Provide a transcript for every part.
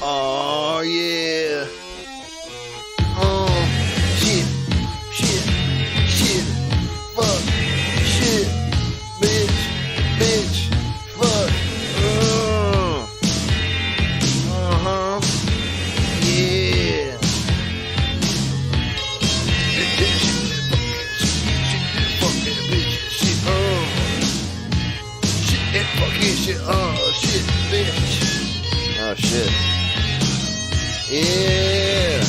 Oh, yeah. Oh, shit. Shit. Shit. Fuck. Shit. Bitch. Bitch. Fuck. Uh-huh. Yeah. Fuck that bitch. Shit. Shit. That fucking shit. Oh, shit. Bitch. Oh, shit. Yeah.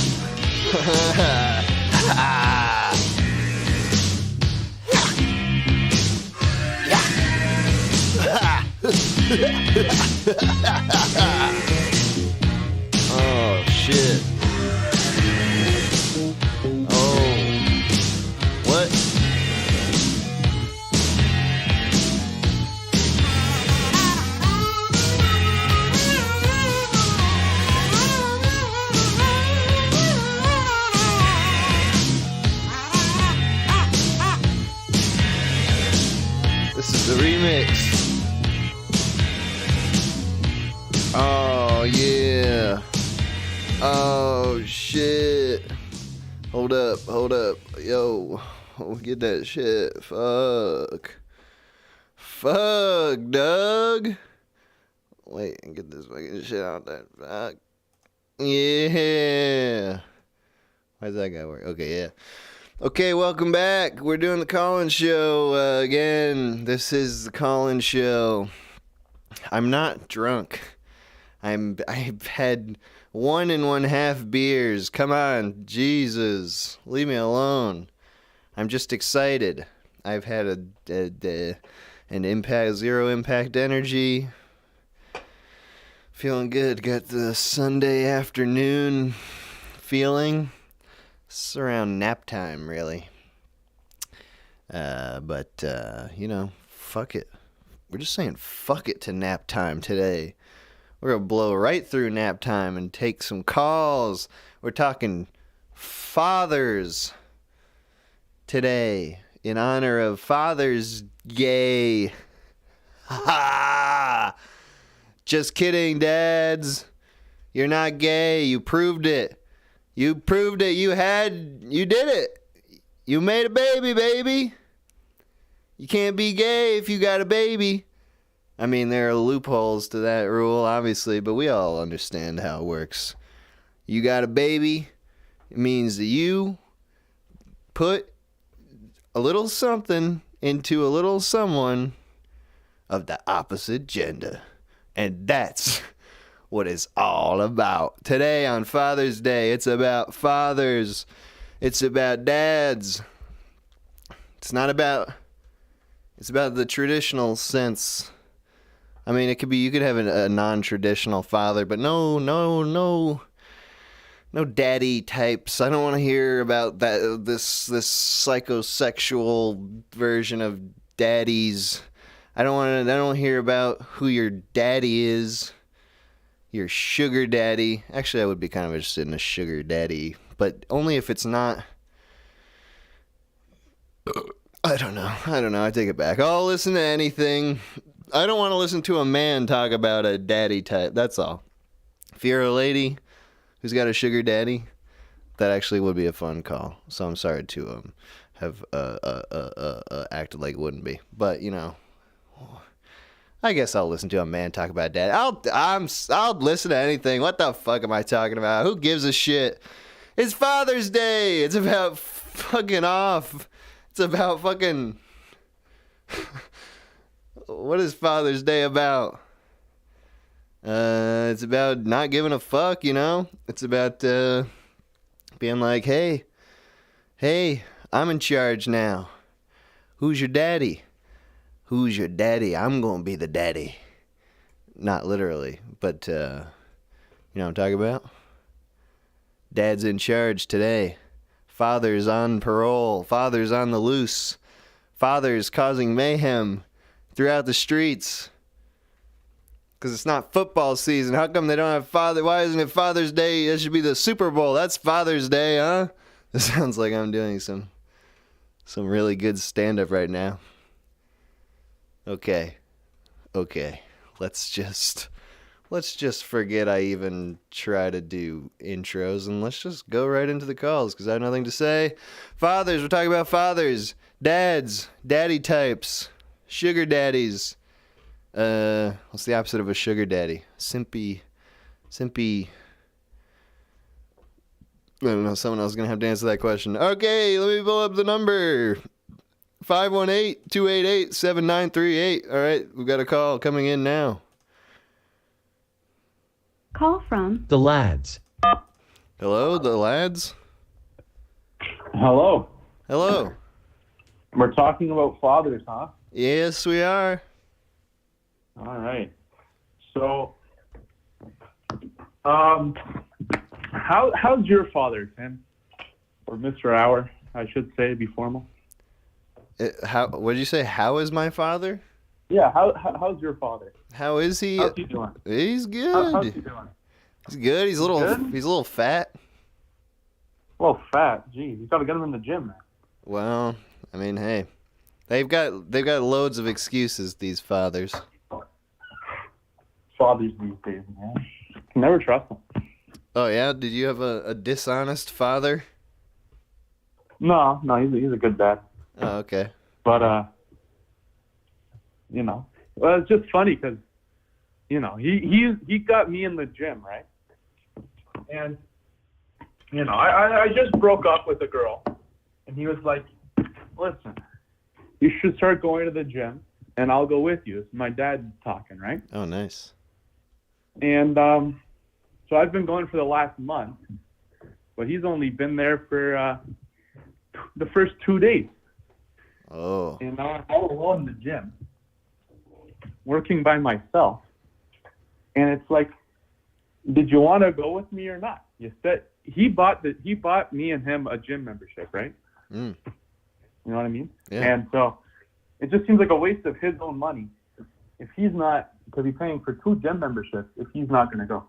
Oh, shit. Oh. What? This is the remix. Oh, yeah. Oh, shit. Hold up. Yo, get that shit. Fuck, Doug. Wait, and get this fucking shit out there. Fuck. Yeah. Why does that guy work? Okay, yeah. Okay, welcome back. We're doing the Colin Show again. This is the Colin Show. I'm not drunk. I've had 1 1/2 beers. Come on, Jesus, leave me alone. I'm just excited. I've had an zero impact energy. Feeling good. Got the Sunday afternoon feeling. It's around nap time, really. But fuck it. We're just saying fuck it to nap time today. We're going to blow right through nap time and take some calls. We're talking fathers today in honor of Father's Day. Ha! Just kidding, dads. You're not gay. You proved it. You proved it. You did it. You made a baby, baby. You can't be gay if you got a baby. I mean, there are loopholes to that rule, obviously, but we all understand how it works. You got a baby. It means that you put a little something into a little someone of the opposite gender. And that's what it's all about. Today on Father's Day, it's about fathers. It's about dads. It's about the traditional sense. I mean, it could be, you could have a non-traditional father, but no daddy types. I don't want to hear about this psychosexual version of daddies. I don't want to hear about who your daddy is. Your sugar daddy. Actually, I would be kind of interested in a sugar daddy, but only if it's not. I don't know. I take it back. I'll listen to anything. I don't want to listen to a man talk about a daddy type. That's all. If you're a lady who's got a sugar daddy, that actually would be a fun call. So I'm sorry to have acted like it wouldn't be. But I guess I'll listen to a man talk about dad. I'll listen to anything. What the fuck am I talking about? Who gives a shit? It's Father's Day. It's about fucking off. It's about fucking. What is Father's Day about? It's about not giving a fuck, It's about being like, hey, I'm in charge now. Who's your daddy? Who's your daddy? I'm going to be the daddy. Not literally, but, you know what I'm talking about? Dad's in charge today. Father's on parole. Father's on the loose. Father's causing mayhem throughout the streets. Because it's not football season. How come they don't have father? Why isn't it Father's Day? It should be the Super Bowl. That's Father's Day, huh? It sounds like I'm doing some really good stand-up right now. Okay. Let's just let's just forget I even try to do intros and let's just go right into the calls because I have nothing to say. Fathers, we're talking about fathers, dads, daddy types, sugar daddies. What's the opposite of a sugar daddy? Simpy. I don't know. Someone else is gonna have to answer that question. Okay, let me pull up the number. 518-288-7938. All right, we've got a call coming in now. Call from The Lads. Hello, the lads? Hello. Hello. We're talking about fathers, huh? Yes, we are. All right. So, how's your father, Tim? Or Mr. Hour, I should say, be formal. What did you say? How is my father? Yeah, how's your father? How is he? How's he doing? He's good. How's he doing? He's good. He's a little. Good? He's a little fat. Well, fat. Geez, you gotta get him in the gym, man. Well, I mean, hey, they've got loads of excuses. These fathers. Fathers these days, man. Can never trust them. Oh yeah, did you have a dishonest father? No, he's a good dad. Oh, okay. But well, it's just funny because, he got me in the gym, right? And, I just broke up with a girl, and he was like, listen, you should start going to the gym, and I'll go with you. It's my dad talking, right? Oh, nice. And so I've been going for the last month, but he's only been there for the first 2 days. Oh. And now I'm all alone in the gym, working by myself. And it's like, did you want to go with me or not? You said he bought me and him a gym membership, right? Mm. You know what I mean? Yeah. And so it just seems like a waste of his own money if he's not, because he's paying for 2 gym memberships if he's not going to go.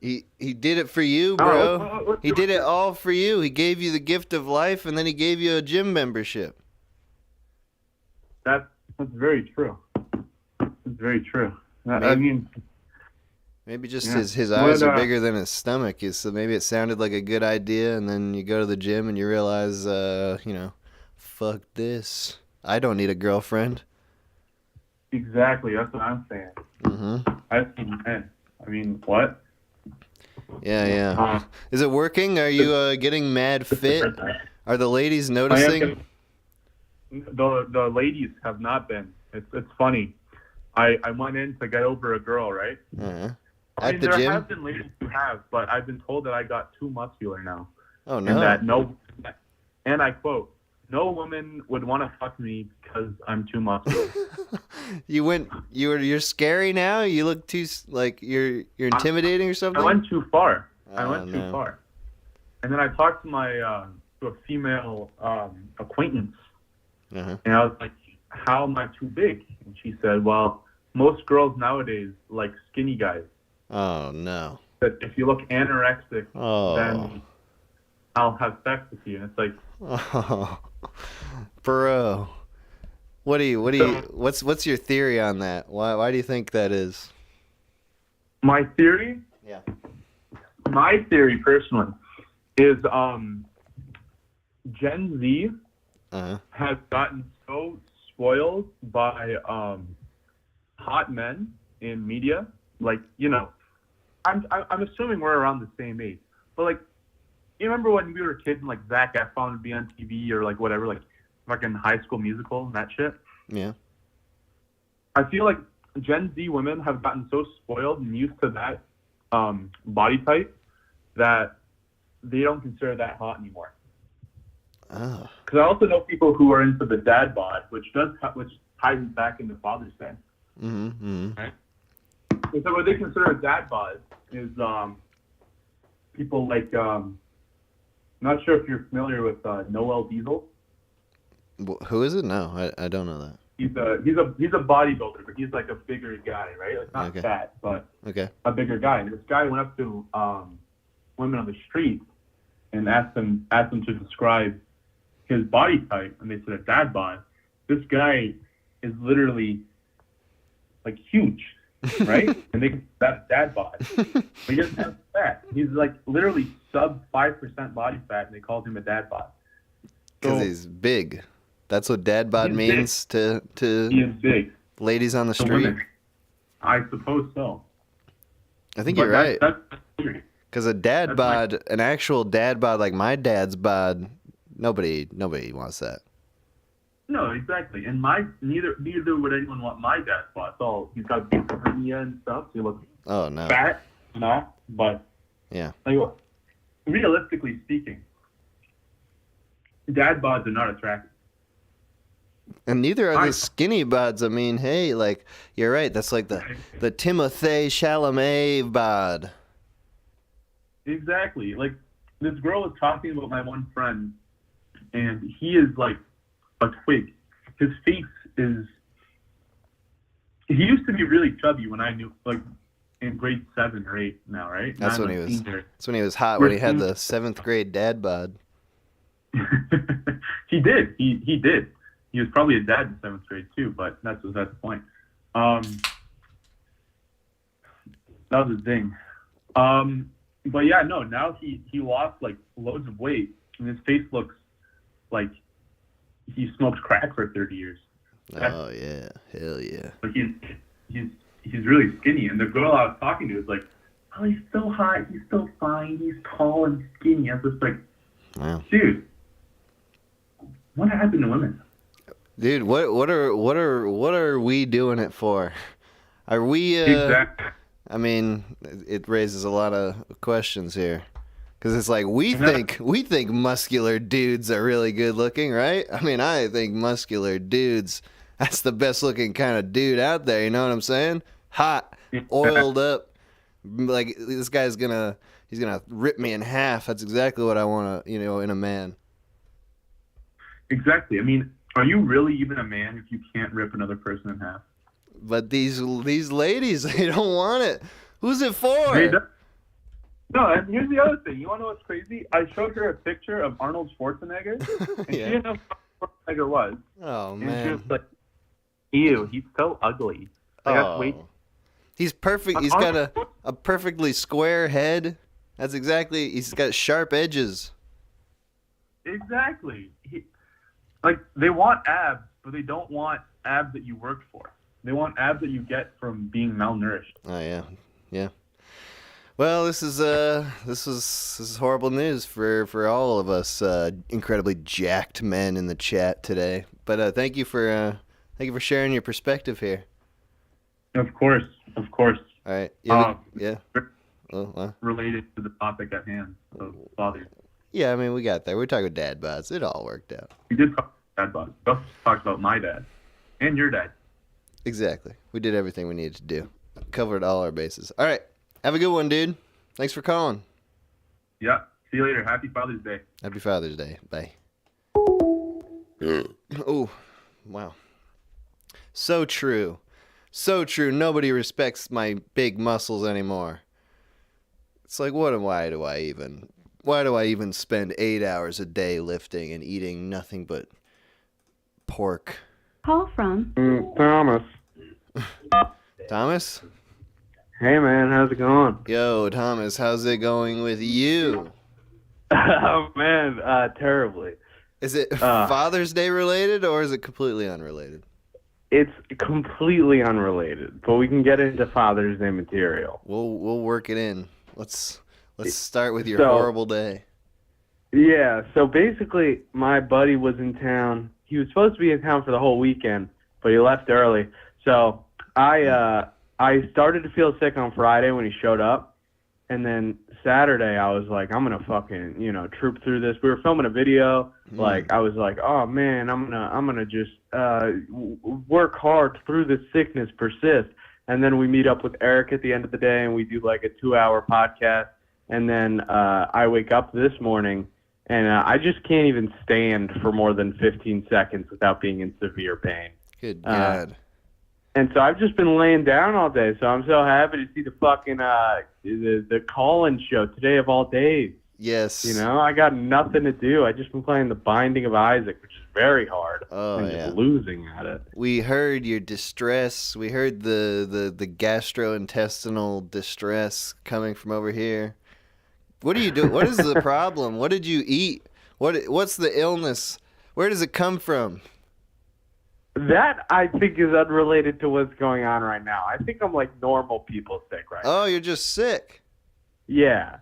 He did it for you, bro. He did it all for you. He gave you the gift of life, and then he gave you a gym membership. That's very true. That's very true. I mean, maybe just yeah. his eyes are bigger than his stomach. So maybe it sounded like a good idea, and then you go to the gym and you realize, fuck this. I don't need a girlfriend. Exactly. That's what I'm saying. Mm-hmm. I mean, what? Yeah. Is it working? Are you getting mad fit? Are the ladies noticing? The ladies have not been. It's funny. I went in to get over a girl, right? Uh-huh. At the there gym? have been ladies who have, but I've been told that I got too muscular now. Oh, no. And that and I quote, no woman would want to fuck me because I'm too muscular. You're scary now? You look too, like, you're intimidating or something? I went too far. Oh, Too far. And then I talked to my, to a female acquaintance. Uh-huh. And I was like, how am I too big? And she said, well, most girls nowadays like skinny guys. Oh, no. That if you look anorexic, Oh. then I'll have sex with you. And it's like, oh, bro. What's your theory on that? Why do you think that is? my theory? Yeah. My theory, personally, is Gen Z has gotten so spoiled by hot men in media. Like, I'm assuming we're around the same age, but like, you remember when we were kids and like Zac Efron would be on TV or like whatever, like fucking High School Musical and that shit? Yeah. I feel like Gen Z women have gotten so spoiled and used to that body type that they don't consider that hot anymore. Oh. Because I also know people who are into the dad bod, which ties back into Father's Day. Mm-hmm. Right? And so what they consider a dad bod is people like, not sure if you're familiar with Noel Diesel. Who is it? No, I don't know that. He's a bodybuilder, but he's like a bigger guy, right? Like not fat, but a bigger guy. And this guy went up to women on the street and asked them to describe his body type, and they said a dad bod. This guy is literally like huge. right? And they that's dad bod. But he doesn't have fat. He's like literally sub 5% body fat, and they called him a dad bod. Because he's big. That's what dad bod means to he is big. Ladies on the street. Women. I suppose so. I think you're right. That's Because a dad bod, an actual dad bod like my dad's bod, nobody wants that. No, exactly. And neither would anyone want my dad's bod. So he's got big hernia and stuff. So he looks fat, but yeah. Like, realistically speaking, dad bods are not attractive. And neither are the skinny bods. I mean, hey, like, you're right. That's like the Timothée Chalamet bod. Exactly. Like, this girl was talking about my one friend, and he is like a twig. His face is... He used to be really chubby when I knew, like, in grade 7 or 8 now, right? That's when he was. That's when he was hot. When he had the 7th grade dad bod. He did. He did. He was probably a dad in 7th grade too, but that's the point. That was his thing. But yeah, no. Now he lost like loads of weight, and his face looks like he smoked crack for 30 years. Oh yeah, hell yeah. Like he's really skinny, and the girl I was talking to was like, "Oh, he's so hot. He's so fine. He's tall and skinny." I was just like, wow. Dude, what happened to women? Dude, what are we doing it for? Are we? Exactly. I mean, it raises a lot of questions here, because it's like we think muscular dudes are really good looking, right? I mean, I think muscular dudes, that's the best looking kind of dude out there. You know what I'm saying? Hot, oiled up, like this guy's he's gonna rip me in half. That's exactly what I want to, in a man. Exactly. I mean, are you really even a man if you can't rip another person in half? But these ladies, they don't want it. Who's it for? No, and here's the other thing. You want to know what's crazy? I showed her a picture of Arnold Schwarzenegger, and she didn't know who Schwarzenegger was. Oh, man. And she was like, ew, he's so ugly. Like, he's perfect. He's got a perfectly square head. That's exactly. He's got sharp edges. Exactly. They want abs, but they don't want abs that you worked for. They want abs that you get from being malnourished. Oh yeah. Well, this is horrible news for all of us incredibly jacked men in the chat today. But thank you for sharing your perspective here. Of course. All right. Yeah. Related to the topic at hand of fathers. Yeah, I mean, we got there. We're talking dad bods. It all worked out. We did talk about dad bods. We also talked about my dad and your dad. Exactly. We did everything we needed to do. Covered all our bases. All right. Have a good one, dude. Thanks for calling. Yeah. See you later. Happy Father's Day. Happy Father's Day. Bye. Oh, wow. So true. So true. Nobody respects my big muscles anymore. It's like, why do I even spend 8 hours a day lifting and eating nothing but pork? Call from Thomas. Thomas? Hey, man. How's it going? Yo, Thomas, how's it going with you? Oh, man. Terribly. Is it Father's Day related or is it completely unrelated? It's completely unrelated, but we can get into Father's Day material. We'll work it in. Let's start with your horrible day. Yeah, so basically my buddy was in town. He was supposed to be in town for the whole weekend, but he left early. So I started to feel sick on Friday when he showed up, and then Saturday I was like, I'm gonna fucking troop through this. We were filming a video. Like I was like, oh man, I'm gonna just work hard through this sickness, persist. And then we meet up with Eric at the end of the day, and we do like a 2-hour podcast. And then I wake up this morning, and I just can't even stand for more than 15 seconds without being in severe pain. Good God. And so I've just been laying down all day. So I'm so happy to see the fucking the call-in show today of all days. Yes. You know, I got nothing to do. I just been playing The Binding of Isaac, which is very hard. Oh, I'm yeah. just losing at it. We heard your distress. We heard the gastrointestinal distress coming from over here. What do you do? What is the problem? What did you eat? What's the illness? Where does it come from? That, I think, is unrelated to what's going on right now. I think I'm like normal people sick right now. Oh, you're just sick. Yeah.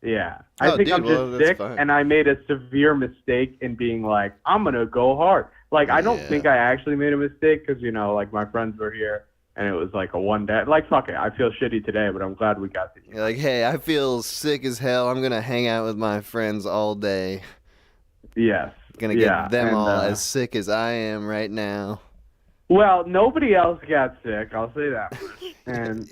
Yeah. I Oh, think dude, I'm well, just that's sick, fine. and I made a severe mistake in being like, I'm going to go hard. Like, I don't Yeah. think I actually made a mistake because, you know, like, my friends were here, and it was like a one day. Like, fuck it. I feel shitty today, but I'm glad we got to eat. You're like, hey, I feel sick as hell. I'm gonna hang out with my friends all day. Yes. Gonna Yeah, get them and, all as sick as I am right now. Well, nobody else got sick, I'll say that much. And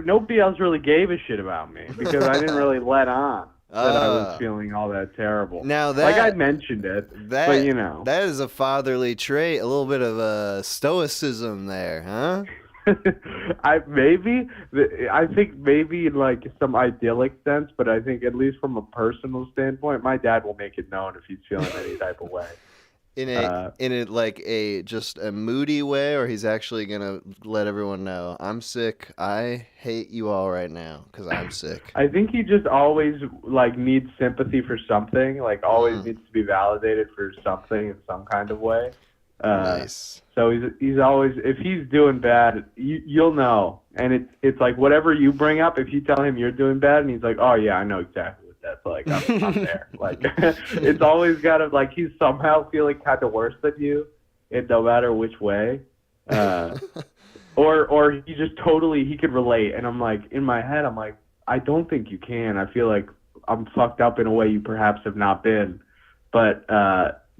nobody else really gave a shit about me because I didn't really let on that I was feeling all that terrible. Now like, I that mentioned it, that but you know. that is a fatherly trait. A little bit of stoicism there, huh? I think maybe in like some idyllic sense, but I think at least from a personal standpoint, my dad will make it known if he's feeling any type of way. In a like a just a moody way, or he's actually gonna let everyone know I'm sick. I hate you all right now because I'm sick. I think he just always like needs sympathy for something. Like always needs to be validated for something in some kind of way. Nice. So he's always, if he's doing bad, you'll know. And it's like whatever you bring up, if you tell him you're doing bad, and he's like, oh yeah, I know exactly what that's like. I'm there. Like it's always got to like he's somehow feeling kind of worse than you, no matter which way. Or he just totally he could relate. And I'm like in my head, I'm like, I don't think you can. I feel like I'm fucked up in a way you perhaps have not been, but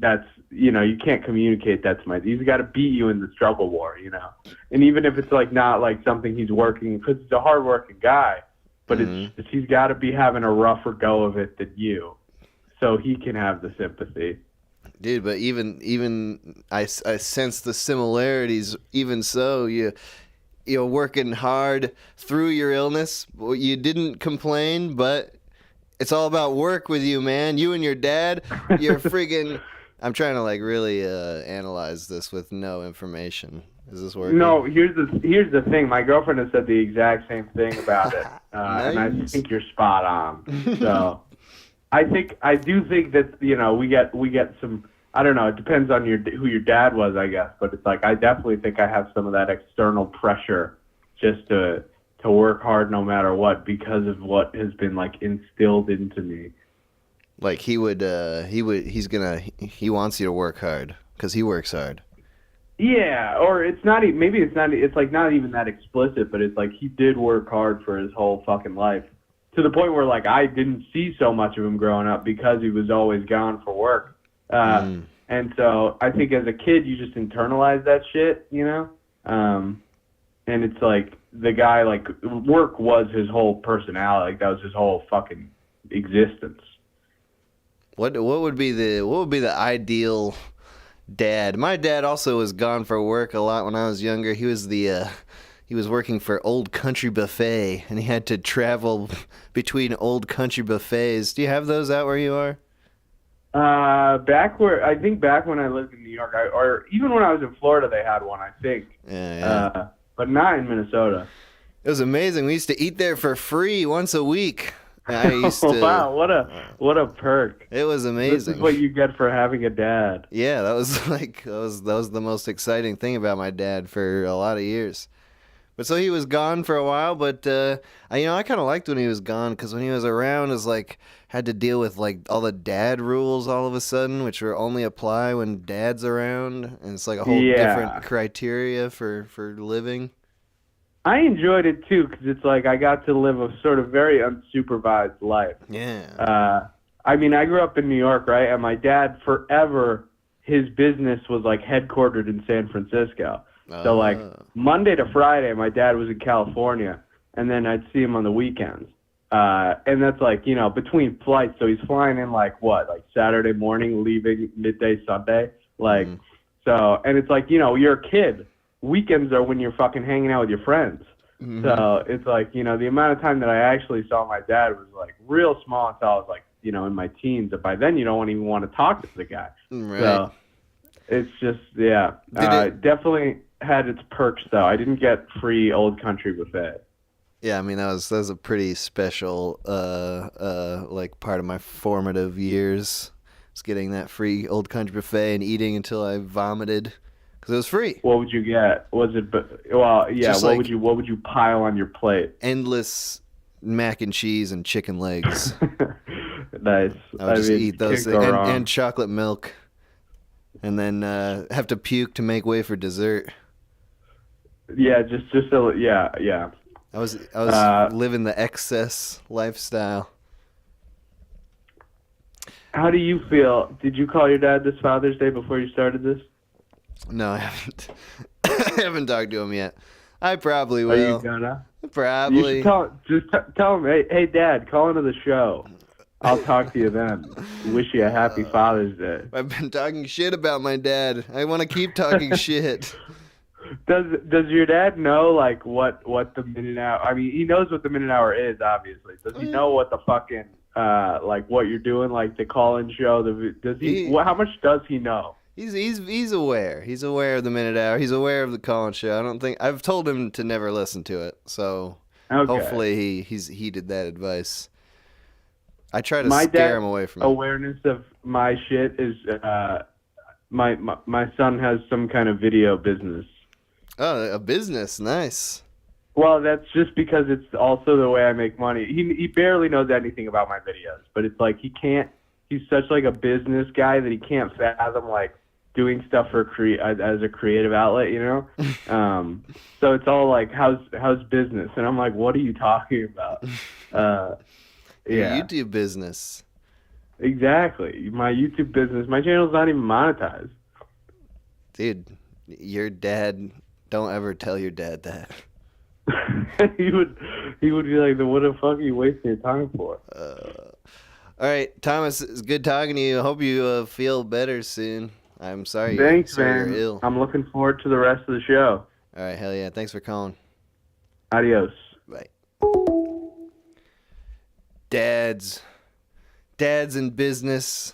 that's, you know, you can't communicate that to he's got to beat you in the struggle war, you know. And even if it's like not like something he's working, because he's a hardworking guy, but it's he's got to be having a rougher go of it than you, so he can have the sympathy. Dude, but even I sense the similarities. Even so, you're working hard through your illness. You didn't complain, but it's all about work with you, man. You and your dad, you're friggin'. I'm trying to like really analyze this with no information. Is this working? No, here's the thing. My girlfriend has said the exact same thing about it, Nice. and I think you're spot on. So, I do think that, you know, we get some. I don't know. It depends on who your dad was, I guess. But it's like I definitely think I have some of that external pressure just to work hard no matter what because of what has been like instilled into me. Like he wants you to work hard because he works hard. Yeah, or it's not. Maybe it's not. It's like not even that explicit, but it's like he did work hard for his whole fucking life, to the point where like I didn't see so much of him growing up because he was always gone for work. And so I think as a kid you just internalize that shit, you know. And it's like the guy, like work was his whole personality. Like that was his whole fucking existence. What would be the ideal dad? My dad also was gone for work a lot when I was younger. He was he was working for Old Country Buffet, and he had to travel between Old Country Buffets. Do you have those out where you are? Back when I lived in New York, or even when I was in Florida, they had one, I think. Yeah. But not in Minnesota. It was amazing. We used to eat there for free once a week. I used to. Wow, what a perk! It was amazing. This is what you get for having a dad. Yeah, that was the most exciting thing about my dad for a lot of years. But so he was gone for a while, but I kind of liked when he was gone because when he was around, it was like had to deal with like all the dad rules all of a sudden, which were only apply when dad's around, and it's like a whole different criteria for living. I enjoyed it too because it's like I got to live a sort of very unsupervised life. Yeah. I mean, I grew up in New York, right? And my dad forever, his business was like headquartered in San Francisco. So like Monday to Friday, my dad was in California, and then I'd see him on the weekends. And that's like, you know, between flights. So he's flying in like Saturday morning, leaving midday Sunday. So, and it's like, you know, you're a kid. Weekends are when you're fucking hanging out with your friends. Mm-hmm. So it's like, you know, the amount of time that I actually saw my dad was like real small until I was like, you know, in my teens. But by then, you don't even want to talk to the guy. Right. So it's just, yeah. Definitely had its perks, though. I didn't get free Old Country buffet. Yeah, I mean, that was a pretty special, like, part of my formative years. Was getting that free Old Country buffet and eating until I vomited. Because it was free. What would you get? Was it, well, yeah, Just what like would you pile on your plate? endless mac and cheese and chicken legs. Nice. I would just eat those can't go wrong. and chocolate milk. And then have to puke to make way for dessert. Yeah, just a, yeah. I was living the excess lifestyle. How do you feel? Did you call your dad this Father's Day before you started this? No, I haven't. I haven't talked to him yet. I probably will. Are you gonna? Probably. You should tell him, hey, Dad, call into the show. I'll talk to you then. Wish you a happy Father's Day. I've been talking shit about my dad. I want to keep talking shit. Does your dad know like what the minute hour? I mean, he knows what the minute hour is, obviously. Does he know what the fucking like what you're doing, like the call-in show? How much does he know? He's aware. He's aware of the minute hour. He's aware of the call-in show. I don't think I've told him to never listen to it. So hopefully he's heeded that advice. I try to scare him away from it. Awareness of my shit is my son has some kind of video business. Oh, a business, nice. Well, that's just because it's also the way I make money. He barely knows anything about my videos, but it's like he's such like a business guy that he can't fathom like doing stuff for as a creative outlet, you know? So it's all like, how's business? And I'm like, what are you talking about? Yeah. YouTube business. Exactly. My YouTube business. My channel's not even monetized. Dude, your dad, don't ever tell your dad that. He would be like, what the fuck are you wasting your time for? All right, Thomas, it's good talking to you. I hope you feel better soon. I'm sorry. Thanks, man. You're ill. I'm looking forward to the rest of the show. All right, hell yeah. Thanks for calling. Adios. Bye. Dads and business.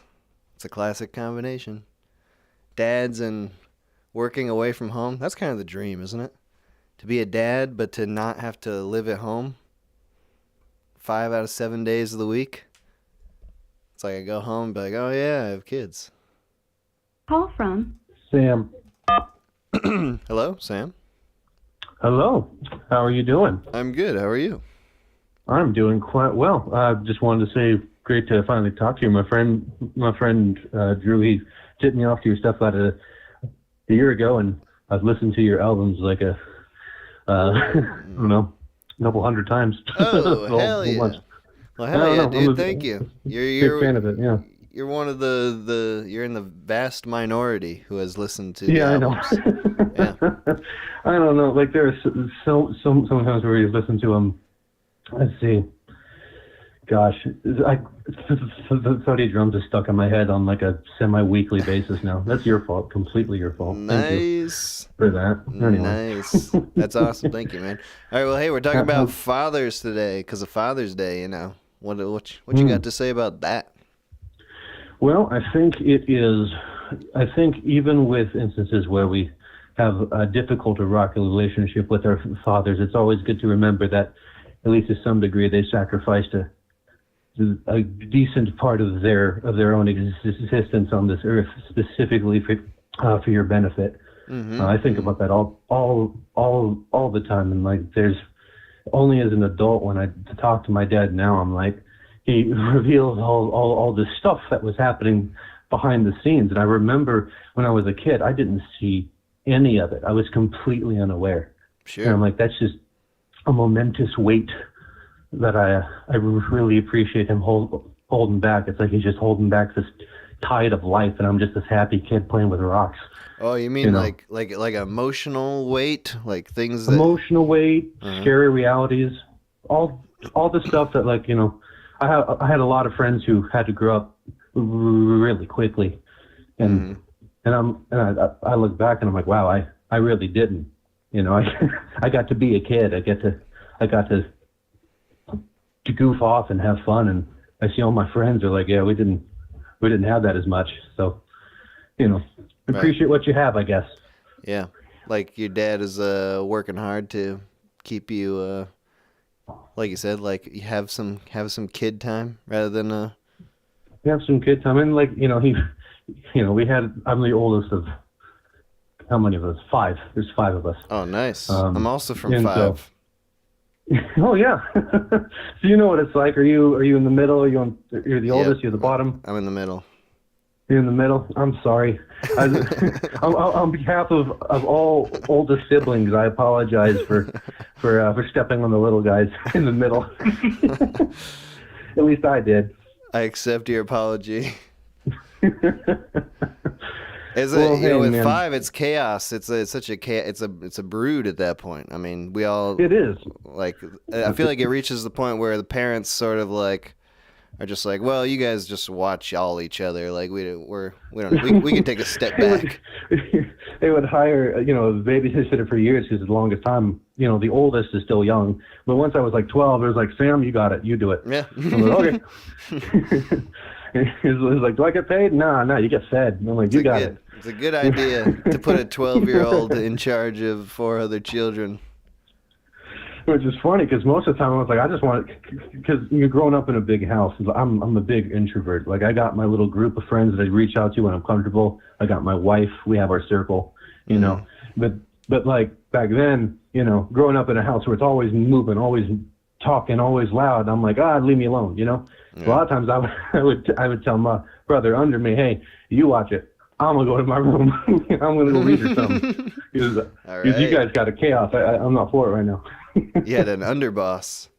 It's a classic combination. Dads and working away from home. That's kind of the dream, isn't it? To be a dad, but to not have to live at home 5 out of 7 days of the week. It's like I go home and be like, oh yeah, I have kids. Call from Sam. Hello, Sam. Hello. How are you doing? I'm good. How are you? I'm doing quite well. I just wanted to say, great to finally talk to you. My friend Drew, he tipped me off to your stuff about a year ago, and I've listened to your albums like I don't know, a couple hundred times. Oh, hell yeah. Well, hell yeah, dude. Thank you. You're big fan of it, yeah. You're one of you're in the vast minority who has listened to yeah, the albums. I know. Yeah. I don't know. Like, there's sometimes where you listen to them. Let's see. Gosh, the Saudi drums are stuck in my head on like a semi-weekly basis now. That's your fault, completely your fault. Nice. Thank you for that. Anyway. Nice. That's awesome. Thank you, man. All right, well, hey, we're talking about fathers today because of Father's Day. You know, what you got to say about that? Well, I think it is. I think even with instances where we have a difficult or rocky relationship with our fathers, it's always good to remember that, at least to some degree, they sacrificed a decent part of their own existence on this earth, specifically for your benefit. Mm-hmm. I think about that all the time, and like, there's only as an adult when I talk to my dad now, I'm like, he reveals all this stuff that was happening behind the scenes, and I remember when I was a kid, I didn't see any of it. I was completely unaware. Sure. And I'm like, that's just a momentous weight that I really appreciate him holding back. It's like he's just holding back this tide of life, and I'm just this happy kid playing with rocks. Oh, you mean like emotional weight, like things that... Emotional weight, scary realities, all the stuff that, like, you know, I had a lot of friends who had to grow up really quickly, and I look back and I'm like, wow, I really didn't. You know, I got to be a kid. I got to goof off and have fun, and I see all my friends are like, yeah, we didn't have that as much. So, appreciate what you have, I guess. Yeah. Like your dad is working hard to keep you like you said, like you have some kid time rather than We have some kid time, and I'm the oldest of, how many of us? 5. There's 5 of us. Oh, nice. I'm also from 5. So, oh yeah. So you know what it's like. Are you in the middle? You're the oldest. You're the bottom. I'm in the middle. You're in the middle. I'm sorry. On behalf of all oldest siblings, I apologize for stepping on the little guys in the middle. At least I did. I accept your apology. Man. 5, it's chaos. It's a brood at that point. I mean, we all. It is. Like, I feel like it reaches the point where the parents sort of like are just like, well, you guys just watch all each other. Like we can take a step back. They would hire a babysitter for years because the longest time, the oldest is still young. But once I was like 12, it was like, Sam, you got it, you do it. Yeah. I'm like, okay. It was like, do I get paid? No, you get fed. And I'm like, you got it. It's a good idea to put a 12-year-old in charge of 4 other children. Which is funny because most of the time I was like, I just want because you're growing up in a big house. I'm a big introvert. Like I got my little group of friends that I reach out to when I'm comfortable. I got my wife. We have our circle, But like back then, growing up in a house where it's always moving, always talking, always loud. I'm like, leave me alone, Yeah. A lot of times I would tell my brother under me, hey, you watch it. I'm gonna go to my room. I'm gonna go read or something. Because you guys got a chaos. I'm not for it right now. You had an underboss.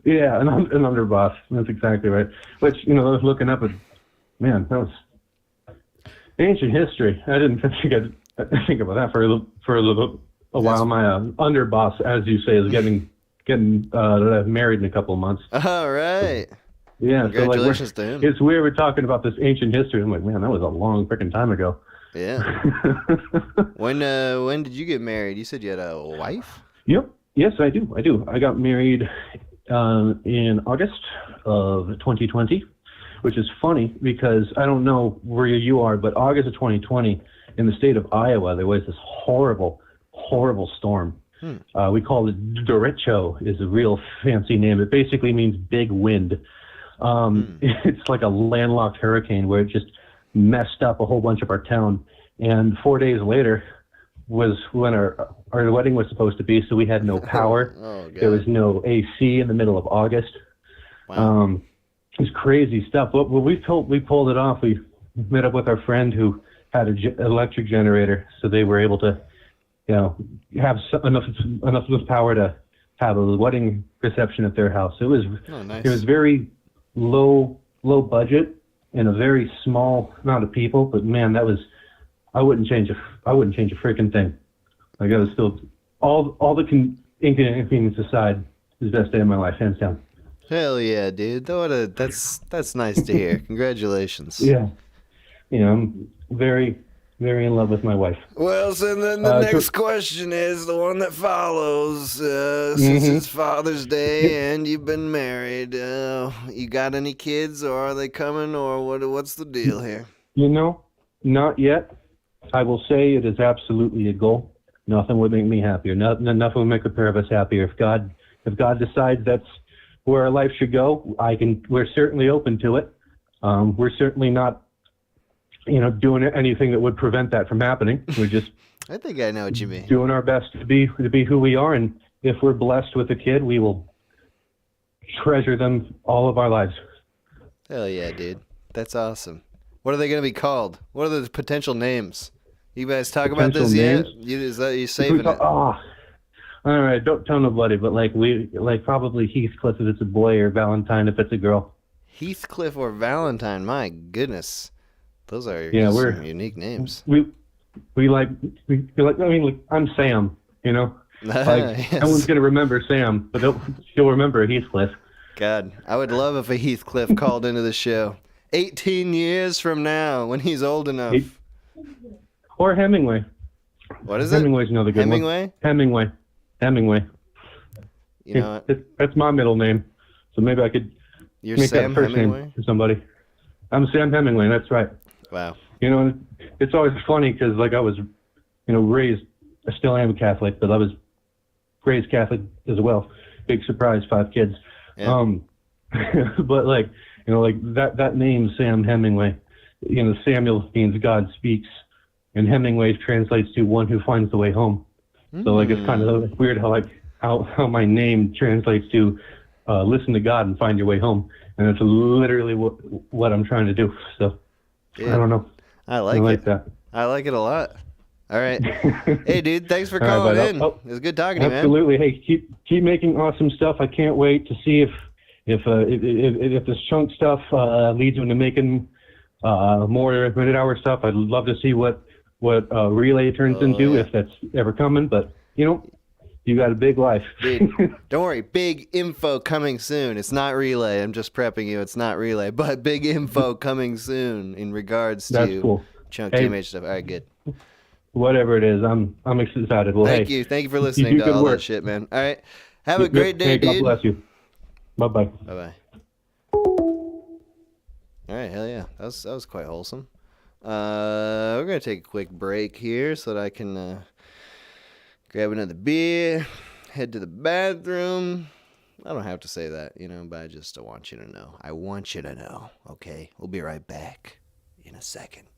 Yeah, an underboss. That's exactly right. Which I was looking up at. Man, that was ancient history. I didn't think I'd think about that for a while. My underboss, as you say, is getting married in a couple of months. All right. Yeah, congratulations to him. It's weird we're talking about this ancient history. I'm like, man, that was a long freaking time ago. Yeah. When did you get married? You said you had a wife? Yep. Yes, I do. I got married in August of 2020, which is funny because I don't know where you are, but August of 2020 in the state of Iowa, there was this horrible, horrible storm. We call it derecho is a real fancy name. It basically means big wind. It's like a landlocked hurricane where it just messed up a whole bunch of our town. And 4 days later was when our wedding was supposed to be, so we had no power. There was no AC in the middle of August. Wow. It was crazy stuff. But we pulled it off. We met up with our friend who had an electric generator, so they were able to, have enough power to have a wedding reception at their house. It was nice. It was very low budget and a very small amount of people, but man, I wouldn't change a freaking thing. Like I was still all the inconvenience aside, is the best day of my life, hands down. Hell yeah, dude! That's nice to hear. Congratulations. Yeah, I'm very, very in love with my wife. Well, so then the next question is the one that follows. Since it's Father's Day and you've been married, you got any kids, or are they coming, or what's the deal here? Not yet. I will say it is absolutely a goal. Nothing would make me happier. Nothing would make a pair of us happier. If God decides that's where our life should go, we're certainly open to it. We're certainly not, doing anything that would prevent that from happening. We're just I think I know what you mean. Doing our best to be who we are, and if we're blessed with a kid, we will treasure them all of our lives. Hell yeah, dude. That's awesome. What are they going to be called? What are the potential names? You guys talk about this yet? You saving it? All right, don't tell nobody, but probably Heathcliff if it's a boy, or Valentine if it's a girl. Heathcliff or Valentine? My goodness, those are some unique names. I'm Sam. Yes. No one's gonna remember Sam, but she'll remember Heathcliff. God, I would love if a Heathcliff called into the show 18 years from now when he's old enough. Or Hemingway. What is Hemingway's another good one? Hemingway. You know what? That's my middle name, so maybe I could You're make that Sam a first Hemingway? name for somebody. I'm Sam Hemingway. That's right. Wow. You know, it's always funny because like I was, raised. I still am a Catholic, but I was raised Catholic as well. Big surprise, 5 kids. Yeah. But like that name Sam Hemingway. Samuel means God speaks, and Hemingway translates to one who finds the way home. So like it's kind of weird how my name translates to listen to God and find your way home, and it's literally what I'm trying to do. So Yeah. I don't know. I like it. that. I like it a lot. All right. Hey, dude, thanks for All right, calling bud. in. It was good talking to you, man. Absolutely. Hey, keep making awesome stuff. I can't wait to see if this chunk stuff leads into making more minute hour stuff. I'd love to see what relay turns into, if that's ever coming. But you got a big life. Dude, don't worry. Big info coming soon. It's not relay. I'm just prepping you. It's not relay, but big info coming soon in regards That's to cool. chunk Hey, TMH stuff. All right, good. Whatever it is, I'm excited. Well, Thank hey, you. Thank you for you listening do to good all work. that shit, man. All right. Have a great day, hey, God dude. bless you. Bye-bye. Bye-bye. All right, hell yeah. That was quite wholesome. We're going to take a quick break here so that I can grab another beer, head to the bathroom. I don't have to say that, but I just want you to know. I want you to know, okay? We'll be right back in a second.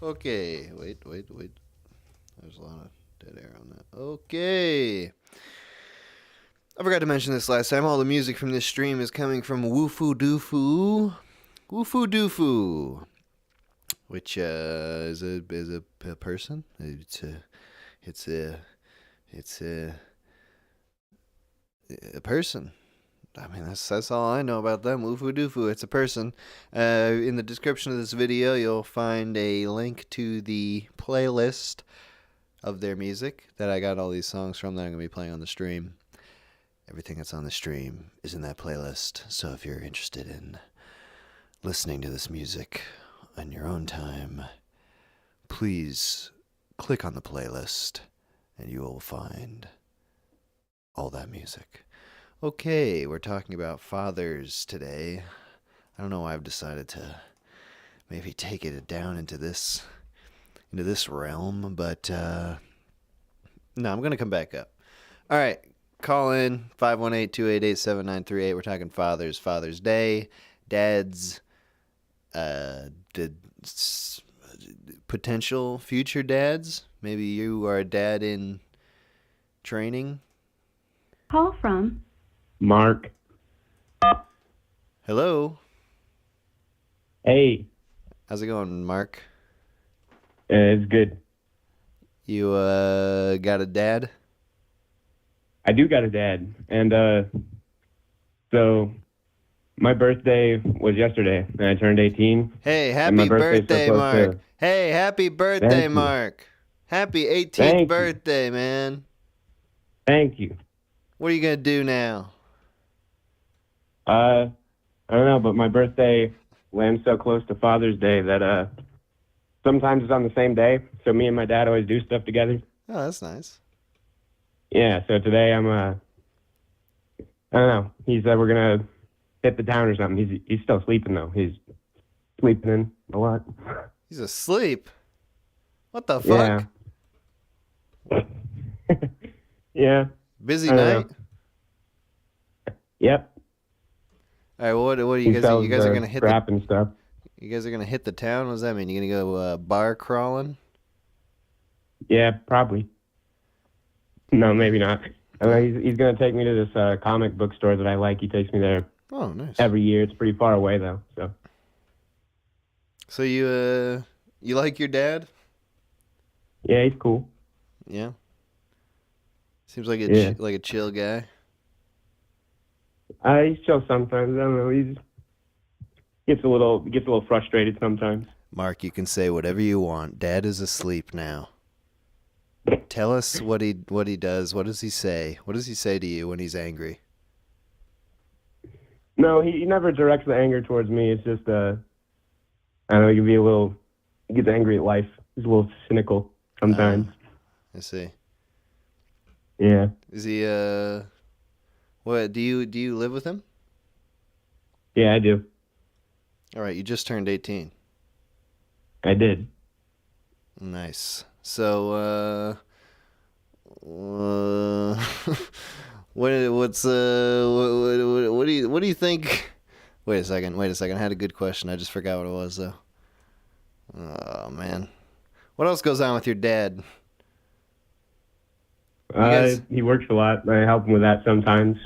Okay, wait. There's a lot of dead air on that. Okay. I forgot to mention this last time. All the music from this stream is coming from Woofoo Doofoo, which is a person. It's a person. I mean, that's all I know about them. Woofoo Doofoo, it's a person. In the description of this video, you'll find a link to the playlist of their music that I got all these songs from that I'm going to be playing on the stream. Everything that's on the stream is in that playlist. So if you're interested in listening to this music on your own time, please click on the playlist and you will find all that music. Okay, we're talking about fathers today. I don't know why I've decided to maybe take it down into this realm, but no, I'm going to come back up. All right, call in 518-288-7938. We're talking fathers, Father's Day, dads, potential future dads. Maybe you are a dad in training. Call from Mark. Hello. Hey. How's it going, Mark? It's good. You got a dad? I do got a dad, and so my birthday was yesterday, and I turned 18. Hey, and my happy birthday's so birthday, close Mark. to- Hey, happy birthday, Thank you. Mark. Happy 18th Thank you. birthday, man. Thank you. What are you going to do now? I don't know, but my birthday lands so close to Father's Day that sometimes it's on the same day. So me and my dad always do stuff together. Oh, that's nice. Yeah. So today I'm I don't know. He said we're gonna hit the town or something. He's still sleeping though. He's sleeping in a lot. He's asleep. What the fuck? Yeah. Yeah. Busy I don't night? know. Yep. All right, well, what are He you guys? sells You guys are gonna hit scrap and stuff. You guys are gonna hit the town. What does that mean? You gonna go bar crawling? Yeah, probably. No, maybe not. I mean, he's gonna take me to this comic book store that I like. He takes me there Oh, nice. every year. It's pretty far away though. So So you like your dad? yeah, he's cool. Yeah. Seems like Yeah. like a chill guy. He's chill sometimes. I don't know. He gets a little frustrated sometimes. Mark, you can say whatever you want. Dad is asleep now. Tell us what he does. What does he say? What does he say to you when he's angry? No, he never directs the anger towards me. It's just I don't know. He gets angry at life. He's a little cynical sometimes. I see. Yeah. Is he what do you live with him? Yeah, I do. All right, you just turned 18. I did. Nice. So what do you think? Wait a second. I had a good question. I just forgot what it was though. Oh man. What else goes on with your dad? guys- He works a lot. I help him with that sometimes.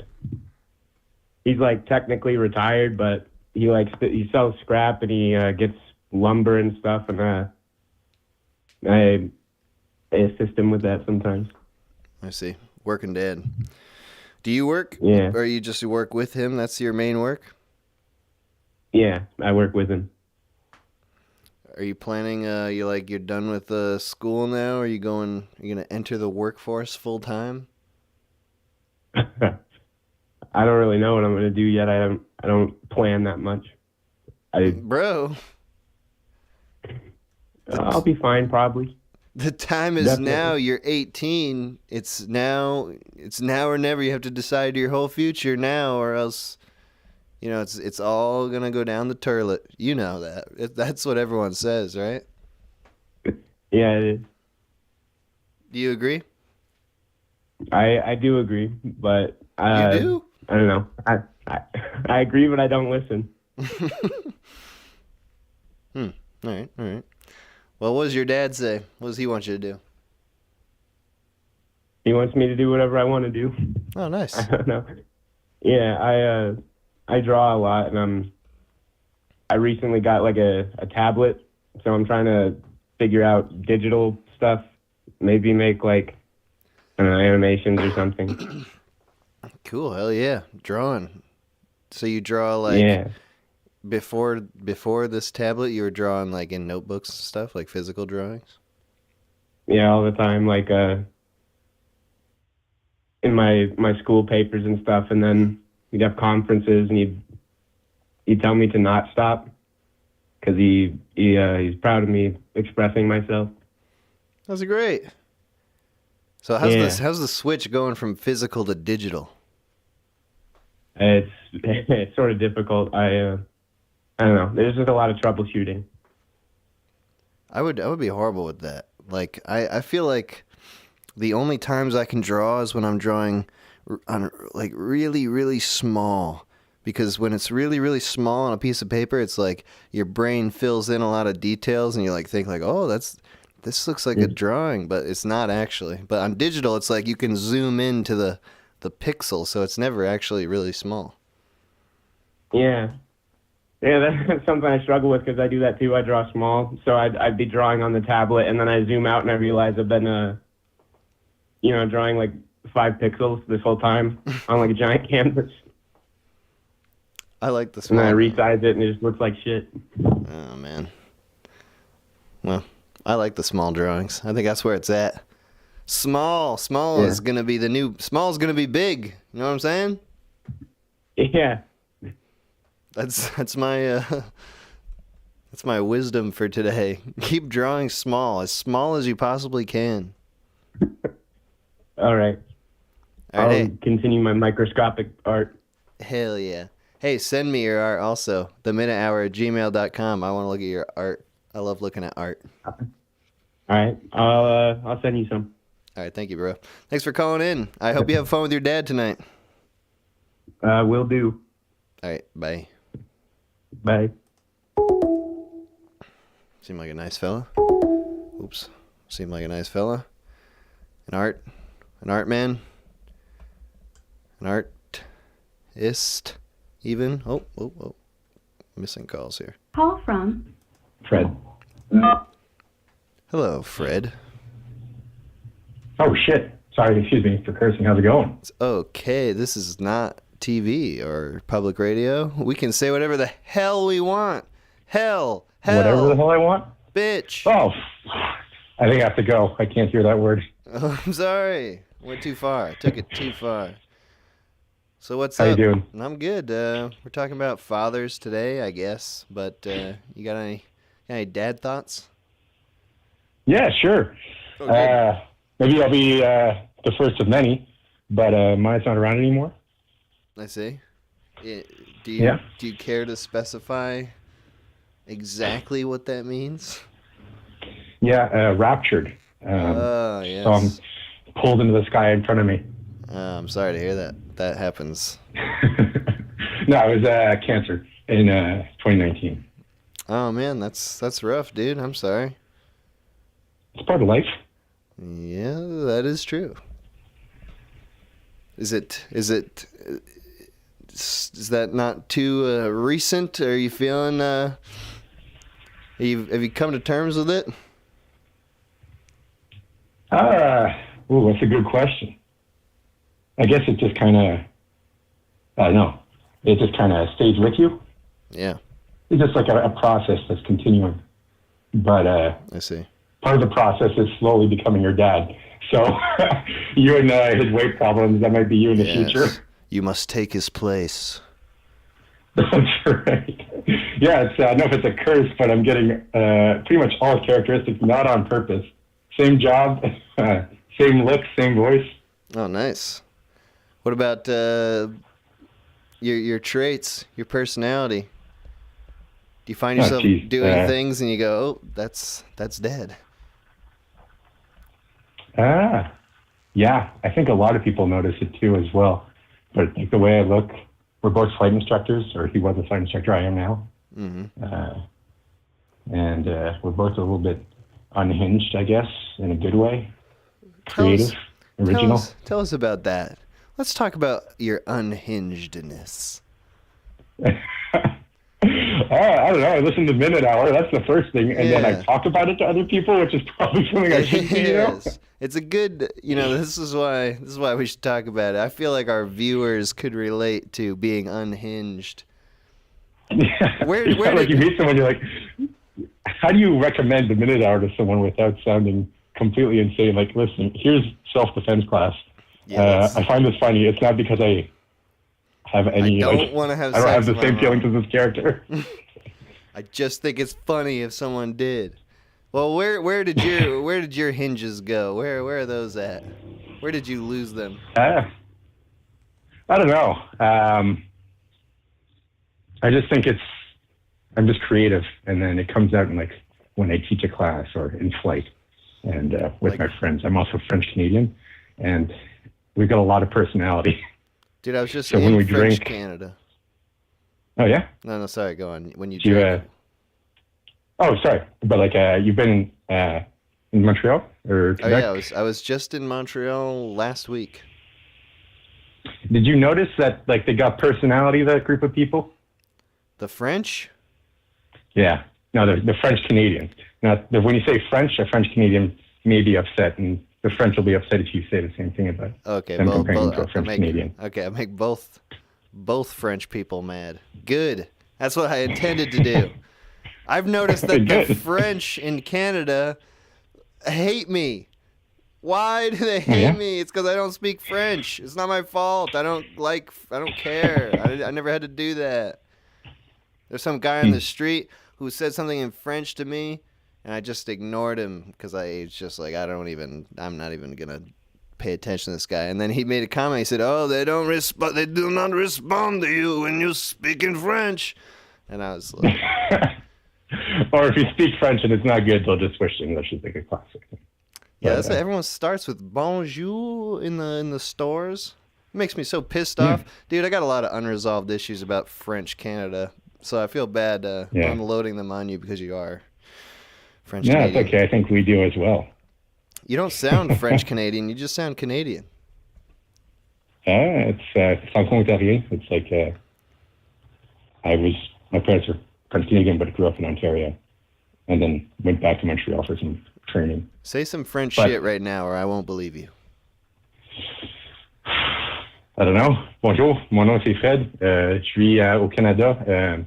He's like technically retired, but he sells scrap and he gets lumber and stuff, and I assist him with that sometimes. I see. Working dad. Do you work? Yeah. Or you just work with him? That's your main work? Yeah, I work with him. Are you planning you're done with school now? Are you going to enter the workforce full time? I don't really know what I'm going to do yet. I don't plan that much. Bro, I'll be fine probably. the time is Definitely. now. You're 18. It's now or never. You have to decide your whole future now, or else it's all going to go down the toilet. You know that. That's what everyone says, right? Yeah, it is. Do you agree? I do agree, but You do? I don't know. I agree, but I don't listen. All right. Well, what does your dad say? What does he want you to do? He wants me to do whatever I want to do. Oh, nice. I don't know. Yeah, I draw a lot, and I recently got like a tablet, so I'm trying to figure out digital stuff. Maybe make like I don't know, animations or something. Cool. Hell yeah. Drawing. So you draw like Yeah. before this tablet, you were drawing like in notebooks and stuff, like physical drawings? Yeah, all the time, like in my school papers and stuff, and then we'd have conferences, and he'd tell me to not stop because he's proud of me expressing myself. That's great. So how's the switch going from physical to digital? It's sort of difficult. I don't know. There's just a lot of troubleshooting. I would be horrible with that. Like I feel like the only times I can draw is when I'm drawing on like really, really small. Because when it's really, really small on a piece of paper, it's like your brain fills in a lot of details, and you like think like, oh, this looks like a drawing, but it's not actually. But on digital, it's like you can zoom into the pixel, so it's never actually really small. Yeah. Yeah, that's something I struggle with because I do that too. I draw small, so I'd be drawing on the tablet, and then I zoom out and I realize I've been, drawing like 5 pixels this whole time on like a giant canvas. I like the And small. then I resize it, and it just looks like shit. Oh man. Well, I like the small drawings. I think that's where it's at. Small Yeah. is gonna be the new. Small is gonna be big. You know what I'm saying? Yeah. That's my that's my wisdom for today. Keep drawing small as you possibly can. All right. All I'll right, hey, continue my microscopic art. hell yeah. Hey, send me your art also. theminutehour@gmail.com. I want to look at your art. I love looking at art. All right. I'll send you some. All right, thank you, bro. Thanks for calling in. I hope you have fun with your dad tonight. Will do. All right, bye. Bye. Seemed like a nice fella. Oops. Seemed like a nice fella. An art man. An artist, even. Oh. Missing calls here. Call from Fred. Hello, Fred. Oh, shit. Sorry, excuse me for cursing. How's it going? It's okay. This is not TV or public radio. We can say whatever the hell we want. Hell. Whatever the hell I want? Bitch. Oh, I think I have to go. I can't hear that word. Oh, I'm sorry. Went too far. Took it too far. So what's How up? you doing? I'm good. We're talking about fathers today, I guess. But you got any dad thoughts? Yeah, sure. Okay. Maybe I'll be the first of many, but mine's not around anymore. I see. Do you care to specify exactly what that means? Yeah, raptured. Oh, yes. So I'm pulled into the sky in front of me. I'm sorry to hear that. That happens. No, it was cancer in 2019. Oh man, that's rough, dude. I'm sorry. It's part of life. Yeah, that is true. Is that not too recent? Are you feeling? Have you come to terms with it? That's a good question. I guess it just kind of, I don't know. It just kind of stays with you. Yeah, It's just like a process that's continuing. But I see. part of the process is slowly becoming your dad. So you and his weight problems, that might be you in the future. You must take his place. That's right. Yeah, I don't know if it's a curse, but I'm getting pretty much all his characteristics, not on purpose. Same job, same look, same voice. Oh, nice. What about your traits, your personality? Do you find yourself doing things and you go, "Oh, that's dead"? Yeah, I think a lot of people notice it too as well. But like the way I look, we're both flight instructors, or he was a flight instructor, I am now. Mm-hmm. And we're both a little bit unhinged, I guess, in a good way. Creative, original. Tell us about that. Let's talk about your unhingedness. I don't know. I listen to Minute Hour. That's the first thing, and then I talk about it to other people, which is probably something I shouldn't do. You know? It's a good. This is why we should talk about it. I feel like our viewers could relate to being unhinged. Yeah. Where you meet someone, you're like, how do you recommend the Minute Hour to someone without sounding completely insane? Like, listen, here's self-defense class. I find this funny. It's not because I have any. I don't want to have. I don't sex have the with same my feelings mom. as this character. I just think it's funny if someone did. Well, where did your hinges go? Where are those at? Where did you lose them? I don't know. I just think I'm just creative, and then it comes out in like when I teach a class or in flight, and with my friends. I'm also French Canadian, and we've got a lot of personality. Dude, I was just So in when we French drink- Canada. Oh yeah. No, sorry. Go on. When you Do you, drink. Oh, sorry, but like you've been in Montreal or Oh Quebec? yeah, I was just in Montreal last week. Did you notice that like they got personality, that group of people? The French? Yeah. No, the French Canadian. Now, when you say French, a French Canadian may be upset, and the French will be upset if you say the same thing about them comparing them to a French Canadian. Okay, I make both French people mad. Good. That's what I intended to do. I've noticed that the French in Canada hate me. Why do they hate me? It's because I don't speak French. It's not my fault. I don't care. I never had to do that. There's some guy on the street who said something in French to me, and I just ignored him because it's just like I'm not even gonna pay attention to this guy. And then he made a comment. He said, "Oh, they do not respond to you when you speak in French." And I was like, or if you speak French and it's not good, they'll just switch to English. It's like a classic. Yeah, that's what everyone starts with bonjour in the stores. It makes me so pissed off. Dude, I got a lot of unresolved issues about French Canada, so I feel bad unloading them on you because you are French Canadian. No, it's okay. I think we do as well. You don't sound French Canadian. You just sound Canadian. It's franco-ontarien. It's like my parents are French Canadian, but grew up in Ontario, and then went back to Montreal for some training. Say some French shit right now, or I won't believe you. I don't know. Bonjour, mon nom c'est Fred. Je vis au Canada.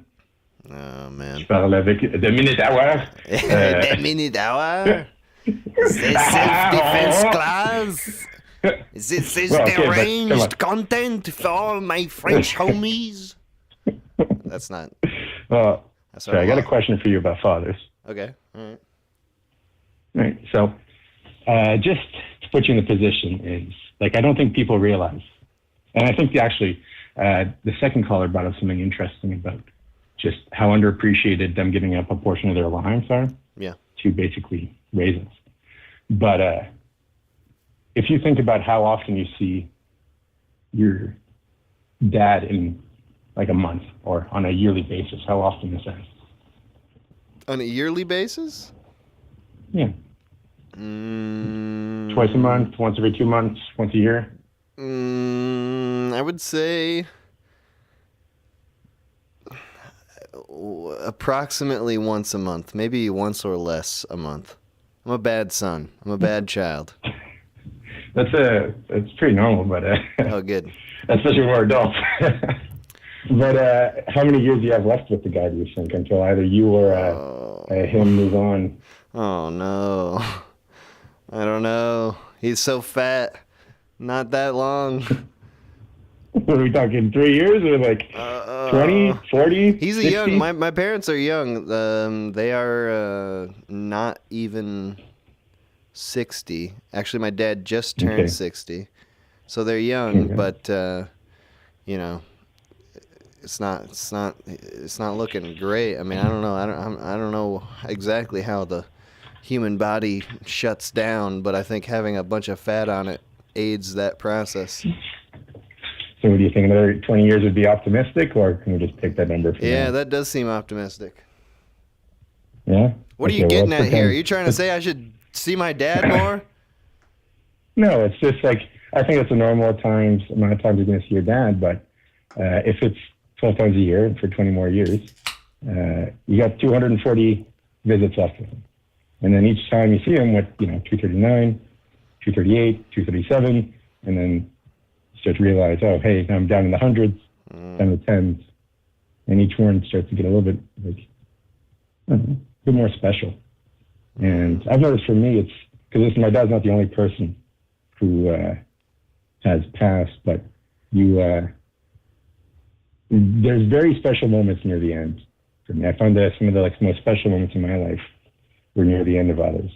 Oh man. Je parle avec de Minutawa. De Minutawa. C'est self-defense class. This is deranged content for all my French homies. That's not. Sorry, I got a question for you about fathers. Okay. All right. All right. So, just to put you in the position is like I don't think people realize, and I think the second caller brought up something interesting about just how underappreciated them giving up a portion of their lives are. Yeah. To basically raise us. But if you think about how often you see your dad in like a month or on a yearly basis, how often is that? On a yearly basis? Yeah. Twice a month, once every 2 months, once a year? I would say approximately once a month, maybe once or less a month. I'm a bad son. I'm a bad child. That's pretty normal, but oh, good. Especially when we're adults. But how many years do you have left with the guy, do you think, until either you or him move on? Oh no, I don't know. He's so fat. Not that long. Are we talking 3 years or like 20, 40? He's 60? young. My parents are young. They are not even 60. Actually, my dad just turned 60, so they're young. But you know, it's not looking great. I mean, I don't know. I don't know exactly how the human body shuts down, but I think having a bunch of fat on it aids that process. So what do you think, another 20 years would be optimistic, or can we just take that number for now? That does seem optimistic. Yeah? What are you getting at here? Are you trying to say I should see my dad more? No, it's just like, I think it's a normal amount of times you're going to see your dad, but if it's 12 times a year for 20 more years, you got 240 visits left with him. And then each time you see him with, 239, 238, 237, and then start to realize, oh, hey, I'm down in the hundreds, down in the tens, and each one starts to get a little bit, like, I don't know, a bit more special. And I've noticed for me, it's, because my dad's not the only person who has passed, but there's very special moments near the end for me. I found that some of the most special moments in my life were near the end of others.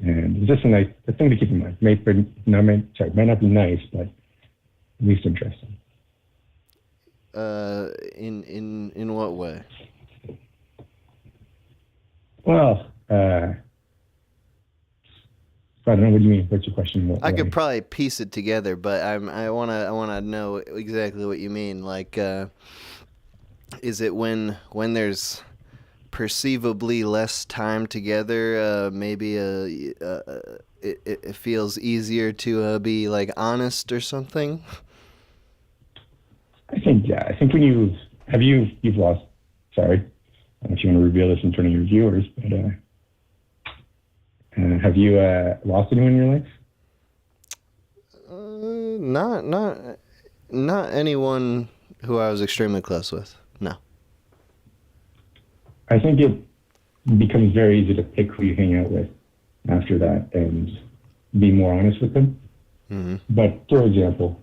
And it's just a thing to keep in mind. Might not be nice, but at least interesting. In what way? Well, I don't know. What do you mean? What's your question? I could probably piece it together, but I wanna know exactly what you mean. Like, is it when there's perceivably less time together? Maybe it feels easier to be like honest or something. I think when you've lost Sorry. I don't know if you want to reveal this in front of your viewers, but have you lost anyone in your life? Not anyone who I was extremely close with. No. I think it becomes very easy to pick who you hang out with after that and be more honest with them. Mm-hmm. But for example,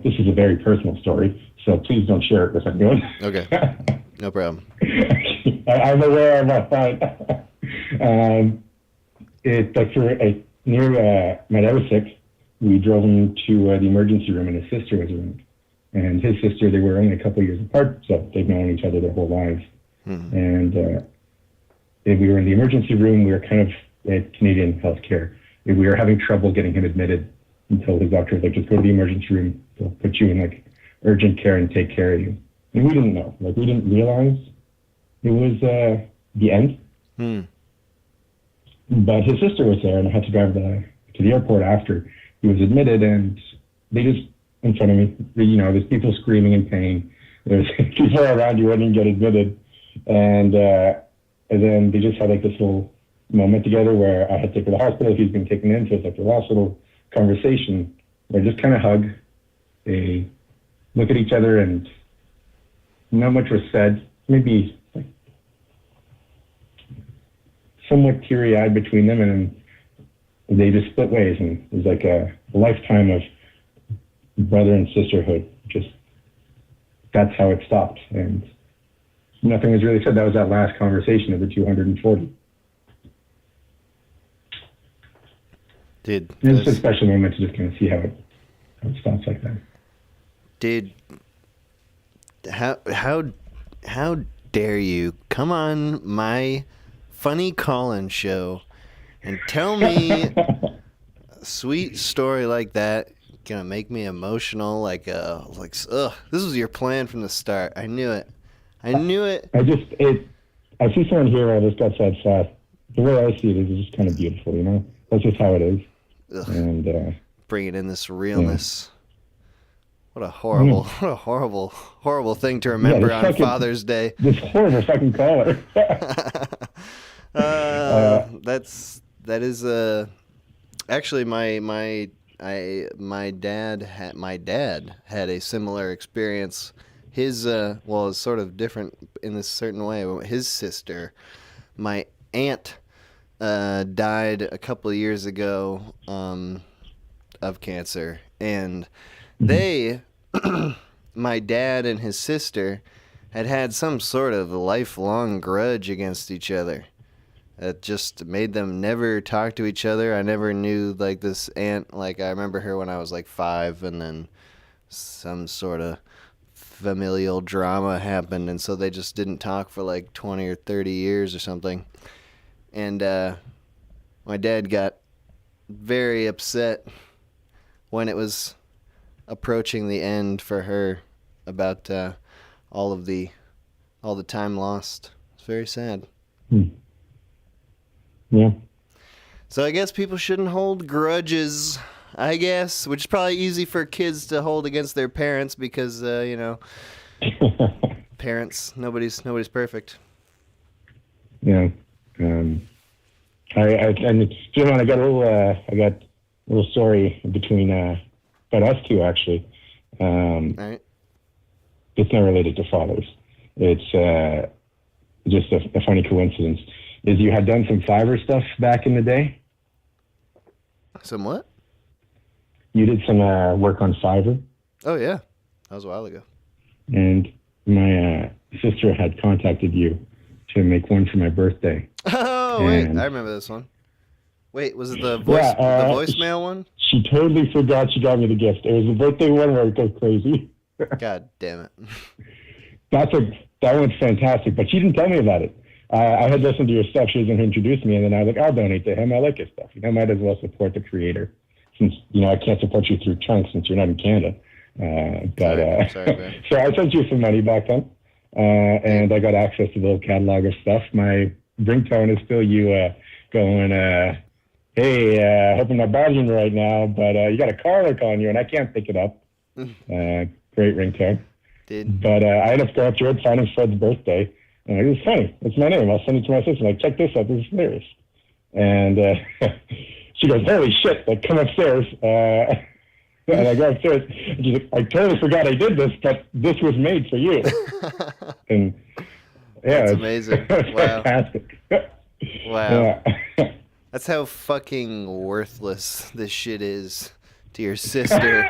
this is a very personal story, so please don't share it with anyone. Okay. No problem. I'm aware I'm not fine. My dad was sick. We drove him to the emergency room, and his sister was around. And his sister, they were only a couple of years apart, so they've known each other their whole lives. Mm-hmm. And we were in the emergency room. We were kind of at Canadian healthcare. We were having trouble getting him admitted until the doctor was like, just go to the emergency room. They'll put you in like urgent care and take care of you. And we didn't know. Like, we didn't realize it was the end. Mm. But his sister was there, and I had to drive to the airport after he was admitted, and they just, in front of me, there's people screaming in pain. There's people around you wouldn't get admitted. And then they just had like this little moment together where I had to take her to the hospital. He's being taken in, so it's like the last little conversation where they just kind of hug. They look at each other, and not much was said. Maybe like somewhat teary-eyed between them, and they just split ways. And it was like a lifetime of brother and sisterhood. Just that's how it stopped, and nothing was really said. That was that last conversation of the 240. Dude, it's a special moment to just kind of see how it stops like that. Dude, how dare you come on my funny call-in show and tell me a sweet story like that? Gonna make me emotional, like this was your plan from the start. I knew it. I see someone here where I just got sad. The way I see it is it's just kind of beautiful, That's just how it is. Ugh. And bringing in this realness. Yeah. What a horrible thing to remember on Father's Day. This horrible fucking caller. That is actually my dad had a similar experience. His is sort of different in this certain way. His sister, my aunt, died a couple of years ago of cancer, and they, my dad and his sister, had some sort of lifelong grudge against each other. It just made them never talk to each other. I never knew, like, this aunt. Like, I remember her when I was, like, 5, and then some sort of familial drama happened, and so they just didn't talk for, like, 20 or 30 years or something. And my dad got very upset when it was approaching the end for her about all the time lost. It's very sad. Yeah. So I guess people shouldn't hold grudges, I guess, which is probably easy for kids to hold against their parents because, parents, nobody's perfect. Yeah. I got a little story between about us two, actually. All right. It's not related to fathers. It's just a funny coincidence. Is you had done some Fiverr stuff back in the day? Some what? You did some work on Fiverr. Oh, yeah. That was a while ago. And my sister had contacted you to make one for my birthday. Oh, wait. I remember this one. Wait, was it the voicemail one? She totally forgot she got me the gift. It was the birthday one where it goes crazy. God damn it. That one's fantastic, but she didn't tell me about it. I had listened to your stuff. She was going to introduce me, and then I was like, I'll donate to him. I like his stuff. Might as well support the creator, since I can't support you through chunks since you're not in Canada. Sorry, so I sent you some money back then, and I got access to the little catalog of stuff. My ringtone is still you going, hey, I hope I'm not bothering you right now, but you got a caller calling you, and I can't pick it up. Great ringtone. Did. But I ended up going up to her and finding Fred's birthday. And I go, it's funny. It's my name. I'll send it to my sister. Like, check this out. This is hilarious. And she goes, holy shit, like, come upstairs. And I go upstairs. And she's like, I totally forgot I did this, but this was made for you. And yeah, That's amazing. Wow. Fantastic. Wow. Yeah. That's how fucking worthless this shit is to your sister.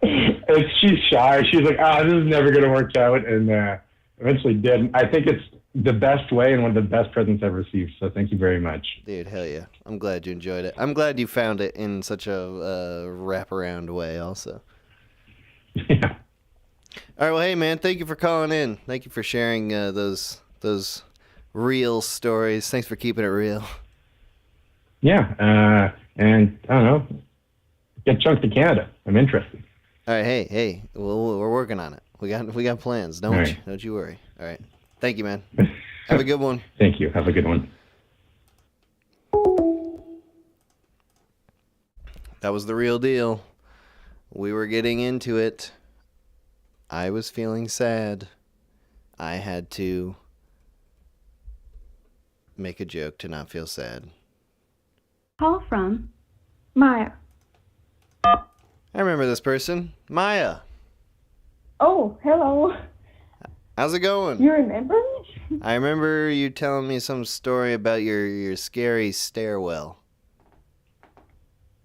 She's shy. She's like, this is never going to work out. And eventually did. I think it's the best way and one of the best presents I've received. So thank you very much. Dude, hell yeah. I'm glad you enjoyed it. I'm glad you found it in such a wraparound way also. Yeah. All right, well, hey, man, thank you for calling in. Thank you for sharing those real stories. Thanks for keeping it real. Yeah. And I don't know, get Chunk to Canada. I'm interested. All right, hey, we're working on it. We got plans. Don't you worry. All right. Thank you, man. Have a good one. Thank you. Have a good one. That was the real deal. We were getting into it. I was feeling sad. I had to make a joke to not feel sad. Call from Maya. I remember this person. Maya. Oh, hello. How's it going? You remember me? I remember you telling me some story about your scary stairwell.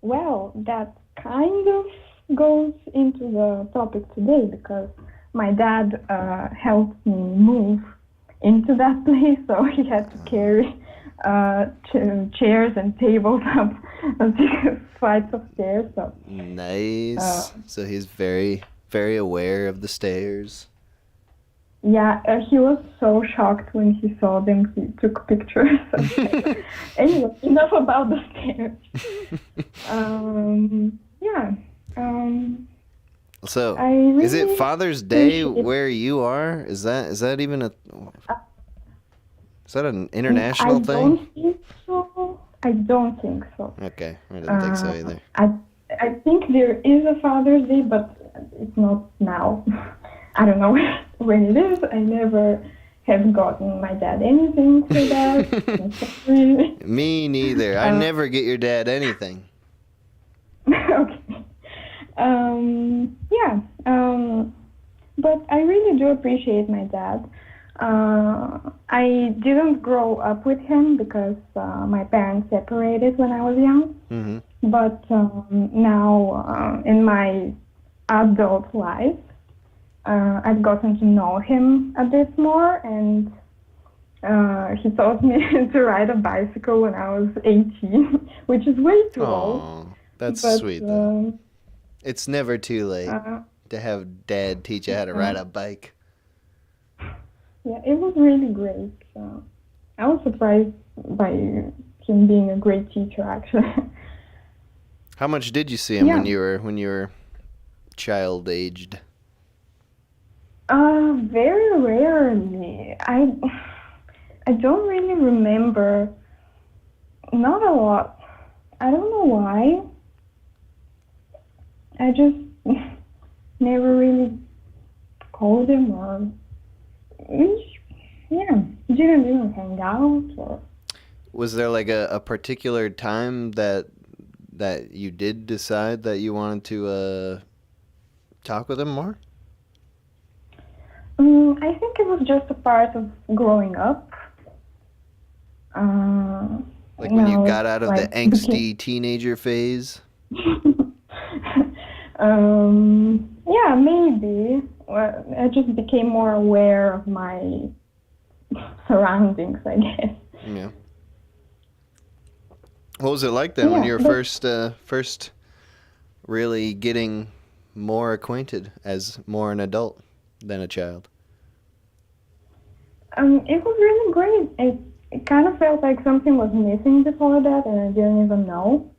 Well, that kind of goes into the topic today because my dad helped me move into that place, so he had to carry chairs and tables up flights of stairs. So Nice. So he's very, very aware of the stairs. yeah, he was so shocked when he saw them. He took pictures. Anyway, enough about the stairs. Yeah. So, I really is it Father's Day appreciate- where you are? Is that even a? Is that an international I thing? don't think so. I don't think so. Okay, I didn't think so either. I think there is a Father's Day, but it's not now. I don't know when it is. I never have gotten my dad anything for that. Me neither. I never get your dad anything. Okay. Yeah. But I really do appreciate my dad. I didn't grow up with him because my parents separated when I was young. Mm-hmm. But now, in my adult life, I've gotten to know him a bit more, and he taught me to ride a bicycle when I was 18, which is way too old. Oh, that's But, sweet though. It's never too late to have Dad teach you how to ride a bike. Yeah, it was really great. I was surprised by him being a great teacher, actually. How much did you see him Yeah. when you were child aged? Very rarely. I don't really remember. Not a lot. I don't know why. I just never really called him or didn't even hang out or. Was there like a particular time that you did decide that you wanted to talk with him more? I think it was just a part of growing up. Like when you know, got out of the like, angsty teenager phase? Yeah, maybe. Well, I just became more aware of my surroundings, I guess. Yeah. What was it like then when you were first really getting more acquainted as more an adult than a child? It was really great. It kind of felt like something was missing before that, and I didn't even know.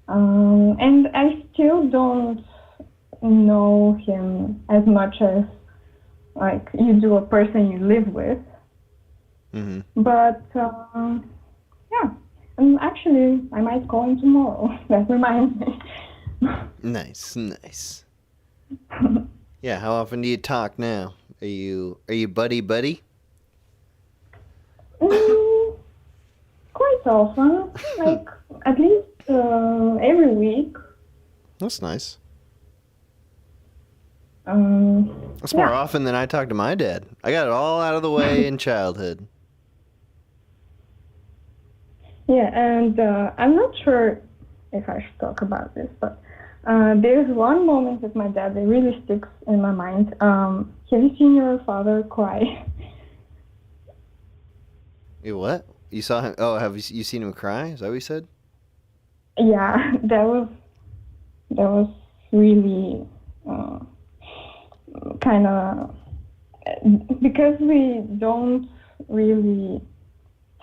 And I still don't know him as much as like you do a person you live with. Mm-hmm. But yeah, and actually, I might call him tomorrow. That reminds me. Nice. Yeah, how often do you talk now? Are you buddy? Quite often, like at least every week. That's nice. That's Yeah. more often than I talk to my dad. I got it all out of the way in childhood. Yeah, and I'm not sure if I should talk about this, but there's one moment with my dad that really sticks in my mind. Have you seen your father cry? You what? You saw him? Oh, have you seen him cry? Is that what you said? Yeah, that was really kind of because we don't really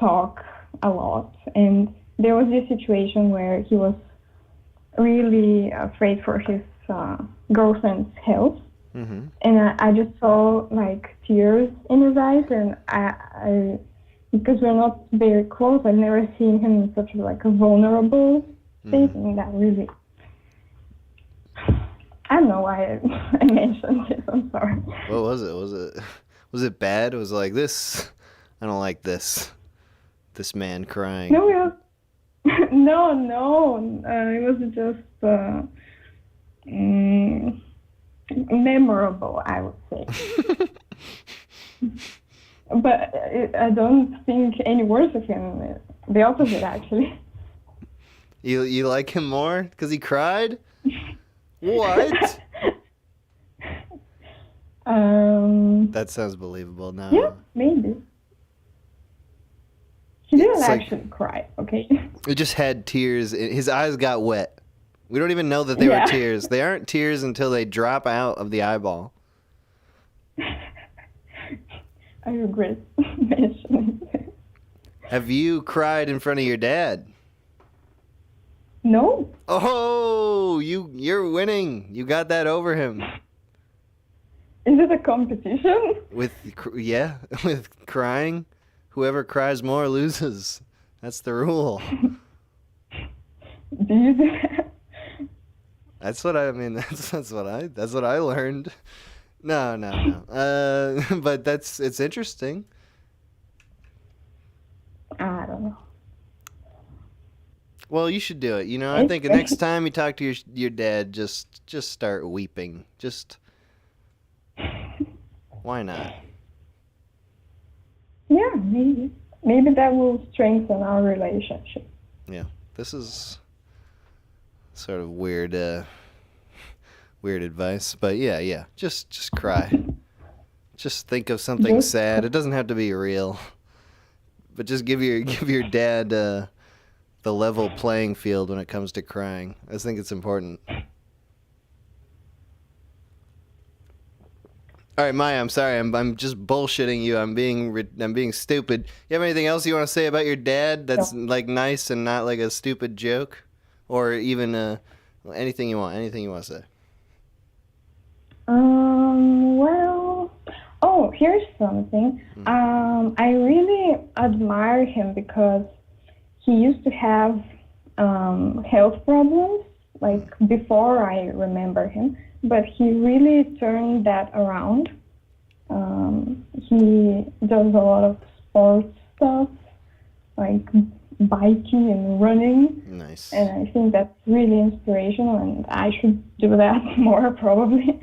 talk a lot, and there was this situation where he was really afraid for his girlfriend's health, Mm-hmm. and I just saw like tears in his eyes, and I because we're not very close, I've never seen him in such like a vulnerable state, and that really, I don't know why I mentioned this. I'm sorry. What was it? Was it bad? It was like this. I don't like this. This man crying. No, it was, no. It was just memorable, I would say. But I don't think any worse of him. The opposite, actually. You like him more because he cried? What? That sounds believable now. Yeah, maybe. He didn't It's like- actually cry, okay? It just had tears. His eyes got wet. We don't even know that they were Yeah. tears. They aren't tears until they drop out of the eyeball. I regret mentioning it. Have you cried in front of your dad? No. Oh, you're winning. You got that over him. Is it a competition? With crying. Whoever cries more loses. That's the rule. Do you do that? That's what I mean. That's what I learned. No. But it's interesting. I don't know. Well, you should do it. You know, I think the next time you talk to your dad, just start weeping. Just why not? Yeah, maybe. Maybe that will strengthen our relationship. Yeah, this is sort of weird advice, but yeah, just cry. Just think of something sad. It doesn't have to be real, but just give your dad the level playing field when it comes to crying. I think it's important. All right, Maya, I'm sorry. I'm just bullshitting you. I'm being stupid. You have anything else you want to say about your dad that's like nice and not like a stupid joke, or even anything you want to say? Here's something. I really admire him because he used to have health problems, like before I remember him, but he really turned that around. He does a lot of sports stuff, like biking and running. Nice. And I think that's really inspirational, and I should do that more probably.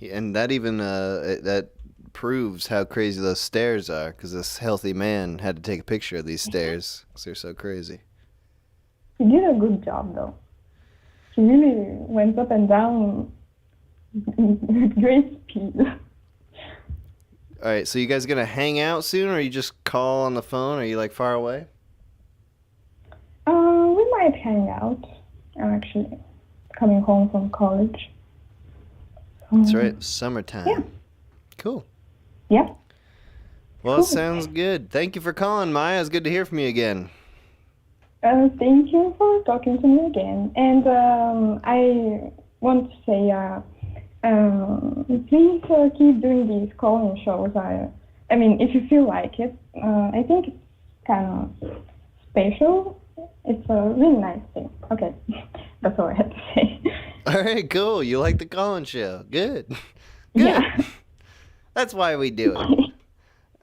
And that even that proves how crazy those stairs are, because this healthy man had to take a picture of these stairs because they're so crazy. He did a good job, though. He really went up and down with great speed. All right, so you guys gonna hang out soon, or you just call on the phone? Are you like far away? We might hang out. I'm actually coming home from college. That's right, summertime. Yeah. Cool. Yeah. Well, Cool. sounds good. Thank you for calling, Maya. It's good to hear from you again. Thank you for talking to me again. And I want to say, please keep doing these call-in shows. I mean, if you feel like it, I think it's kind of special. It's a really nice thing. Okay, that's all I had to say. All right, cool. You like the Colin show. Good. Good. Yeah. That's why we do it. All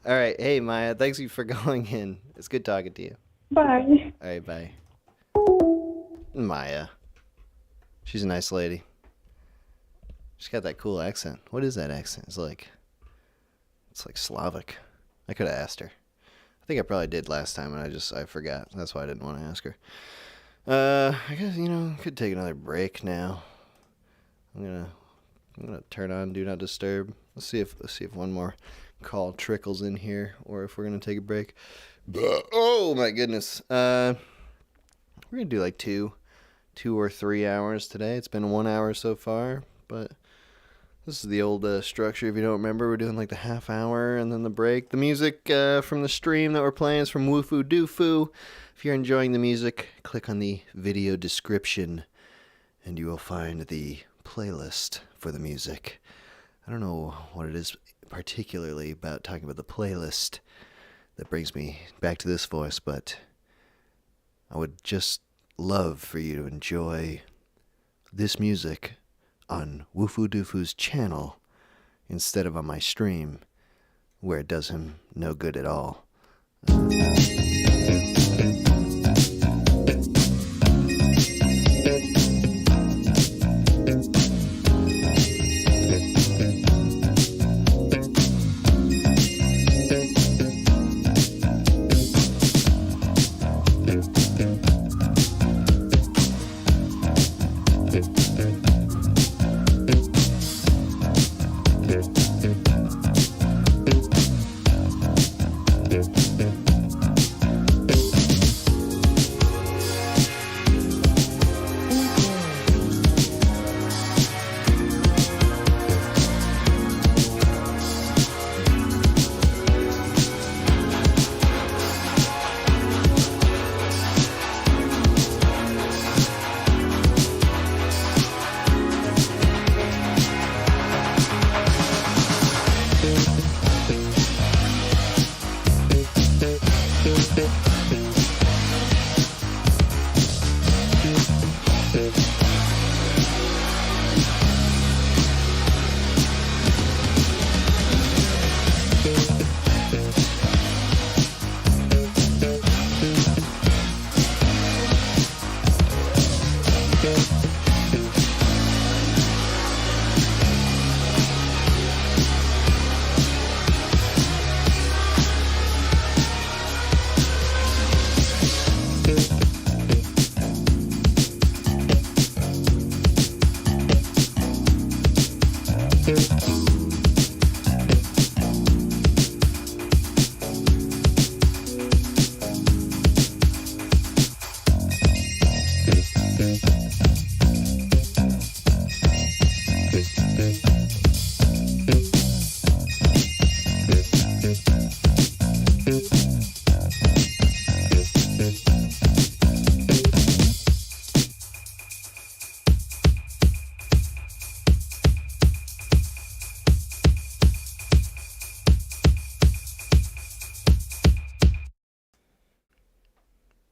right. Hey, Maya, thanks you for calling in. It's good talking to you. Bye. All right, bye. Maya. She's a nice lady. She's got that cool accent. What is that accent? It's like Slavic. I could have asked her. I think I probably did last time, and I forgot. That's why I didn't want to ask her. I guess, could take another break now. I'm gonna turn on Do Not Disturb. Let's see if one more call trickles in here, or if we're gonna take a break. Oh my goodness. We're gonna do like 2 or 3 hours today. It's been 1 hour so far, but this is the old structure. If you don't remember, we're doing like the half hour and then the break. The music from the stream that we're playing is from Woofoo Doofoo. If you're enjoying the music, click on the video description and you will find the playlist for the music. I don't know what it is particularly about talking about the playlist that brings me back to this voice, but I would just love for you to enjoy this music on Woofoo Doofoo's channel instead of on my stream, where it does him no good at all.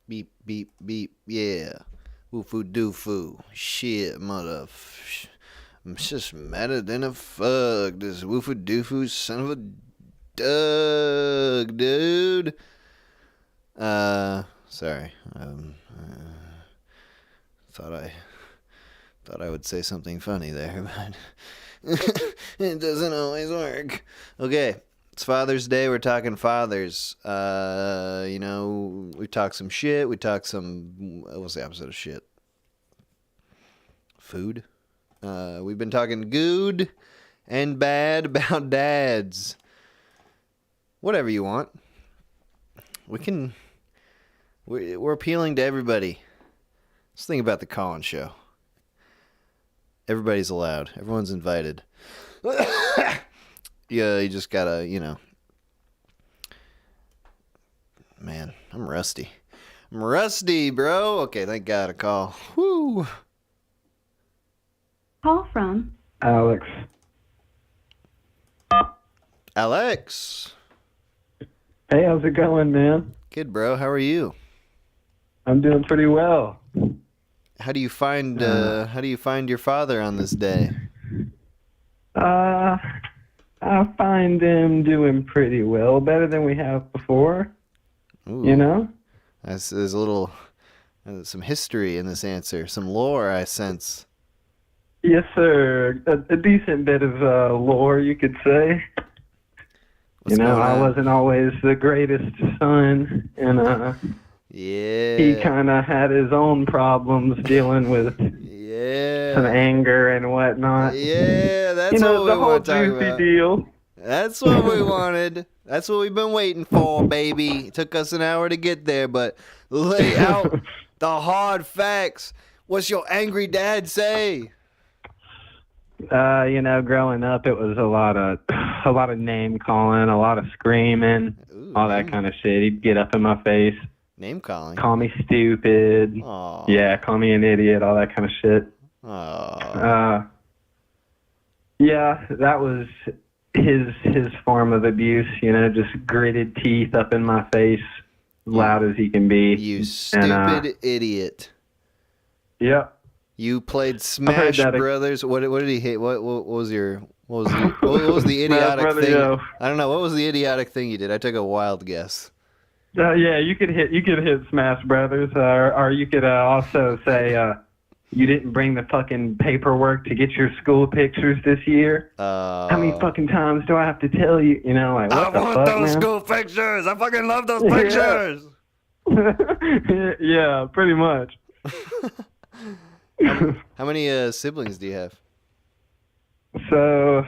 Beep, beep, beep, yeah. Woofoo doofoo. Shit, mother. I'm just madder than a fuck. This woofoo doofoo son of a Doug, dude. Sorry. Thought I would say something funny there, but it doesn't always work. Okay. It's Father's Day. We're talking fathers. We talk some shit. We talk some... What's the opposite of shit? Food? We've been talking good and bad about dads. Whatever you want. We're appealing to everybody. Let's think about the Colin show. Everybody's allowed. Everyone's invited. Yeah, you just gotta, Man, I'm rusty. I'm rusty, bro. Okay, thank God, a call. Woo! Call from Alex. Alex. Hey, how's it going, man? Good, bro. How are you? I'm doing pretty well. How do you find your father on this day? I find him doing pretty well, better than we have before. Ooh, You know? there's a little some history in this answer, some lore I sense. Yes, sir. A decent bit of lore, you could say. What's going I on? wasn't always the greatest son, and Yeah. he kind of had his own problems dealing with Yeah. some anger and whatnot. Yeah, that's You know, what the we whole want to talk juicy about. deal. That's what we wanted. That's what we've been waiting for, baby. It took us an hour to get there, but lay out the hard facts. What's your angry dad say? Growing up, it was a lot of name calling, a lot of screaming, Ooh, all that kind of shit. He'd get up in my face, Name calling. call me stupid, Aw. yeah, call me an idiot, all that kind of shit. Aw. Yeah, that was his form of abuse. Just gritted teeth up in my face, loud as he can be. You stupid idiot. Yep. You played Smash that Brothers. What did he hate? What was the idiotic Brother, thing? yo. I don't know. What was the idiotic thing you did? I took a wild guess. Yeah, you could hit Smash Brothers, or you could also say you didn't bring the fucking paperwork to get your school pictures this year. How many fucking times do I have to tell you? What the fuck, man? school pictures. I fucking love those Yeah. pictures. Yeah, pretty much. How many siblings do you have? So,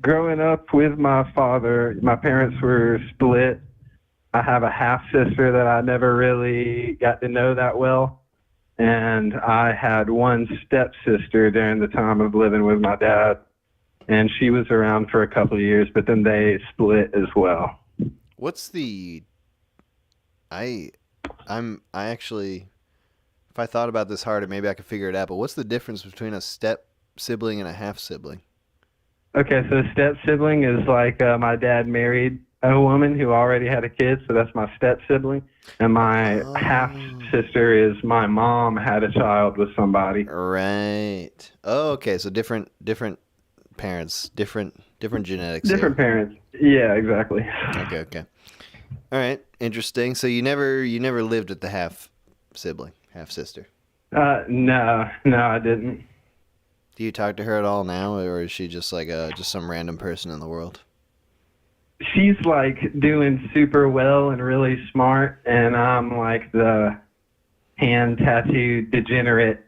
growing up with my father, my parents were split. I have a half sister that I never really got to know that well. And I had one stepsister during the time of living with my dad. And she was around for a couple of years, but then they split as well. What's the? I'm actually. If I thought about this harder, maybe I could figure it out. But what's the difference between a step sibling and a half sibling? Okay, so a step sibling is like my dad married a woman who already had a kid, so that's my step sibling. And my half sister is my mom had a child with somebody. Right. Oh, okay. So different parents, different genetics. Different parents. Yeah, exactly. Okay. All right. Interesting. So you never lived with the half sibling, half sister. No, I didn't. Do you talk to her at all now, or is she just like just some random person in the world? She's like doing super well and really smart, and I'm like the hand tattoo degenerate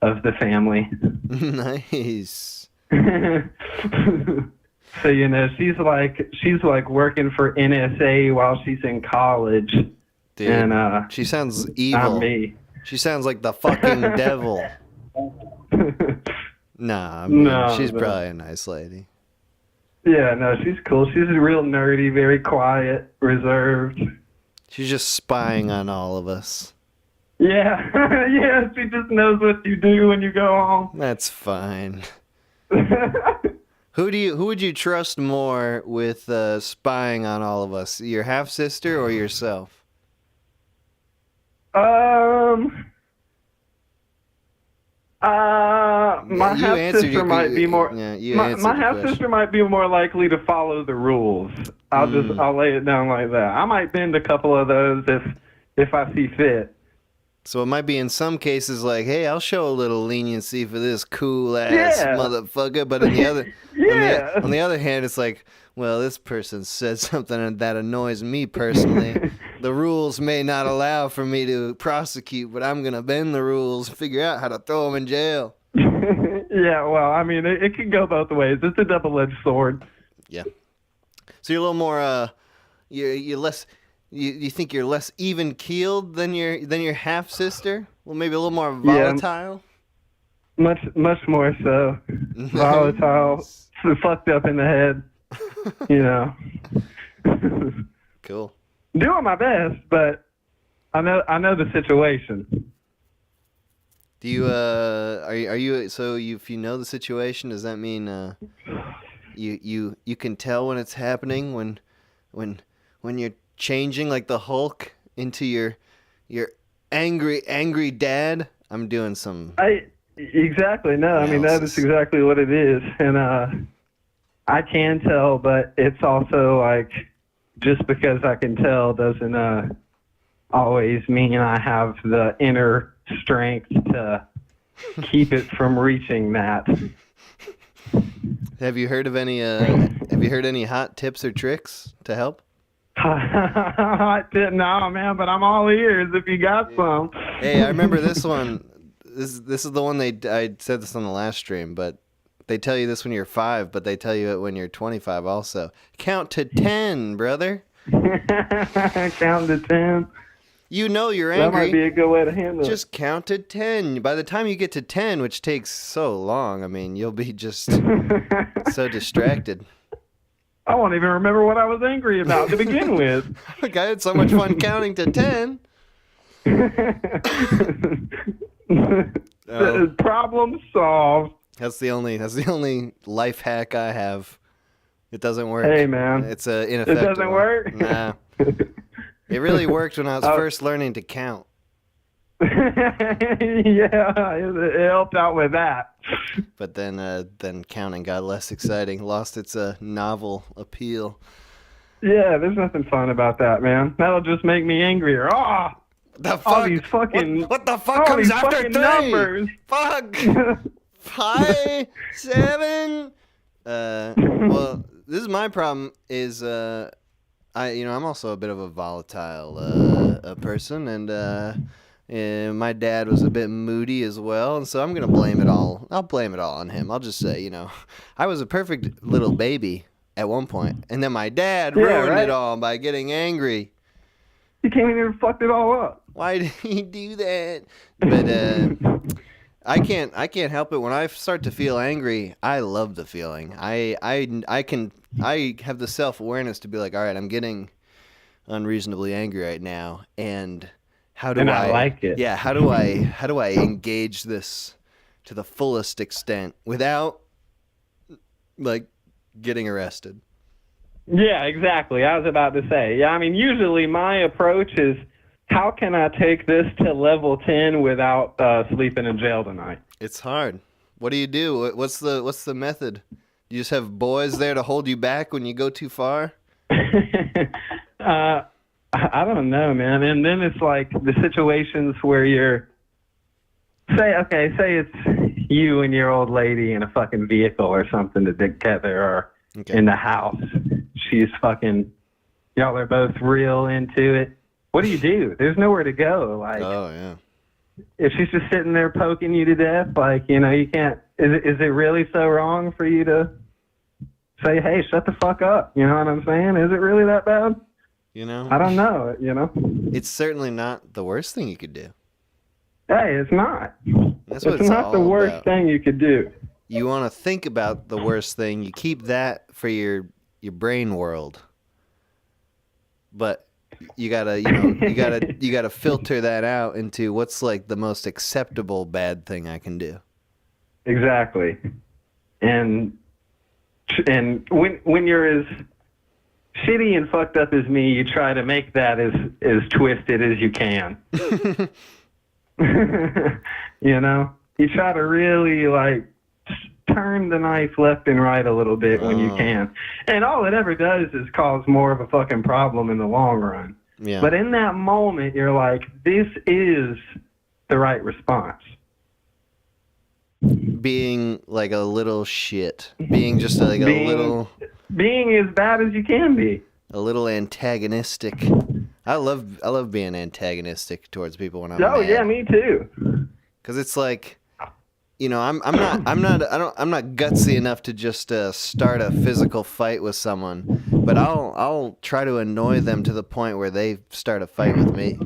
of the family. Nice. So she's like working for NSA while she's in college. Dude, and she sounds evil. I'm me. She sounds like the fucking devil. Nah, I mean, No, she's no. probably a nice lady. Yeah, no, she's cool. She's real nerdy, very quiet, reserved. She's just spying on all of us. Yeah, yeah, she just knows what you do when you go home. That's fine. Who would you trust more with spying on all of us? Your half sister or yourself? My You half answered sister your- might be more. Yeah, you my answered my the half question. sister might be more likely to follow the rules. I'll lay it down like that. I might bend a couple of those if I see fit. So it might be in some cases like, hey, I'll show a little leniency for this cool ass Yeah. motherfucker, but on the other, Yeah. on the other hand, it's like, well, this person said something that annoys me personally. The rules may not allow for me to prosecute, but I'm gonna bend the rules and figure out how to throw him in jail. Yeah, well, I mean, it can go both ways. It's a double-edged sword. Yeah. So you're a little more, you're less. You think you're less even keeled than your half sister? Well, maybe a little more volatile. Much more so. Volatile, fucked up in the head. Cool. Doing my best, but I know the situation. Do you are you so if you know the situation, does that mean you can tell when it's happening when you're changing like the Hulk into your angry dad? I'm doing some. Exactly. No, I mean that is exactly what it is, and I can tell, but it's also like just because I can tell doesn't always mean I have the inner strength to keep it from reaching that. Have you heard of any? Have you heard any hot tips or tricks to help? No, man, but I'm all ears if you got some. Hey, I remember this one. This is the one I said this on the last stream, but they tell you this when you're 5, but they tell you it when you're 25 also. Count to 10, brother. Count to 10. You know you're angry. That might be a good way to handle it. Just count to 10. By the time you get to 10, which takes so long, I mean, you'll be just so distracted. I won't even remember what I was angry about to begin with. Look, I had so much fun counting to 10. Problem solved. That's the only life hack I have. It doesn't work. Hey, man. It's a ineffective. It doesn't work? Nah. It really worked when I was first learning to count. Yeah, it helped out with that. But then counting got less exciting, lost its novel appeal. Yeah, there's nothing fun about that, man. That'll just make me angrier. Oh, the fuck? All these fucking what the fuck comes after 3? Numbers. Fuck. 5, 7. Well, this is my problem. Is I'm also a bit of a volatile person, and my dad was a bit moody as well, and so I'm gonna blame it all. I'll blame it all on him. I'll just say, I was a perfect little baby at one point, and then my dad ruined it all by getting angry. He came in here and fucked it all up. Why did he do that? But I can't help it. When I start to feel angry, I love the feeling. I have the self-awareness to be like, all right, I'm getting unreasonably angry right now, and how do I like it? Yeah, how do I engage this to the fullest extent without like getting arrested? Yeah, exactly. I was about to say. Yeah, I mean, usually my approach is, how can I take this to level 10 without sleeping in jail tonight? It's hard. What do you do? What's the method? Do you just have boys there to hold you back when you go too far? I don't know, man. And then it's like the situations where you're, say it's you and your old lady in a fucking vehicle or something together, or in the house. She's fucking, y'all are both real into it. What do? There's nowhere to go. Like, oh yeah. If she's just sitting there poking you to death, like, you can't. Is it really so wrong for you to say, hey, shut the fuck up? You know what I'm saying? Is it really that bad? I don't know. It's certainly not the worst thing you could do. Hey, it's not. That's what it's not the worst thing you could do. You want to think about the worst thing. You keep that for your brain world. But you gotta filter that out into what's like the most acceptable bad thing I can do. Exactly. And when you're as shitty and fucked up as me, you try to make that as twisted as you can. You try to really like turn the knife left and right a little bit when you can. And all it ever does is cause more of a fucking problem in the long run. Yeah. But in that moment, you're like, this is the right response. Being like a little shit. Being just like a little... Being as bad as you can be. A little antagonistic. I love being antagonistic towards people when I'm mad. Yeah, me too. Because it's like... I'm not gutsy enough to just start a physical fight with someone, but I'll try to annoy them to the point where they start a fight with me.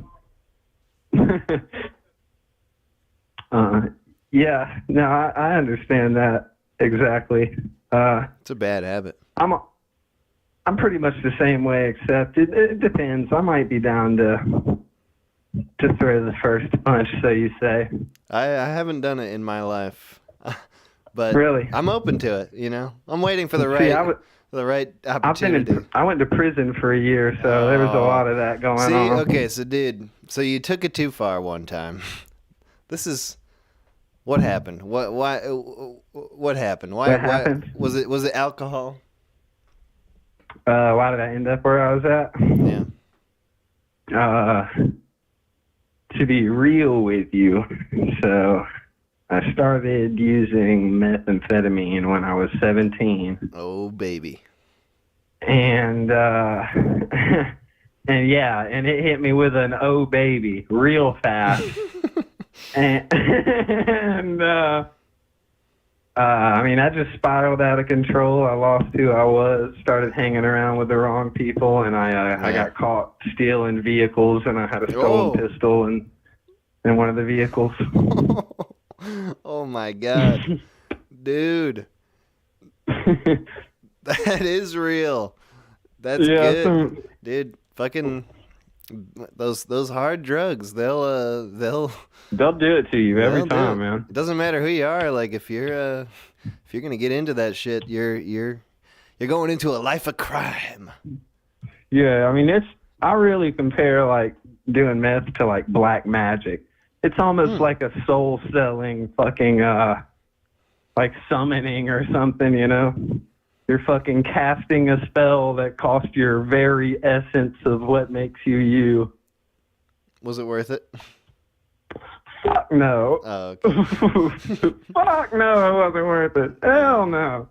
Yeah, no, I understand that exactly. It's a bad habit. I'm pretty much the same way, except it depends. I might be down to throw the first punch, so you say. I haven't done it in my life, but really, I'm open to it. I'm waiting for the right opportunity. I went to prison for a year, so there was a lot of that going on. Okay, so dude, you took it too far one time. This is what happened. What happened? Why? What happened? Was it alcohol? Why did I end up where I was at? Yeah. To be real with you, so I started using methamphetamine when I was 17. Oh baby. And and yeah, and it hit me with an oh baby real fast. and I mean, I just spiraled out of control. I lost who I was, started hanging around with the wrong people, and I got caught stealing vehicles, and I had a stolen pistol in one of the vehicles. Oh my God. Dude. That is real. That's good. Dude, fucking those hard drugs, they'll do it to you every time, man. It doesn't matter who you are. Like if you're gonna get into that shit, you're going into a life of crime. Yeah, I mean I really compare like doing meth to like black magic. It's almost like a soul selling fucking like summoning or something, you know? You're fucking casting a spell that costs your very essence of what makes you you. Was it worth it? Fuck no. Oh, okay. Fuck no, it wasn't worth it. Hell no.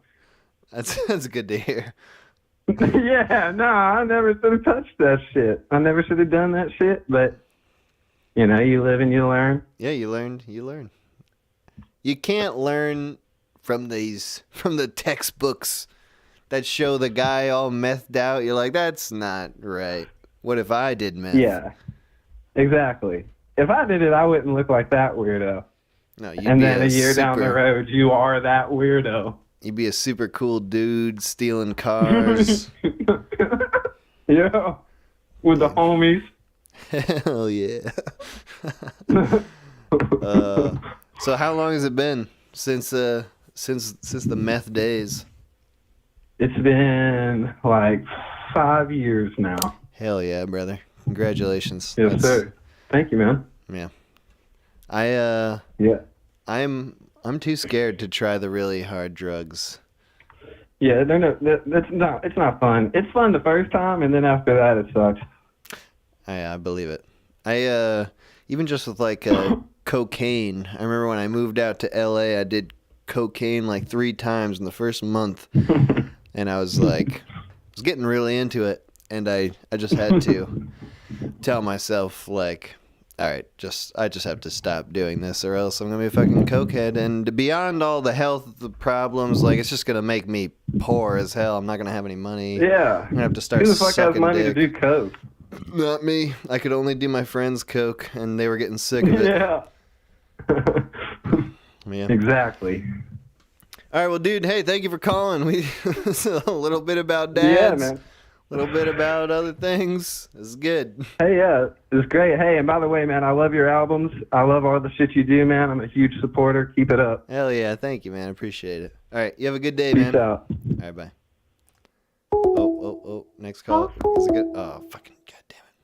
That's good to hear. Yeah, no, I never should have touched that shit. I never should have done that shit, but, you know, you live and you learn. Yeah, you learn. You can't learn from the textbooks that show the guy all methed out. You're like, that's not right. What if I did meth? Yeah, exactly. If I did it, I wouldn't look like that weirdo. No, and then a year down the road, you are that weirdo. You'd be a super cool dude stealing cars. Yeah, with the homies. Hell yeah. So how long has it been since the meth days? It's been like 5 years now. Hell yeah, brother. Congratulations. Yes, sir. Thank you, man. Yeah. I'm too scared to try the really hard drugs. Yeah, it's not fun. It's fun the first time, and then after that it sucks. I believe it. Even just with like cocaine. I remember when I moved out to LA, I did cocaine like 3 times in the first month. And I was getting really into it, and I just had to tell myself like, all right, I just have to stop doing this, or else I'm gonna be a fucking cokehead. And beyond all the health problems, like it's just gonna make me poor as hell. I'm not gonna have any money. Yeah, I'm gonna have to start. Who the fuck has money dick. to do coke? Not me. I could only do my friends' coke, and they were getting sick of it. Yeah. Yeah. Exactly. All right, well, dude, hey, thank you for calling. We a little bit about dads. Yeah, man. A little bit about other things. It's good. Hey, yeah, it's great. Hey, and by the way, man, I love your albums. I love all the shit you do, man. I'm a huge supporter. Keep it up. Hell yeah, thank you, man. I appreciate it. All right, you have a good day, Peace man. out. All right, bye. Oh, next call. Is it good? Oh, fucking goddamn it.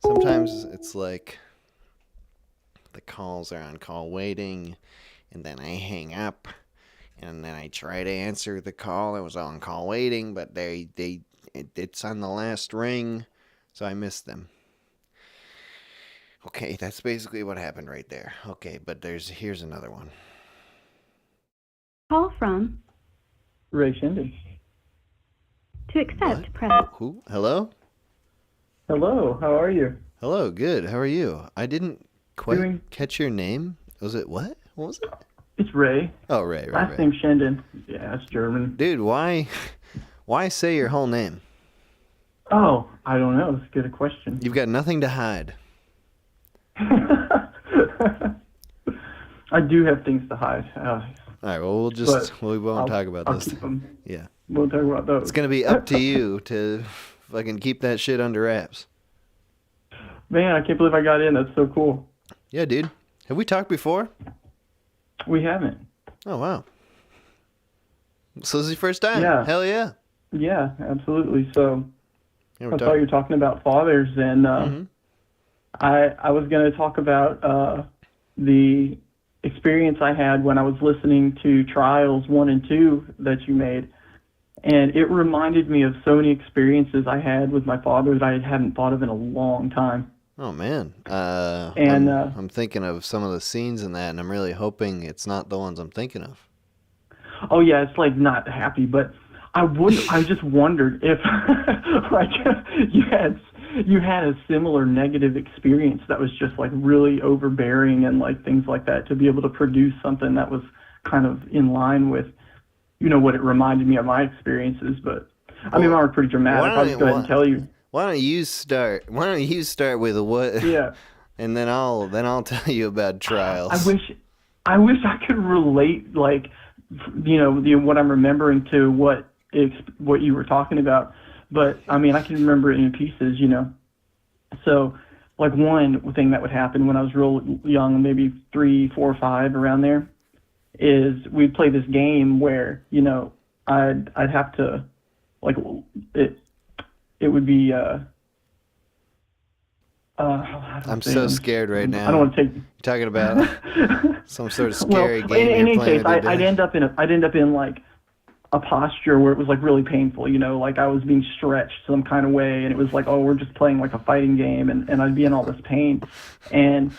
Sometimes it's like the calls are on call waiting, and then I hang up, and then I try to answer the call. It was on call waiting, but it's on the last ring, so I missed them. Okay, that's basically what happened right there. Okay, but here's another one. Call from Ray Shinden. to accept, What? press. Who? Hello? Hello, how are you? Hello, good. How are you? I didn't quite catch your name. Was it what? What was it? It's Ray. Oh, Ray. Last name Shinden. Yeah, it's German. Dude, why say your whole name? Oh, I don't know. It's a good question. You've got nothing to hide. I do have things to hide. All right, well, we won't talk about those. Yeah. We'll talk about those. It's going to be up to you to fucking keep that shit under wraps. Man, I can't believe I got in. That's so cool. Yeah, dude. Have we talked before? We haven't. Oh, wow. So this is your first time? Yeah. Hell yeah. Yeah, absolutely. So Yeah, I thought you were talking about fathers, and I was going to talk about the experience I had when I was listening to Trials 1 and 2 that you made. And it reminded me of so many experiences I had with my father that I hadn't thought of in a long time. Oh, man. I'm thinking of some of the scenes in that, and I'm really hoping it's not the ones I'm thinking of. Oh, yeah, it's like not happy, but I just wondered if like you had a similar negative experience that was just like really overbearing and like things like that, to be able to produce something that was kind of in line with, you know, what it reminded me of my experiences. But I mean, mine were pretty dramatic. I'll just go ahead and tell you. Why don't you start with what? Yeah. And then I'll tell you about Trials. I wish I could relate, like, you know, what I'm remembering to what you were talking about. But I mean, I can remember it in pieces, you know. So, like, one thing that would happen when I was real young, maybe 3, 4, 5, around there, is we'd play this game where, you know, I'd have to, like, it would be I'm so scared right now. I don't want to take. You're talking about some sort of scary game. In any you're playing case, I'd end up in like a posture where it was like really painful, you know, like I was being stretched some kind of way, and it was like, oh, we're just playing like a fighting game, and I'd be in all this pain, and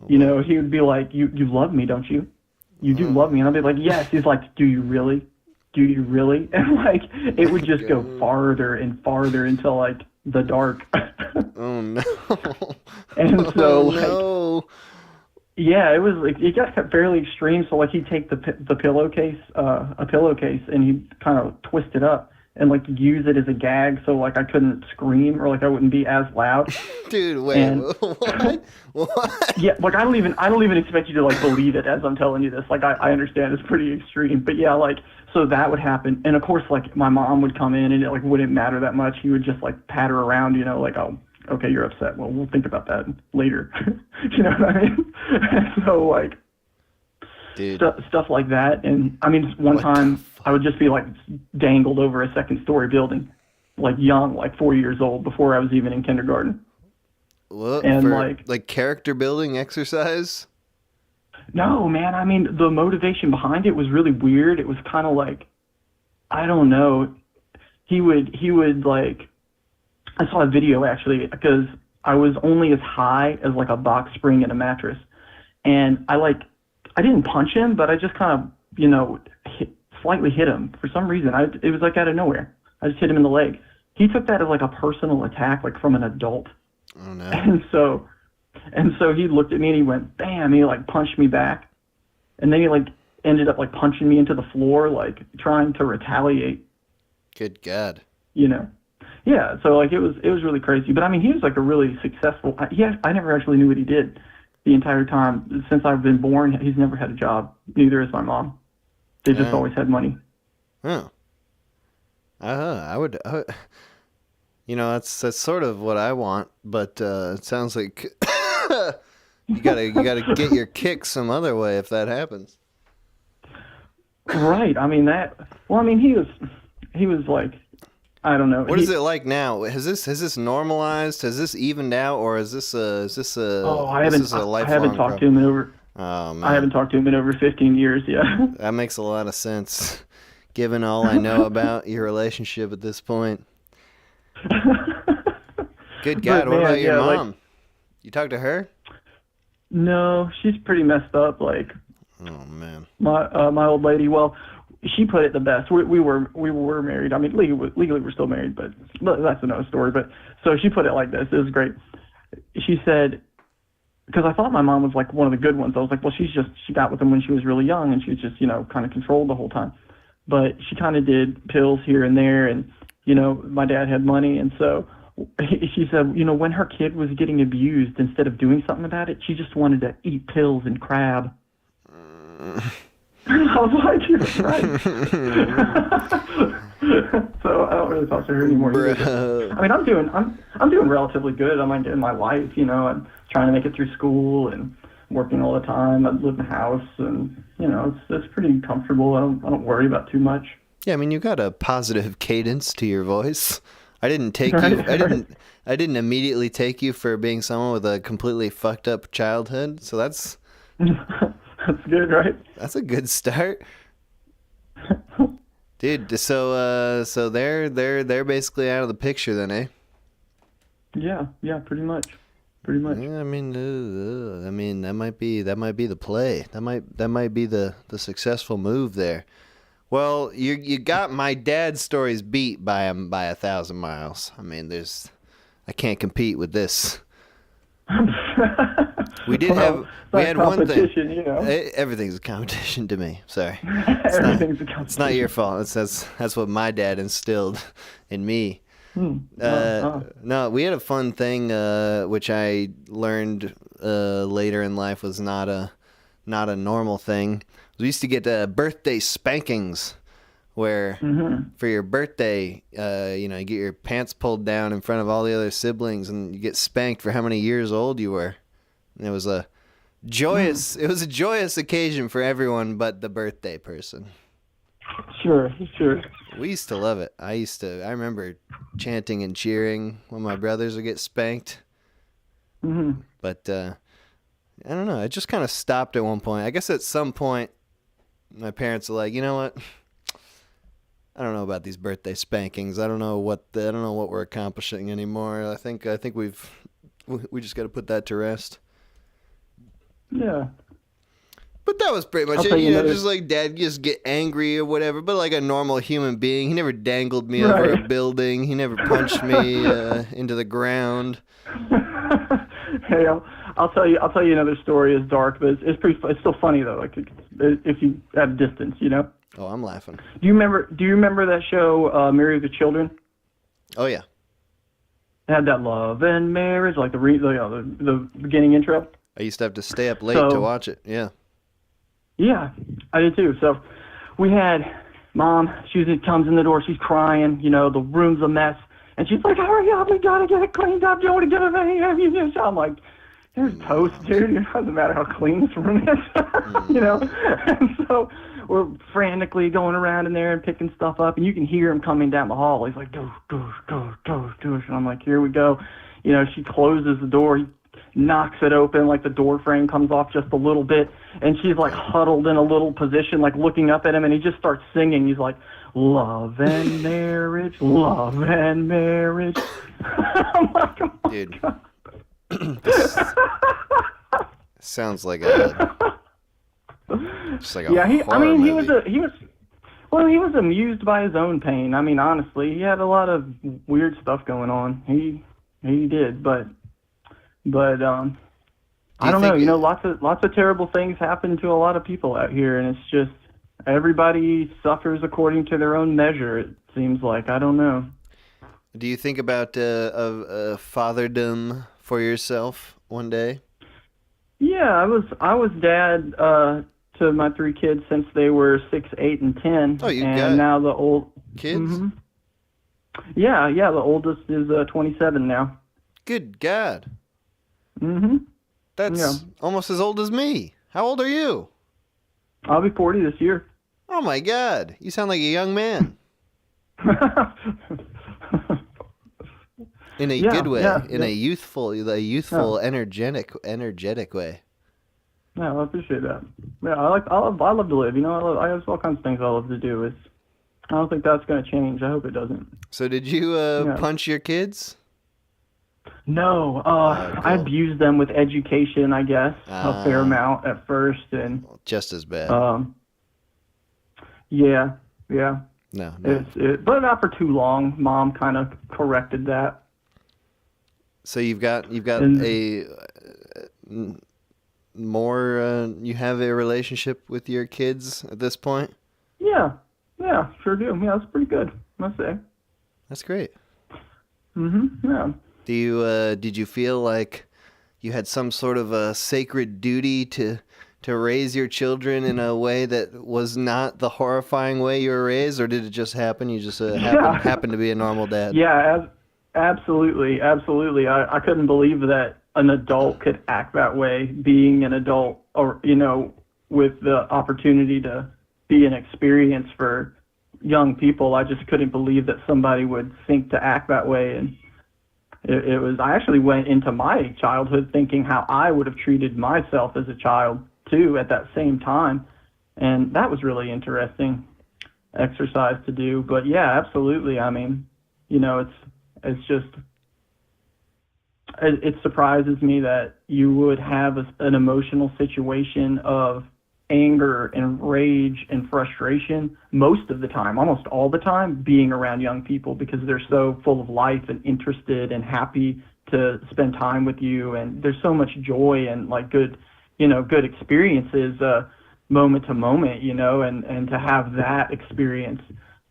you know, he would be like, you love me, don't you? You do love me, and I'd be like, yes. He's like, do you really? Do you really? And like it would just go farther and farther until like the dark. Oh no. And so like, no. Yeah, it was like it got fairly extreme. So like he'd take the pillowcase, a pillowcase, and he'd kind of twist it up and like use it as a gag, so like I couldn't scream or like I wouldn't be as loud. Dude, wait, what? What? Yeah, like I don't even expect you to like believe it as I'm telling you this. Like I understand it's pretty extreme, but yeah, like so that would happen, and of course like my mom would come in and it like wouldn't matter that much. He would just like pat her around, you know, like, oh, okay, you're upset. Well, we'll think about that later. You know what I mean? So like, dude, stuff like that. And I mean, one time I would just be like dangled over a second-story building, like young, like 4 years old, before I was even in kindergarten. What? And for, like character building exercise? No, man. I mean, the motivation behind it was really weird. It was kind of like, I don't know. He would like, I saw a video actually, because I was only as high as like a box spring in a mattress. And I didn't punch him, but I just kind of, you know, slightly hit him for some reason. It was like out of nowhere. I just hit him in the leg. He took that as like a personal attack, like from an adult. Oh no. And so he looked at me and he went, bam, he like punched me back. And then he like ended up like punching me into the floor, like trying to retaliate. Good God. You know? Yeah, so like it was really crazy. But I mean, he was like a really successful, I never actually knew what he did the entire time. Since I've been born, he's never had a job. Neither has my mom. They just always had money. Oh. I would, you know, that's sort of what I want, but it sounds like you gotta get your kick some other way if that happens. Right. I mean he was like, I don't know. What is it like now? Has this normalized? Has this evened out, or is this a I haven't talked to him in over. Oh man. I haven't talked to him in over 15 years. Yeah. That makes a lot of sense, given all I know about your relationship at this point. Good God, what about your mom? Like, you talk to her? No, she's pretty messed up. Like, oh man, my old lady. Well, she put it the best. We were married. I mean, legally we're still married, but that's another story. But so she put it like this. It was great. She said, because I thought my mom was like one of the good ones. I was like, well, she got with him when she was really young, and she was just, you know, kind of controlled the whole time. But she kind of did pills here and there, and you know, my dad had money, and so she said, you know, when her kid was getting abused, instead of doing something about it, she just wanted to eat pills and crab. I was like, you're right. So I don't really talk to her anymore. I mean, I'm doing relatively good. I'm like in my life, you know. I'm trying to make it through school and working all the time. I live in a house, and you know, it's pretty comfortable. I don't worry about too much. Yeah, I mean, you got a positive cadence to your voice. I didn't take you. I didn't immediately take you for being someone with a completely fucked up childhood. So that's That's good, right? That's a good start. Dude, so they're basically out of the picture then, eh? Yeah, pretty much. Yeah, I mean, that might be the play. That might be the successful move there. Well, you got my dad's stories beat by 1,000 miles. I mean, I can't compete with this. We had one thing. You know. Everything's a competition to me. Sorry. Everything's a competition. It's not your fault. That's what my dad instilled in me. No, we had a fun thing, which I learned later in life was not a normal thing. We used to get birthday spankings, where for your birthday, you get your pants pulled down in front of all the other siblings, and you get spanked for how many years old you were. And it was a joyous occasion for everyone but the birthday person. Sure. We used to love it. I remember chanting and cheering when my brothers would get spanked. But I don't know. It just kind of stopped at one point. I guess at some point, my parents are like, you know what? I don't know about these birthday spankings. I don't know what we're accomplishing anymore. I think we just got to put that to rest. Yeah. But that was pretty much it. Just like Dad just get angry or whatever, but like a normal human being. He never dangled me over a building. He never punched me into the ground. Hey, I'll tell you another story. It's dark, but it's still funny though. Like if you have distance, Oh, I'm laughing. Do you remember that show, Marry the Children? Oh yeah. It had that love and marriage, like the beginning intro. I used to have to stay up late to watch it. Yeah. Yeah, I did too. So we had Mom. She comes in the door. She's crying. The room's a mess, and she's like, "Hurry up! We gotta get it cleaned up. Don't want to get it." I'm like, "There's toast, dude. It doesn't matter how clean this room is." And so we're frantically going around in there and picking stuff up, and you can hear him coming down the hall. He's like, "Go, go, go, go, go!" And I'm like, "Here we go." She closes the door. He knocks it open, like the door frame comes off just a little bit, and she's like huddled in a little position, like looking up at him, and he just starts singing. He's like, "Love and marriage, love and marriage." I'm like, oh my Dude. God. This sounds like a horror movie. He was amused by his own pain. I mean, honestly, he had a lot of weird stuff going on. He did, but I don't know. Lots of terrible things happen to a lot of people out here, and it's just everybody suffers according to their own measure. It seems like. I don't know. Do you think about a fatherdom for yourself one day? Yeah, I was dad to my 3 kids since they were 6, 8, and 10. Oh, you and got now the old kids? Mm-hmm. Yeah. The oldest is 27 now. Good God. Mm-hmm. That's almost as old as me. How old are you? I'll be 40 this year. Oh my God. You sound like a young man. In a good way. In a youthful, energetic way. Yeah, I appreciate that. Yeah, I love to live. I have all kinds of things I love to do. I don't think that's going to change. I hope it doesn't. So did you punch your kids? No, cool. I abused them with education, I guess, a fair amount at first, and just as bad. Yeah. No. But not for too long. Mom kind of corrected that. So you've got you have a relationship with your kids at this point? Yeah, sure do. Yeah, that's pretty good, I must say. That's great. Yeah. Did you feel like you had some sort of a sacred duty to raise your children in a way that was not the horrifying way you were raised, or did it just happen? You just happened to be a normal dad? Yeah, absolutely. I couldn't believe that an adult could act that way, being an adult, or with the opportunity to be an experience for young people. I just couldn't believe that somebody would think to act that way, and I actually went into my childhood thinking how I would have treated myself as a child too at that same time. And that was really interesting exercise to do. But yeah, absolutely. I mean, it's just, it surprises me that you would have an emotional situation of anger and rage and frustration most of the time, almost all the time, being around young people, because they're so full of life and interested and happy to spend time with you, and there's so much joy and like good experiences moment to moment, and to have that experience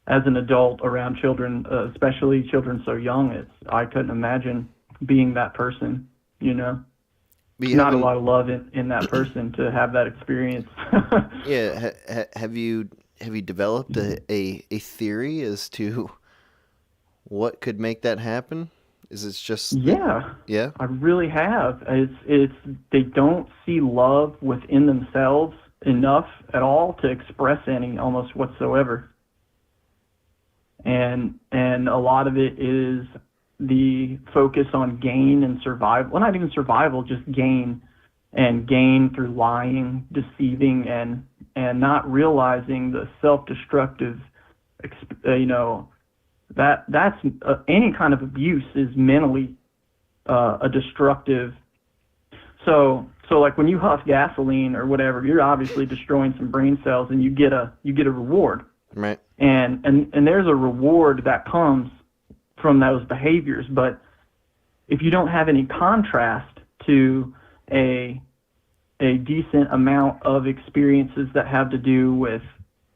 as an adult around children, especially children so young, I couldn't imagine being that person, Not a lot of love in that person to have that experience. Yeah, have you developed a theory as to what could make that happen? Is it just yeah? I really have. It's they don't see love within themselves enough at all to express any almost whatsoever, and a lot of it is the focus on gain and survival. Well, not even survival, just gain, and gain through lying, deceiving, and not realizing the self-destructive, that's any kind of abuse is mentally a destructive. So like when you huff gasoline or whatever, you're obviously destroying some brain cells, and you get a reward. Right. And there's a reward that comes from those behaviors, but if you don't have any contrast to a decent amount of experiences that have to do with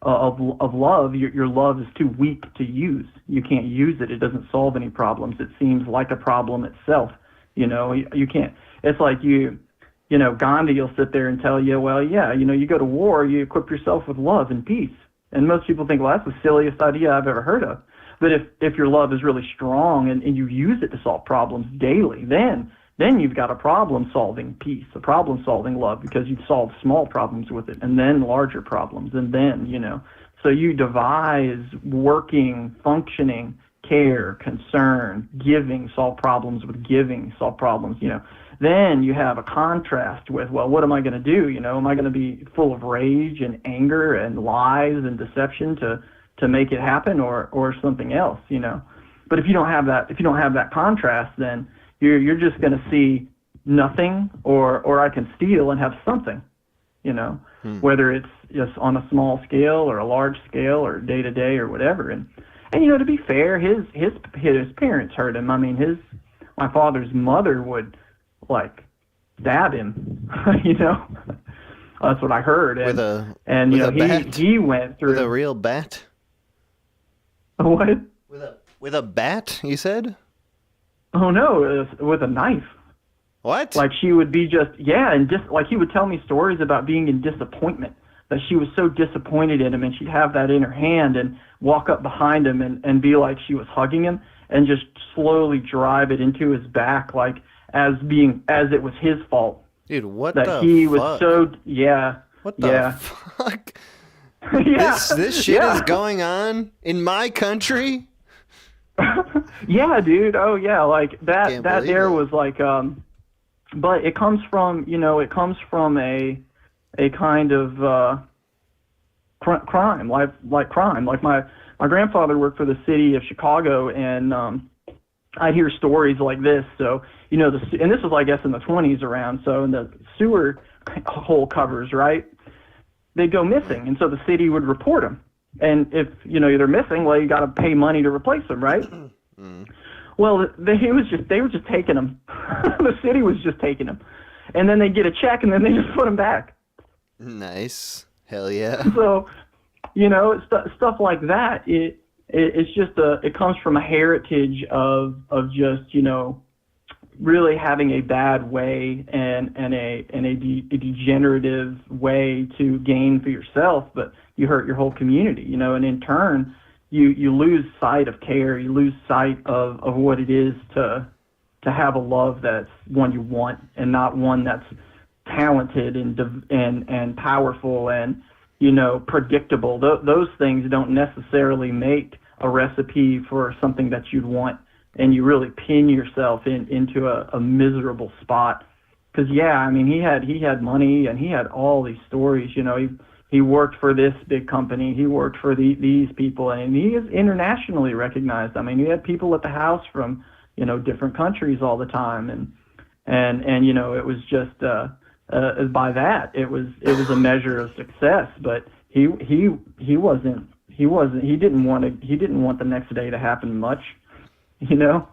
of love, your love is too weak to use. You can't use it. It doesn't solve any problems. It seems like a problem itself. You can't. It's like Gandhi will sit there and tell you, well, yeah, you go to war, you equip yourself with love and peace. And most people think, well, that's the silliest idea I've ever heard of. But if your love is really strong and you use it to solve problems daily, then you've got a problem-solving peace, a problem-solving love, because you've solved small problems with it, and then larger problems, and then, So you devise working, functioning, care, concern, giving, solve problems with giving, solve problems, Then you have a contrast with, well, what am I going to do? Am I going to be full of rage and anger and lies and deception to make it happen, or something else, But if you don't have that contrast, then you're just going to see nothing, or I can steal and have something, whether it's just on a small scale or a large scale or day to day or whatever. And to be fair, his parents hurt him. I mean, my father's mother would like stab him, That's what I heard. He went through with a real bat. What? With a bat, you said? Oh no, with a knife. What? Like she would be and like he would tell me stories about being in disappointment, that she was so disappointed in him, and she'd have that in her hand and walk up behind him and be like she was hugging him, and just slowly drive it into his back, like as it was his fault. Dude, what that the he fuck? was so What the fuck? Yeah. This shit is going on in my country? Yeah, dude. Oh yeah, like that there was like but it comes from a kind of crime, like crime. Like my grandfather worked for the city of Chicago, and I'd hear stories like this. So and this was, I guess, in the 1920s around. So in the sewer hole covers, right? They'd go missing, and so the city would report them. And if they're missing, well, you got to pay money to replace them, right? Well, they were just taking them. The city was just taking them, and then they get a check, and then they just put them back. Nice, hell yeah. So, stuff like that. It's just it comes from a heritage of just really having a bad way and a degenerative way to gain for yourself, but you hurt your whole community, and in turn you lose sight of care, you lose sight of what it is to have a love that's one you want, and not one that's talented and powerful and predictable. Those things don't necessarily make a recipe for something that you'd want, and you really pin yourself into a miserable spot yeah, I mean, he had money and he had all these stories. You know, he worked for this big company, he worked for these people, and he is internationally recognized. I mean, he had people at the house from, you know, different countries all the time, and you know, it was just by that it was a measure of success. But he didn't want the next day to happen much, you know.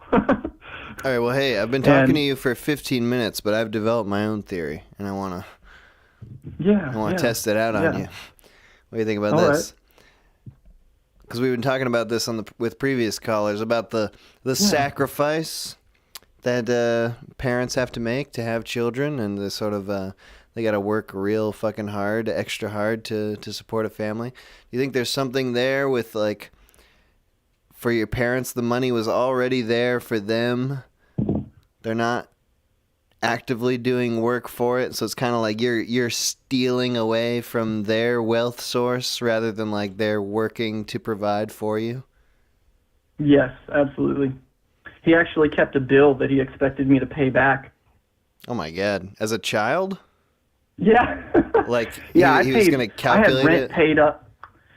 All right, well, hey, I've been talking to you for 15 minutes, but I've developed my own theory, and I want to test it out on you. What do you think about this? Because we've been talking about this with previous callers about the sacrifice that parents have to make to have children, and the sort of they got to work real fucking hard, extra hard to support a family. Do you think there's something there with, like, for your parents, the money was already there for them? They're not actively doing work for it, so it's kind of like you're stealing away from their wealth source rather than like they're working to provide for you? Yes, absolutely. He actually kept a bill that he expected me to pay back. Oh my God. As a child? Yeah. Like, he was going to calculate I had rent paid up.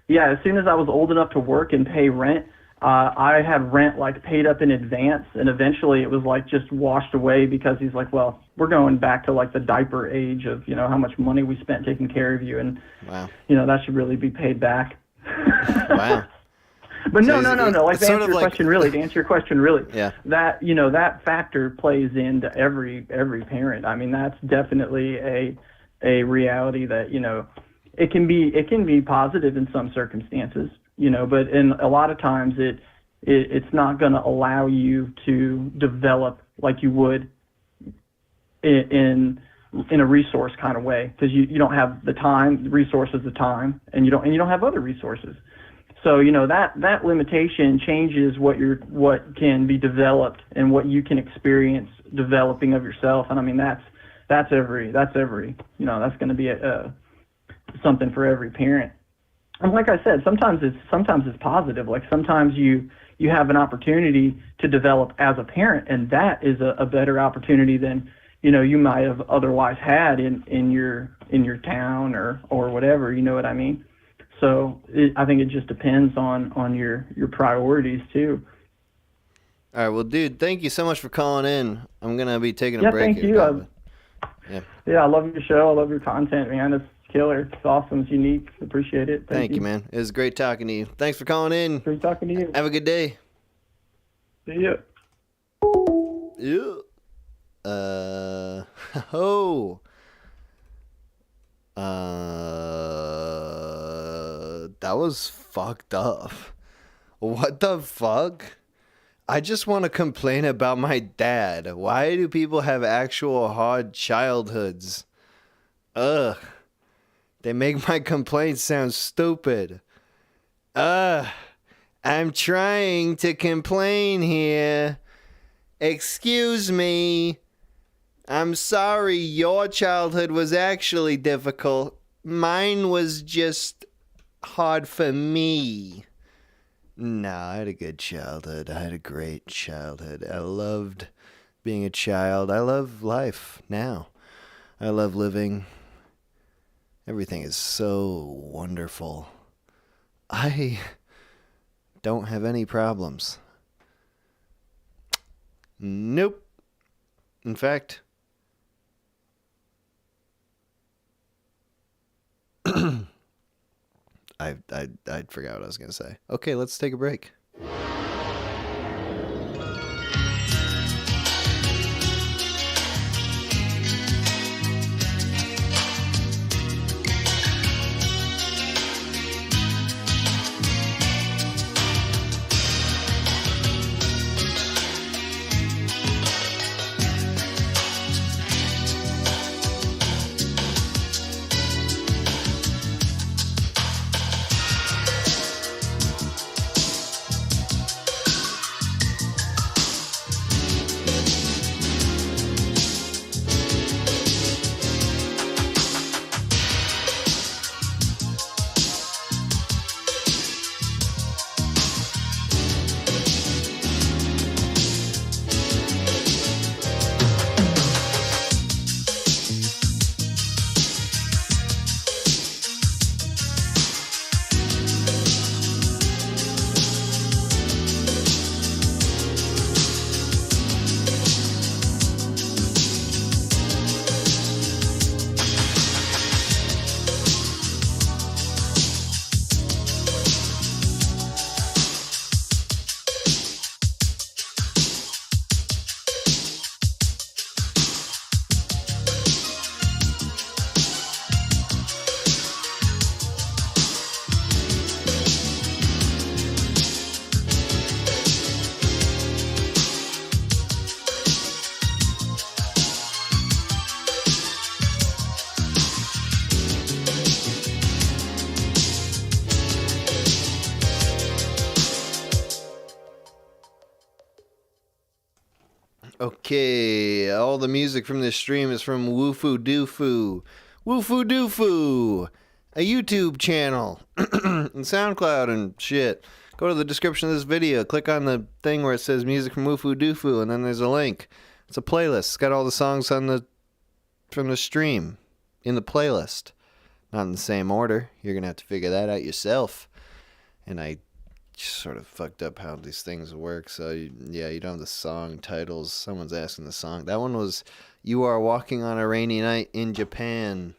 Yeah, as soon as I was old enough to work and pay rent, I had rent like paid up in advance, and eventually it was like just washed away because he's like, well, we're going back to like the diaper age of, you know, how much money we spent taking care of you, and wow, you know, that should really be paid back. Wow. But no. Like, to answer your question, really, yeah, that, you know, that factor plays into every parent. I mean, that's definitely a reality that, you know, it can be positive in some circumstances, you know, but in a lot of times it's not going to allow you to develop like you would in a resource kind of way, because you don't have the time, the resources, the time, and you don't have other resources. So, you know, that limitation changes what can be developed and what you can experience developing of yourself. And I mean, that's every, you know, that's going to be something for every parent. And like I said, sometimes it's positive. Like, sometimes you have an opportunity to develop as a parent, and that is a better opportunity than, you know, you might have otherwise had in your town or whatever. You know what I mean? So I think it just depends on your priorities too. All right, well, dude, thank you so much for calling in. I'm gonna be taking a break. Thank you. Yeah, I love your show. I love your content, man. It's killer. It's awesome. It's unique. Appreciate it. Thank you, man. It was great talking to you. Thanks for calling in. Great talking to you. Have a good day. See ya. Yeah. That was fucked up. What the fuck? I just want to complain about my dad. Why do people have actual hard childhoods? Ugh. They make my complaints sound stupid. I'm trying to complain here. Excuse me. I'm sorry your childhood was actually difficult. Mine was just hard for me. No, I had a good childhood. I had a great childhood. I loved being a child. I love life now. I love living. Everything is so wonderful. I don't have any problems. Nope. In fact, I forgot what I was going to say. Okay, let's take a break. Okay, all the music from this stream is from Woofoo Doofoo. Woofoo Doofoo, a YouTube channel and SoundCloud and shit. Go to the description of this video, click on the thing where it says music from Woofoo Doofoo, and then there's a link. It's a playlist. It's got all the songs from the stream in the playlist. Not in the same order. You're gonna have to figure that out yourself. And I sort of fucked up how these things work. So you don't have the song titles. Someone's asking the song. That one was "You Are Walking on a Rainy Night in Japan,"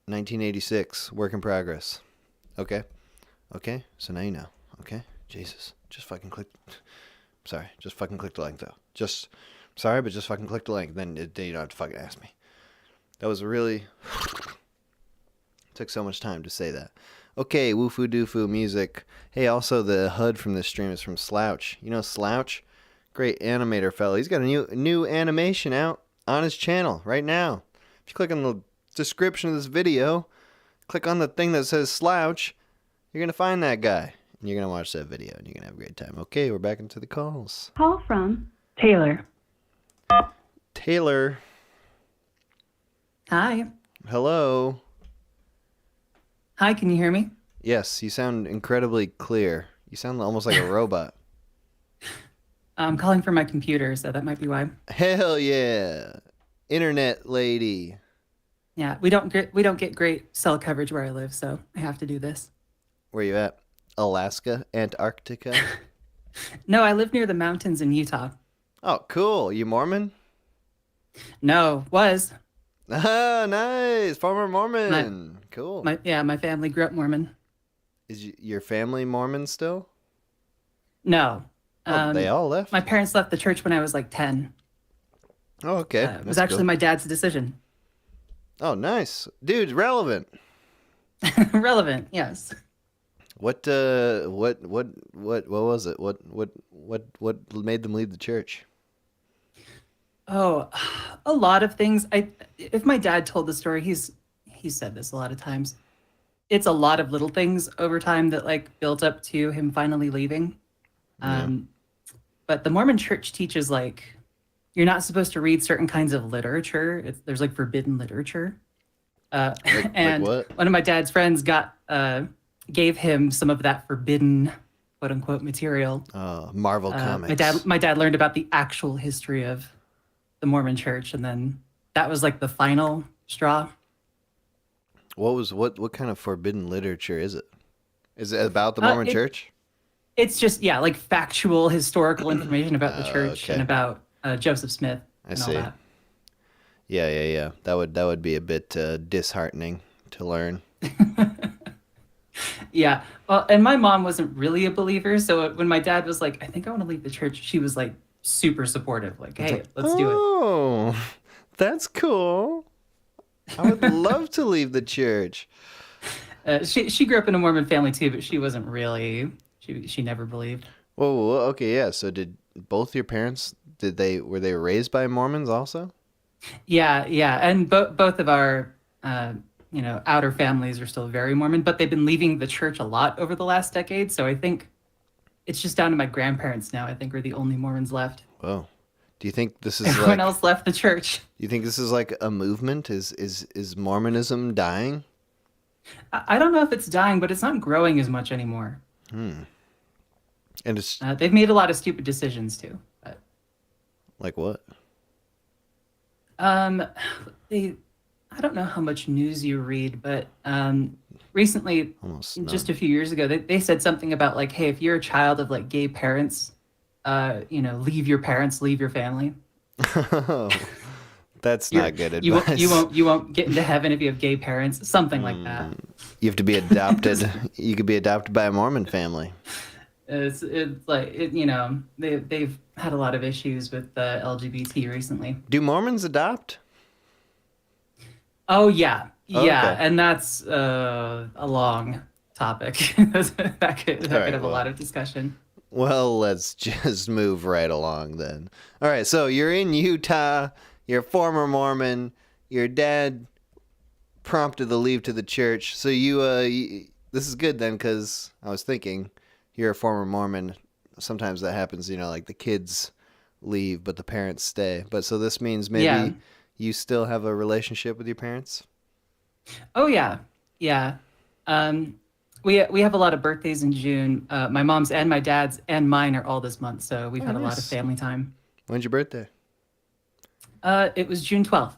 1986. Work in progress. Okay. So now you know. Okay. Jesus. Just fucking click. Sorry. Just fucking click the link though. Sorry, but just fucking click the link. Then you don't have to fucking ask me. That was really took so much time to say that. Okay, Woofoo Doofoo music. Hey, also the HUD from this stream is from Slouch. You know Slouch? Great animator fella. He's got a new animation out on his channel right now. If you click on the description of this video, click on the thing that says Slouch, you're going to find that guy. And you're going to watch that video and you're going to have a great time. Okay, we're back into the calls. Call from Taylor. Taylor. Hi. Hello. Hi, can you hear me? Yes, you sound incredibly clear. You sound almost like a robot. I'm calling from my computer, so that might be why. Hell yeah. Internet lady. Yeah, we don't get great cell coverage where I live, so I have to do this. Where you at? Alaska? Antarctica? No, I live near the mountains in Utah. Oh, cool. You Mormon? No, was. Ah, nice. Former Mormon. Cool. My family grew up Mormon. Is your family Mormon still? No. They all left? My parents left the church when I was like 10. Oh, okay. It was actually my dad's decision. Oh, nice. Dude, relevant. Relevant, yes. What was it? What made them leave the church? Oh, a lot of things. If my dad told the story, he's said this a lot of times. It's a lot of little things over time that like built up to him finally leaving. But the Mormon church teaches like you're not supposed to read certain kinds of literature. There's like forbidden literature. And like what? One of my dad's friends gave him some of that forbidden quote unquote material. Marvel comics. My dad learned about the actual history of the Mormon church, and then that was like the final straw. What kind of forbidden literature is it? Is it about the Mormon church? It's just like factual historical information about the church and about Joseph Smith and all that. Yeah. That would be a bit disheartening to learn. Yeah. Well, and my mom wasn't really a believer, so when my dad was like, I think I want to leave the church, she was like super supportive. Like, hey, let's do it. Oh, that's cool. I would love to leave the church. She grew up in a Mormon family too, but she wasn't really. She never believed. Whoa, okay, yeah. So did both your parents? Were they raised by Mormons also? Yeah, and both of our outer families are still very Mormon, but they've been leaving the church a lot over the last decade. So I think it's just down to my grandparents now. I think we're the only Mormons left. Whoa. Do you think this is everyone else left the church? Do you think this is like a movement? Is Mormonism dying? I don't know if it's dying, but it's not growing as much anymore. And it's they've made a lot of stupid decisions too. But... Like what? I don't know how much news you read, but recently, just a few years ago, they said something about like, hey, if you're a child of like gay parents, leave your parents, leave your family. That's not good advice. You won't get into heaven if you have gay parents, something like that. You have to be adopted. You could be adopted by a Mormon family. It's like they've had a lot of issues with LGBT recently. Do Mormons adopt? Oh yeah, okay. And that's a long topic. that could have a lot of discussion. Well, let's just move right along then. All right, so you're in Utah. You're a former Mormon. Your dad prompted the leave to the church. So you this is good then, because I was thinking you're a former Mormon. sometimes that happens, like the kids leave, but the parents stay. But so this means maybe Yeah. you still have a relationship with your parents? Oh yeah, yeah. We have a lot of birthdays in June. My mom's and my dad's and mine are all this month, so we've had a lot of nice. family time. When's your birthday? It was June 12th.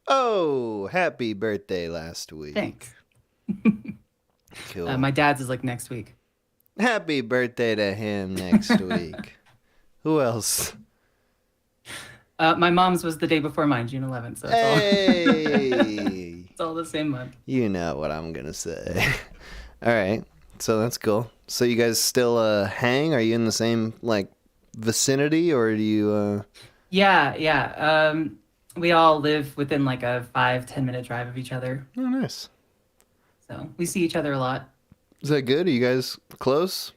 Oh, happy birthday last week. Thanks. Cool. My dad's is like next week. Happy birthday to him next week. Who else? My mom's was the day before mine, June 11th. So Hey. it's all the same month. You know what I'm going to say. All right. So that's cool. So you guys still hang? Are you in the same like vicinity, or do you Yeah. We all live within like a 5-10 minute drive of each other. Oh, nice. So we see each other a lot. Is that good? Are you guys close?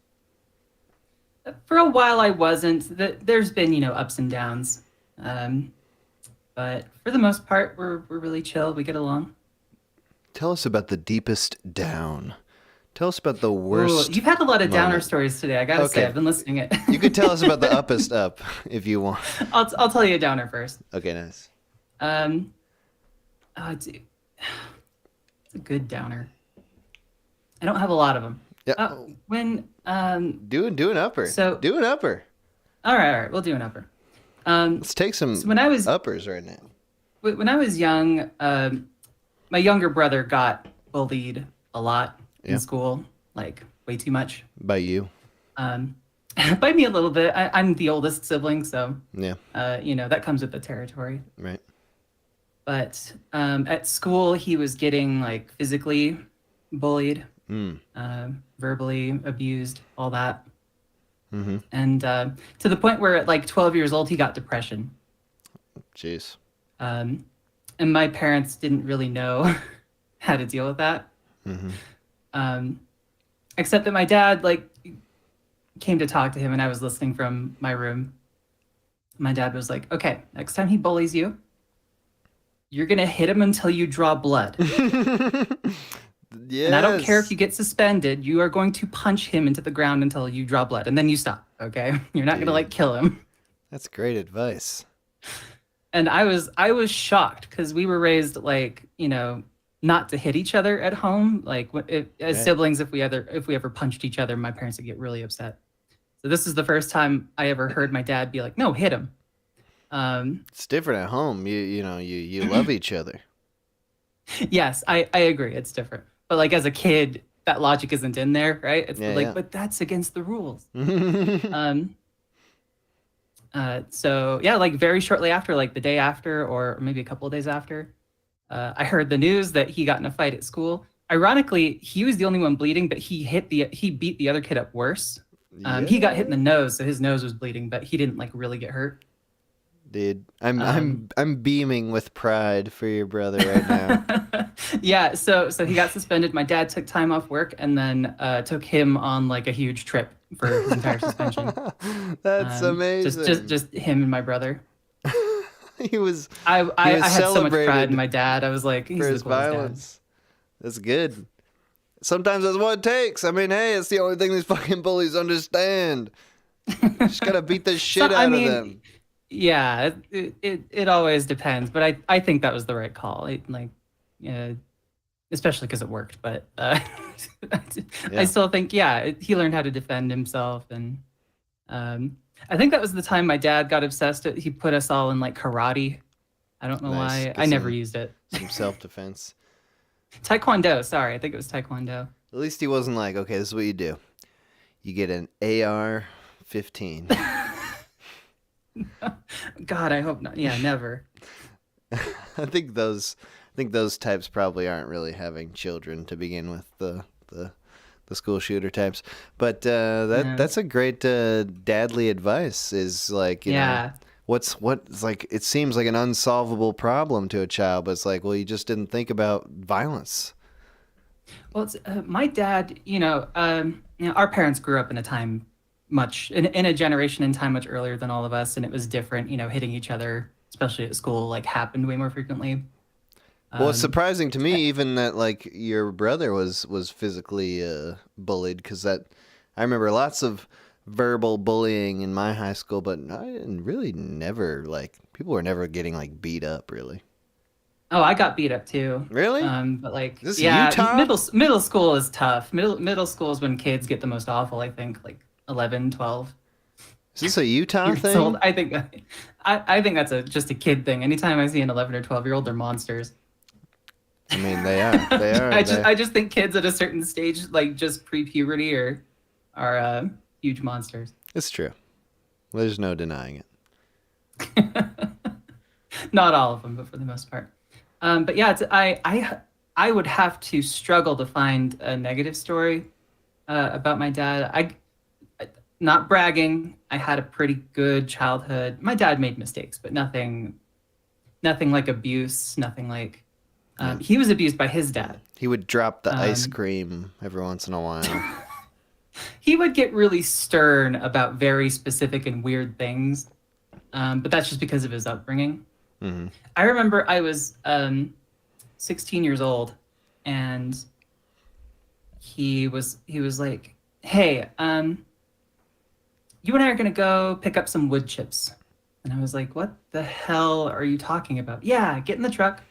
For a while I wasn't. There's been, ups and downs. But for the most part, we're really chill. We get along. Tell us about the deepest down. Tell us about the worst. Ooh, you've had a lot of downer moment. stories today. I gotta say, I've been listening it. You could tell us about the uppest up if you want. I'll tell you a downer first. Okay, nice. It's a good downer. I don't have a lot of them. Yeah. Do an upper. Do an upper. All right, we'll do an upper. Let's take some uppers right now. When I was young, my younger brother got bullied a lot in school, like way too much. By you? By me a little bit. I'm the oldest sibling, so yeah, that comes with the territory. Right. But at school, he was getting like physically bullied, verbally abused, all that. Mm-hmm. And to the point where at like 12 years old, he got depression. Jeez. And my parents didn't really know how to deal with that. Mm-hmm. Except that my dad came to talk to him, and I was listening from my room. My dad was like, okay, next time he bullies you, you're going to hit him until you draw blood. Yes. And I don't care if you get suspended. You are going to punch him into the ground until you draw blood, and then you stop, okay? You're not going to kill him. That's great advice. And I was shocked because we were raised not to hit each other at home. As siblings, if we ever punched each other, my parents would get really upset. So this is the first time I ever heard my dad be like, "No, hit him." It's different at home. You love each other. Yes, I agree. It's different. But as a kid, that logic isn't in there, right? It's but that's against the rules. So yeah, very shortly after, the day after, or maybe a couple of days after, I heard the news that he got in a fight at school. Ironically, he was the only one bleeding, but he beat the other kid up worse. He got hit in the nose, so his nose was bleeding, but he didn't really get hurt. Dude, I'm beaming with pride for your brother right now. Yeah, so he got suspended. My dad took time off work and then took him on a huge trip for his entire suspension. That's amazing. Just him and my brother. I had so much pride in my dad. I was like, he's for his violence. That's good. Sometimes that's what it takes. I mean, hey, it's the only thing these fucking bullies understand. Just gotta beat the shit out of them. Yeah, it always depends, but I think that was the right call. Especially because it worked. But I still think, he learned how to defend himself, and I think that was the time my dad got obsessed. He put us all in karate. I don't know why. I never used it. Some self-defense. Taekwondo. Sorry, I think it was Taekwondo. At least he wasn't okay, this is what you do. You get an AR-15. God, I hope not. Yeah, never. I think those types probably aren't really having children to begin with, the school shooter types. But that's a great dadly advice. Is know, what's it seems like an unsolvable problem to a child, but it's well, you just didn't think about violence. Well, it's, my dad, our parents grew up in a time in a generation in time much earlier than all of us, and it was different. Hitting each other, especially at school, happened way more frequently. Well, it's surprising to me even that your brother was physically bullied, because I remember lots of verbal bullying in my high school, but I didn't really never, like, people were never getting, like, beat up, really. Oh, I got beat up too. Really? But like, This yeah, Utah? middle school is tough. Middle school is when kids get the most awful, I think, like 11, 12. Is this a Utah years thing? old. I think that's just a kid thing. Anytime I see an 11 or 12-year-old, they're monsters. I mean, they are. They are. I just think kids at a certain stage, like just pre-puberty, are huge monsters. It's true. There's no denying it. Not all of them, but for the most part. But yeah, I would have to struggle to find a negative story about my dad. I not bragging. I had a pretty good childhood. My dad made mistakes, but nothing like abuse. Nothing like. He was abused by his dad. He would drop the ice cream every once in a while. He would get really stern about very specific and weird things, but that's just because of his upbringing. Mm-hmm. I remember I was 16 years old, and he was like, "Hey, you and I are gonna go pick up some wood chips." And I was like, "What the hell are you talking about?" "Yeah, get in the truck.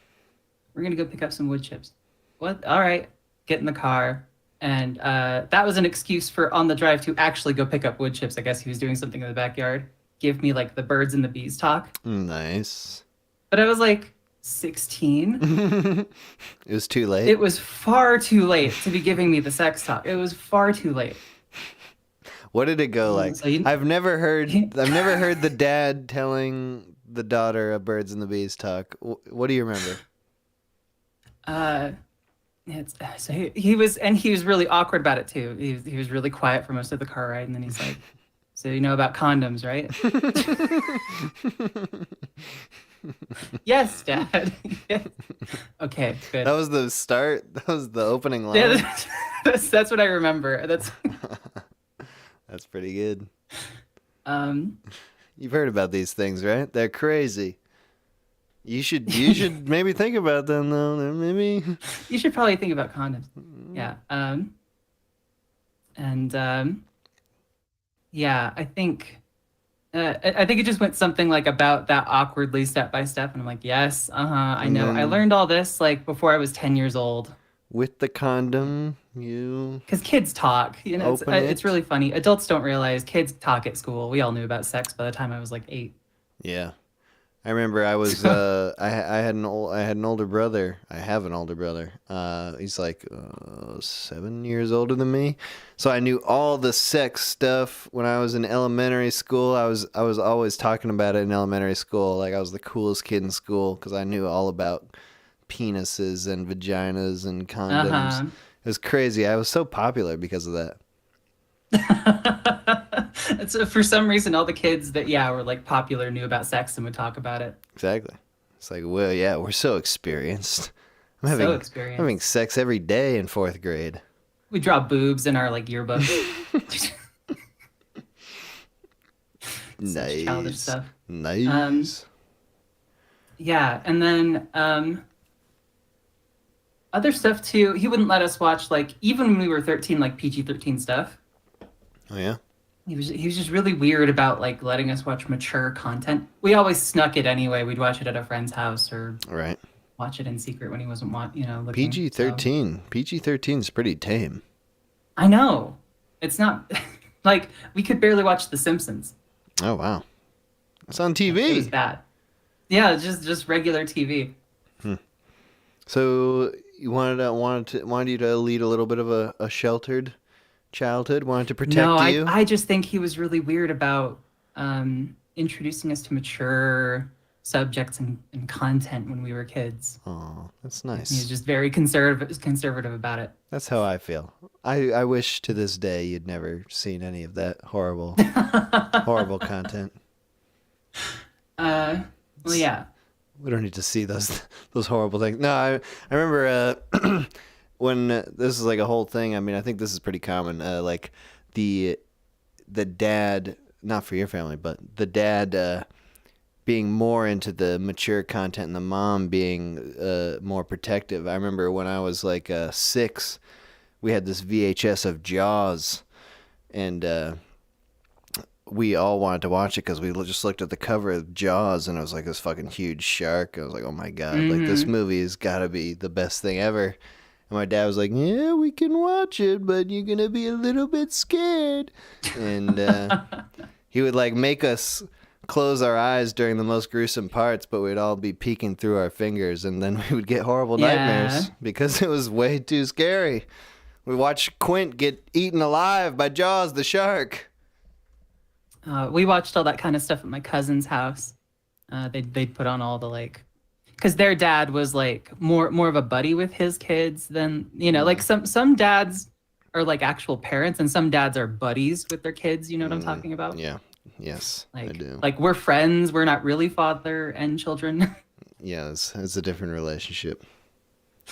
We're gonna go pick up some wood chips." "What? All right." Get in the car. And that was an excuse for on the drive to actually go pick up wood chips. I guess he was doing something in the backyard. Give me like the birds and the bees talk. Nice. But I was like 16. It was too late. It was far too late to be giving me the sex talk. It was far too late. What did it go like? So I've never heard the dad telling the daughter a birds and the bees talk. What do you remember? So he was really awkward about it too. He was really quiet for most of the car ride, and then he's like, "So you know about condoms, right?" "Yes, Dad." Yes. Okay, good. That was the start. That was the opening line. Yeah, that's what I remember. That's pretty good. You've heard about these things, right? They're crazy. You should maybe think about them though. Maybe you should probably think about condoms. Yeah. Yeah, I think it just went something like about that awkwardly step by step, and I'm like, yes, I know. I learned all this like before I was 10 years old. With the condom, because kids talk, it's really funny. Adults don't realize kids talk at school. We all knew about sex by the time I was like 8. Yeah. I remember I was I had an older brother. I have an older brother. He's like 7 years older than me. So I knew all the sex stuff when I was in elementary school. I was always talking about it in elementary school. Like I was the coolest kid in school because I knew all about penises and vaginas and condoms. It was crazy. I was so popular because of that. So for some reason, all the kids that were like popular knew about sex and would talk about it. Exactly. It's like, well, yeah, we're so experienced. I'm having sex every day in 4th grade. We draw boobs in our like yearbook. Nice. Childish stuff. Nice. Yeah, and then other stuff too. He wouldn't let us watch like even when we were 13, like PG-13 stuff. Oh yeah. He was just really weird about like letting us watch mature content. We always snuck it anyway. We'd watch it at a friend's house or watch it in secret when he wasn't looking. PG-13. So. PG-13 is pretty tame. I know. It's not like we could barely watch The Simpsons. Oh wow. It's on TV. It was bad. Yeah, just regular TV. So you wanted you to lead a little bit of a sheltered childhood, wanted to protect you? I just think he was really weird about introducing us to mature subjects and content when we were kids. Oh, that's nice. He was just very conservative about it. That's how I feel. I wish to this day you'd never seen any of that horrible content. Well, yeah. We don't need to see those horrible things. No, I remember when this is like a whole thing. I mean, I think this is pretty common. Like the dad, not for your family, but the dad being more into the mature content and the mom being more protective. I remember when I was like 6, we had this VHS of Jaws, and we all wanted to watch it because we just looked at the cover of Jaws and it was like this fucking huge shark. I was like, oh my God, like this movie has got to be the best thing ever. And my dad was like, yeah, we can watch it, but you're going to be a little bit scared. And he would like make us close our eyes during the most gruesome parts, but we'd all be peeking through our fingers, and then we would get horrible nightmares because it was way too scary. We watched Quint get eaten alive by Jaws the shark. We watched all that kind of stuff at my cousin's house. They'd put on all the like, because their dad was like more of a buddy with his kids than, you know, like some dads are like actual parents and some dads are buddies with their kids. You know what I'm talking about? Yeah. Yes, like, I do. Like we're friends. We're not really father and children. Yeah, it's a different relationship.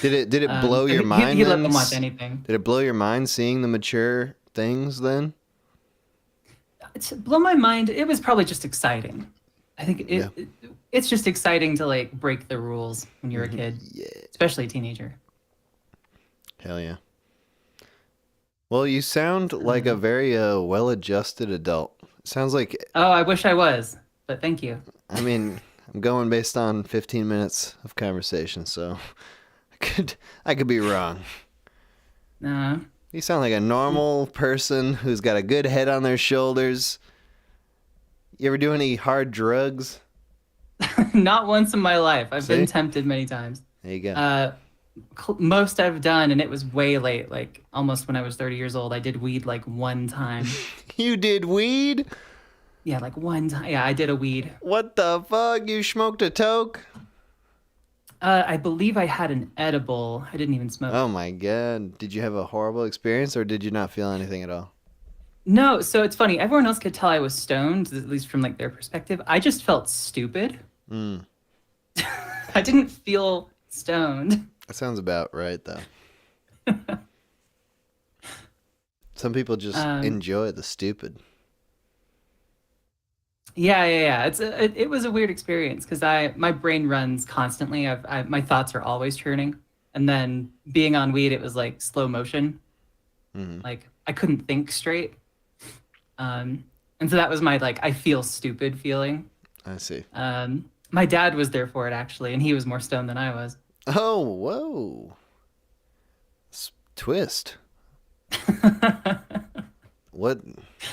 Did it blow your mind? He let them watch anything. Did it blow your mind seeing the mature things then? To blow my mind, it was probably just exciting. I think it's just exciting to like break the rules when you're a kid, especially a teenager. Hell yeah. Well, you sound like a very well-adjusted adult. Sounds like... Oh, I wish I was, but thank you. I mean, I'm going based on 15 minutes of conversation, so I could be wrong. No. You sound like a normal person who's got a good head on their shoulders. You ever do any hard drugs? Not once in my life. I've been tempted many times. There you go. Most I've done, and it was way late, like almost when I was 30 years old. I did weed like one time. You did weed? Yeah, like one time. Yeah, I did a weed. What the fuck? You smoked a toke? I believe I had an edible. I didn't even smoke. Oh my God. Did you have a horrible experience or did you not feel anything at all? No, so it's funny. Everyone else could tell I was stoned, at least from like their perspective. I just felt stupid. I didn't feel stoned. That sounds about right, though. Some people just enjoy the stupid. Yeah. It was a weird experience because my brain runs constantly. My thoughts are always churning, and then being on weed, it was like slow motion. Like I couldn't think straight, and so that was my like I feel stupid feeling. I see. My dad was there for it actually, and he was more stoned than I was. Oh, whoa. Twist. What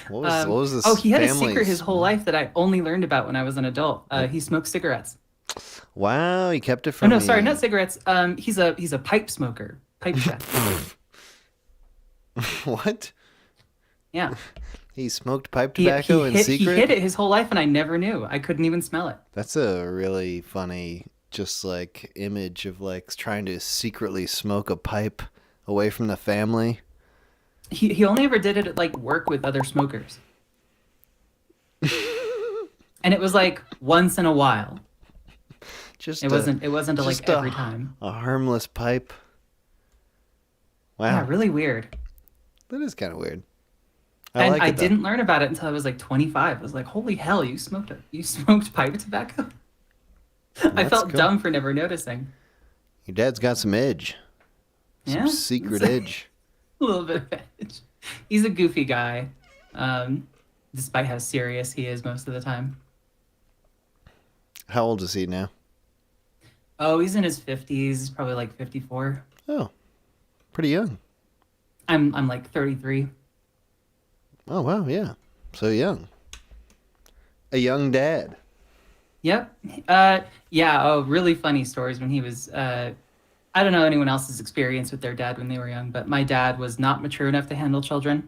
was this? Oh, he had a family's... secret his whole life that I only learned about when I was an adult. He smoked cigarettes. Wow, he kept it from me. No, sorry, not cigarettes. He's a pipe smoker, pipe chef. What? Yeah. He smoked pipe tobacco in secret? He hid it his whole life and I never knew. I couldn't even smell it. That's a really funny, just like, image of like trying to secretly smoke a pipe away from the family. He only ever did it at like work with other smokers. And it was like once in a while. It wasn't like every time. A harmless pipe. Wow. Yeah, really weird. That is kind of weird. I didn't learn about it until I was like 25. I was like, holy hell, you smoked pipe tobacco? I felt dumb for never noticing. Your dad's got some edge. Some secret edge. A little bit of edge. He's a goofy guy, despite how serious he is most of the time. How old is he now? Oh, he's in his 50s, probably like 54. Oh, pretty young. I'm like 33. Oh, wow, yeah. So young. A young dad. Yep. Really funny stories when he was... I don't know anyone else's experience with their dad when they were young, but my dad was not mature enough to handle children.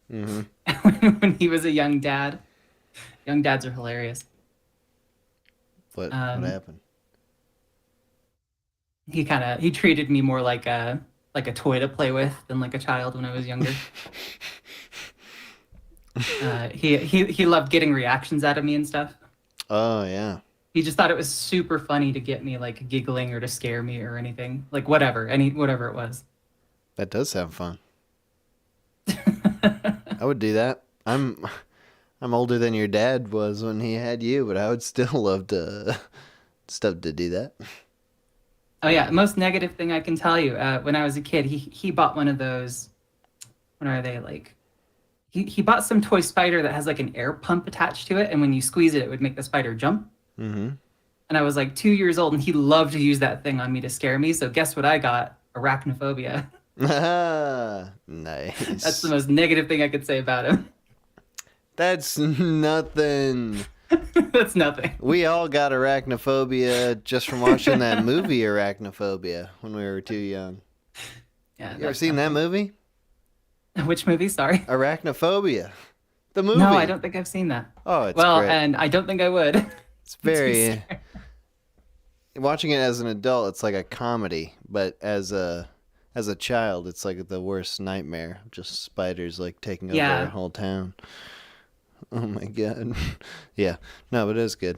When he was a young dad. Young dads are hilarious. What happened? He treated me more like a toy to play with than like a child when I was younger. He loved getting reactions out of me and stuff. Oh yeah. He just thought it was super funny to get me like giggling or to scare me or anything. Like whatever it was. That does sound fun. I would do that. I'm older than your dad was when he had you, but I would still love to do that. Oh yeah, most negative thing I can tell you. When I was a kid, he bought one of those. What are they like? he bought some toy spider that has like an air pump attached to it, and when you squeeze it, it would make the spider jump. Mm-hmm. And I was like 2 years old, and he loved to use that thing on me to scare me. So guess what I got? Arachnophobia. Nice. That's the most negative thing I could say about him. That's nothing. That's nothing. We all got arachnophobia just from watching that movie Arachnophobia when we were too young. Yeah. You ever seen that movie? Which movie? Sorry. Arachnophobia. The movie. No, I don't think I've seen that. Oh, it's well, great. and I don't think I would. It's very. Watching it as an adult, it's like a comedy, but as a child, it's like the worst nightmare. Just spiders like taking over a whole town. Oh my god. Yeah. No, but it is good.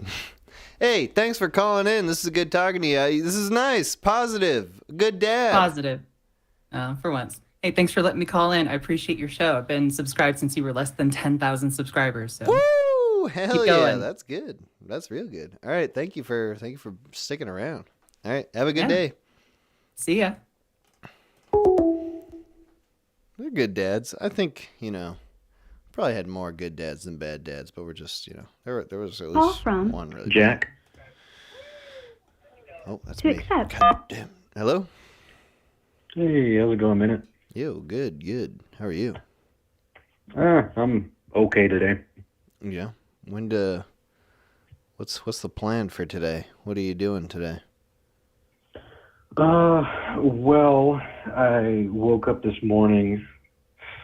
Hey, thanks for calling in. This is good talking to you. This is nice. Positive. Good dad. Positive. For once. Hey, thanks for letting me call in. I appreciate your show. I've been subscribed since you were less than 10,000 subscribers. So. Woo! Hell keep yeah. going. That's good. That's real good. All right. Thank you for sticking around. All right. Have a good day. See ya. They're good dads. I think, probably had more good dads than bad dads, but we're just, there was at Call least from one really Jack. bad. Oh, that's To me. accept. God damn. Hello? Hey, how's it going, Minute? Yo, good. How are you? I'm okay today. Yeah. What's the plan for today? What are you doing today? Well, I woke up this morning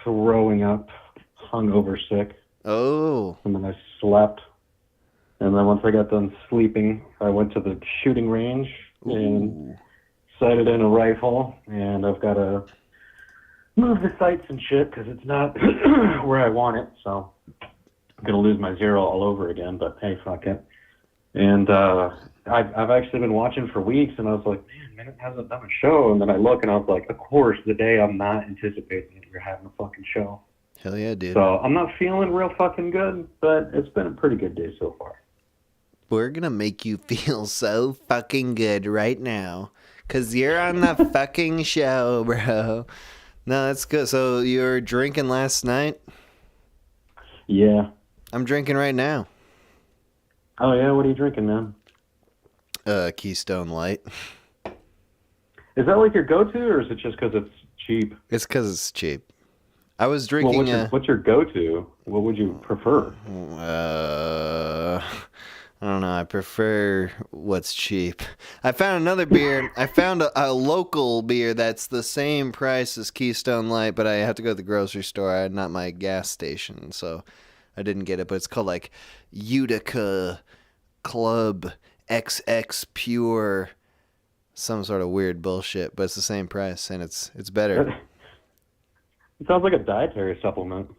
throwing up, hungover sick, Oh. and then I slept. And then once I got done sleeping, I went to the shooting range and sighted in a rifle, and I've got to move the sights and shit because it's not where I want it, so I'm going to lose my zero all over again, but hey, fuck it. And I've actually been watching for weeks, and I was like, man, Minute hasn't done a show. And then I look, and I was like, of course, the day I'm not anticipating it, you're having a fucking show. Hell yeah, dude. So I'm not feeling real fucking good, but it's been a pretty good day so far. We're gonna make you feel so fucking good right now. 'Cause you're on the fucking show, bro. No, that's good. So you were drinking last night? Yeah. I'm drinking right now. Oh, yeah? What are you drinking, man? Keystone Light. Is that like your go-to, or is it just because it's cheap? It's 'cause it's cheap. I was drinking... Well, what's your go-to? What would you prefer? I don't know. I prefer what's cheap. I found another beer. I found a local beer that's the same price as Keystone Light, but I have to go to the grocery store. Not my gas station, so I didn't get it. But it's called like Utica Club XX Pure, some sort of weird bullshit. But it's the same price, and it's better. It sounds like a dietary supplement.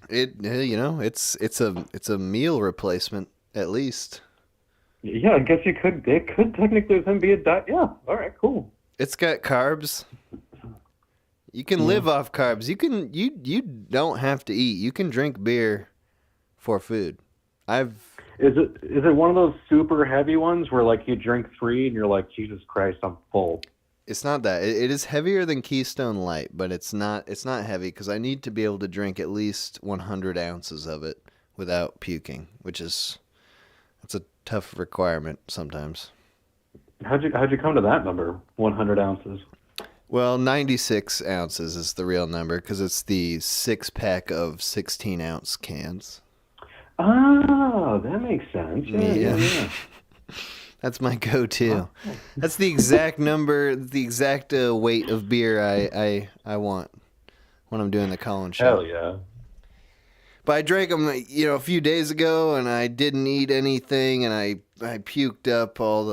It's a meal replacement. At least. Yeah, I guess it could technically then be a diet. Yeah, all right, cool. It's got carbs. You can live off carbs. You don't have to eat. You can drink beer for food. Is it one of those super heavy ones where like you drink 3 and you're like, Jesus Christ, I'm full? It's not that. It is heavier than Keystone Light, but it's not heavy because I need to be able to drink at least 100 ounces of it without puking, which is... It's a tough requirement sometimes. How'd you come to that number, 100 ounces? Well, 96 ounces is the real number because it's the 6-pack of 16-ounce cans. Oh, that makes sense. Yeah. That's my go-to. That's the exact number, the exact weight of beer I want when I'm doing the Colin show. Hell yeah. But I drank them, a few days ago, and I didn't eat anything, and I puked up all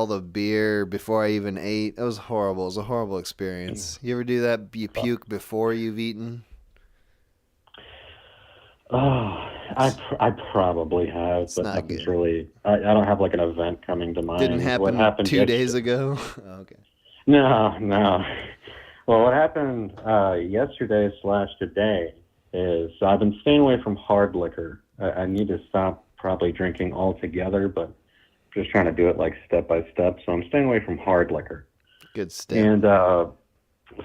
the beer before I even ate. It was horrible. It was a horrible experience. You ever do that? You puke before you've eaten? Oh, I probably have, but nothing's really. I don't have like an event coming to mind. Didn't happen. What happened 2 days ago? Oh, okay. No. Well, what happened yesterday/today is I've been staying away from hard liquor. I need to stop probably drinking altogether, but just trying to do it like step by step. So I'm staying away from hard liquor. Good step. And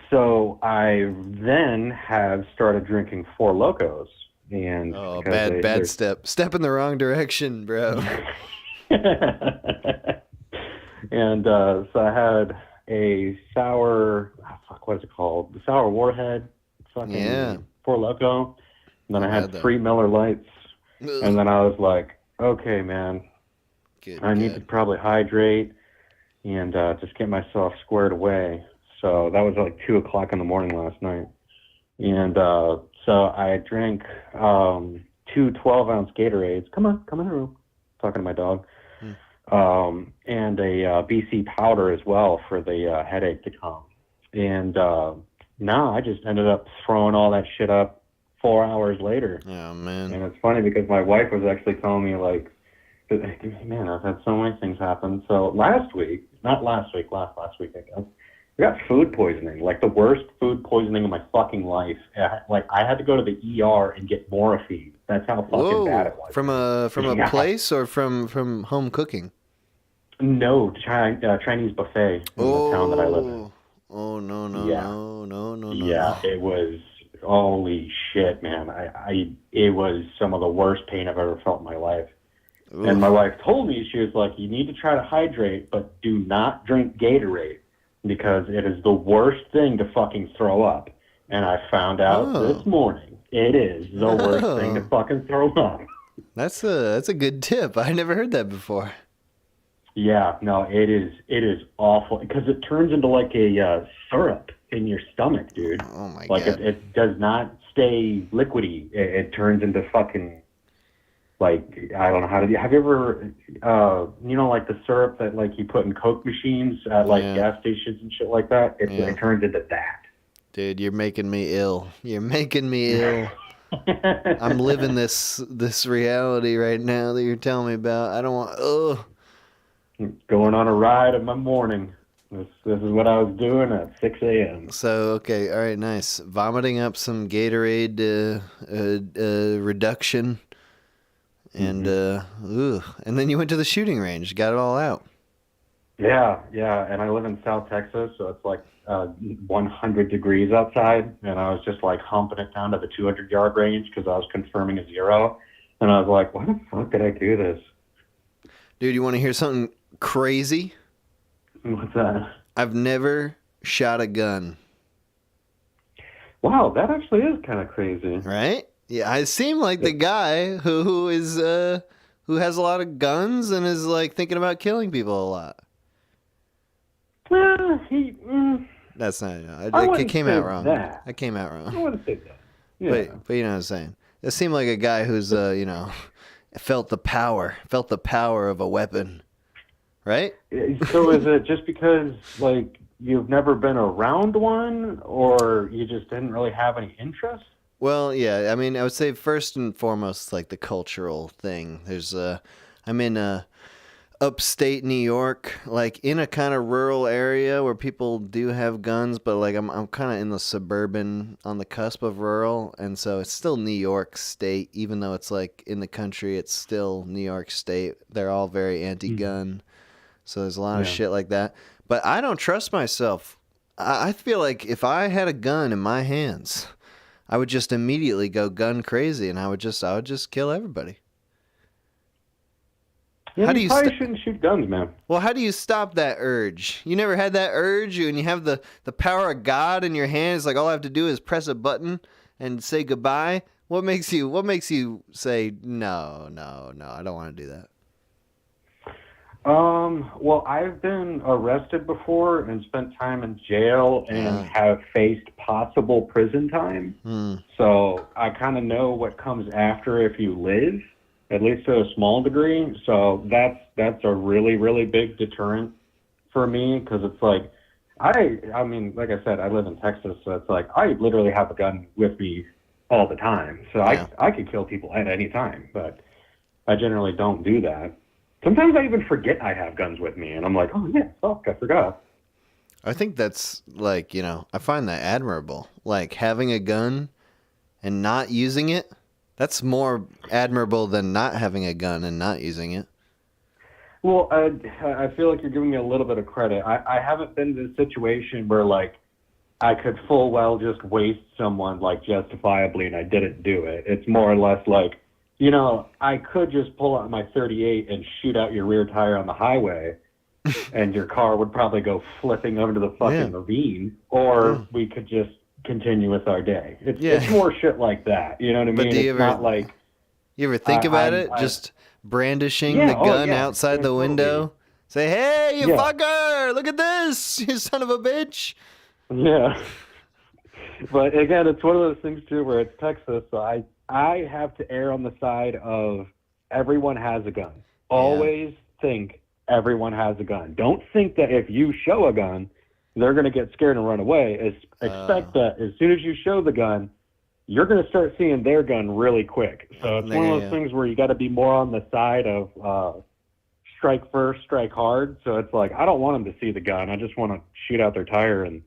so I then have started drinking Four Locos, and Oh, because bad step in the wrong direction, bro. And so I had a sour, what is it called? The sour warhead, fucking Four Loko. And then I had 3 Miller Lights. Ugh. And then I was like, okay, man, I need to probably hydrate and just get myself squared away. So that was like 2 o'clock in the morning last night. And so I drank 2 12-ounce Gatorades. Come in the room. Talking to my dog. And a BC powder as well for the headache to come. And now I just ended up throwing all that shit up 4 hours later. Oh, man. And it's funny because my wife was actually telling me, like, man, I've had so many things happen. So last week, I guess, I got food poisoning, like the worst food poisoning of my fucking life. Like, I had to go to the ER and get morphine. That's how fucking bad it was. From a place or from home cooking? No, Chinese buffet in the town that I live in. Oh, no. Yeah, it was, holy shit, man. It was some of the worst pain I've ever felt in my life. Oof. And my wife told me, she was like, you need to try to hydrate, but do not drink Gatorade because it is the worst thing to fucking throw up. And I found out this morning, it is the worst thing to fucking throw up. That's a good tip. I never heard that before. Yeah, no, it is awful because it turns into like a syrup in your stomach, dude. Oh my God! Like it does not stay liquidy. It turns into fucking, like, I don't know how to. Have you ever, like the syrup that like you put in Coke machines at like gas stations and shit like that? It turns into that. Dude, you're making me ill. I'm living this reality right now that you're telling me about. I don't want. Going on a ride in my morning. This is what I was doing at 6 a.m. So, okay, all right, nice. Vomiting up some Gatorade reduction. And, and then you went to the shooting range, got it all out. Yeah, and I live in South Texas, so it's like 100 degrees outside, and I was just like humping it down to the 200-yard range because I was confirming a 0, and I was like, why the fuck did I do this? Dude, you want to hear something crazy? What's that? I've never shot a gun. Wow, that actually is kind of crazy. Right? Yeah, I seem like the guy who has a lot of guns and is like thinking about killing people a lot. That's not. I came out wrong. I came out wrong. I wouldn't say that. Yeah. But you know what I'm saying. It seemed like a guy who's felt the power of a weapon, right? So is it just because like you've never been around one, or you just didn't really have any interest? Well, yeah. I mean, I would say first and foremost, like the cultural thing. There's I'm in upstate New York, like in a kind of rural area where people do have guns, but like I'm kind of in the suburban, on the cusp of rural, and so it's still New York State, even though it's like in the country, it's still New York State. They're all very anti-gun, so there's a lot of shit like that. But I don't trust myself. I feel like if I had a gun in my hands, I would just immediately go gun crazy, and I would just kill everybody. Yeah, you probably shouldn't shoot guns, man. Well, how do you stop that urge? You never had that urge, and you have the power of God in your hands. Like all I have to do is press a button and say goodbye. What makes you say no? I don't want to do that. Well, I've been arrested before and spent time in jail and have faced possible prison time. So I kind of know what comes after if you live, at least to a small degree. So that's a really, really big deterrent for me because it's like, I mean, like I said, I live in Texas, so it's like I literally have a gun with me all the time. So I could kill people at any time, but I generally don't do that. Sometimes I even forget I have guns with me, and I'm like, oh, yeah, fuck, I forgot. I think that's, like, I find that admirable. Like, having a gun and not using it, that's more admirable than not having a gun and not using it. Well, I feel like you're giving me a little bit of credit. I haven't been in a situation where, like, I could full well just waste someone like justifiably, and I didn't do it. It's more or less like, you know, I could just pull out my 38 and shoot out your rear tire on the highway, and your car would probably go flipping under the fucking ravine, or we could just continue with our day. It's more shit like that. You know what I mean? But do you it's ever, not like you ever think about it? Just brandishing the gun outside the window. Say, hey, you fucker! Look at this, you son of a bitch! Yeah. But again, it's one of those things too where it's Texas, so I have to err on the side of everyone has a gun. Always think everyone has a gun. Don't think that if you show a gun, they're going to get scared and run away. Expect that as soon as you show the gun, you're going to start seeing their gun really quick. So it's one of those things where you got to be more on the side of strike first, strike hard. So it's like, I don't want them to see the gun. I just want to shoot out their tire and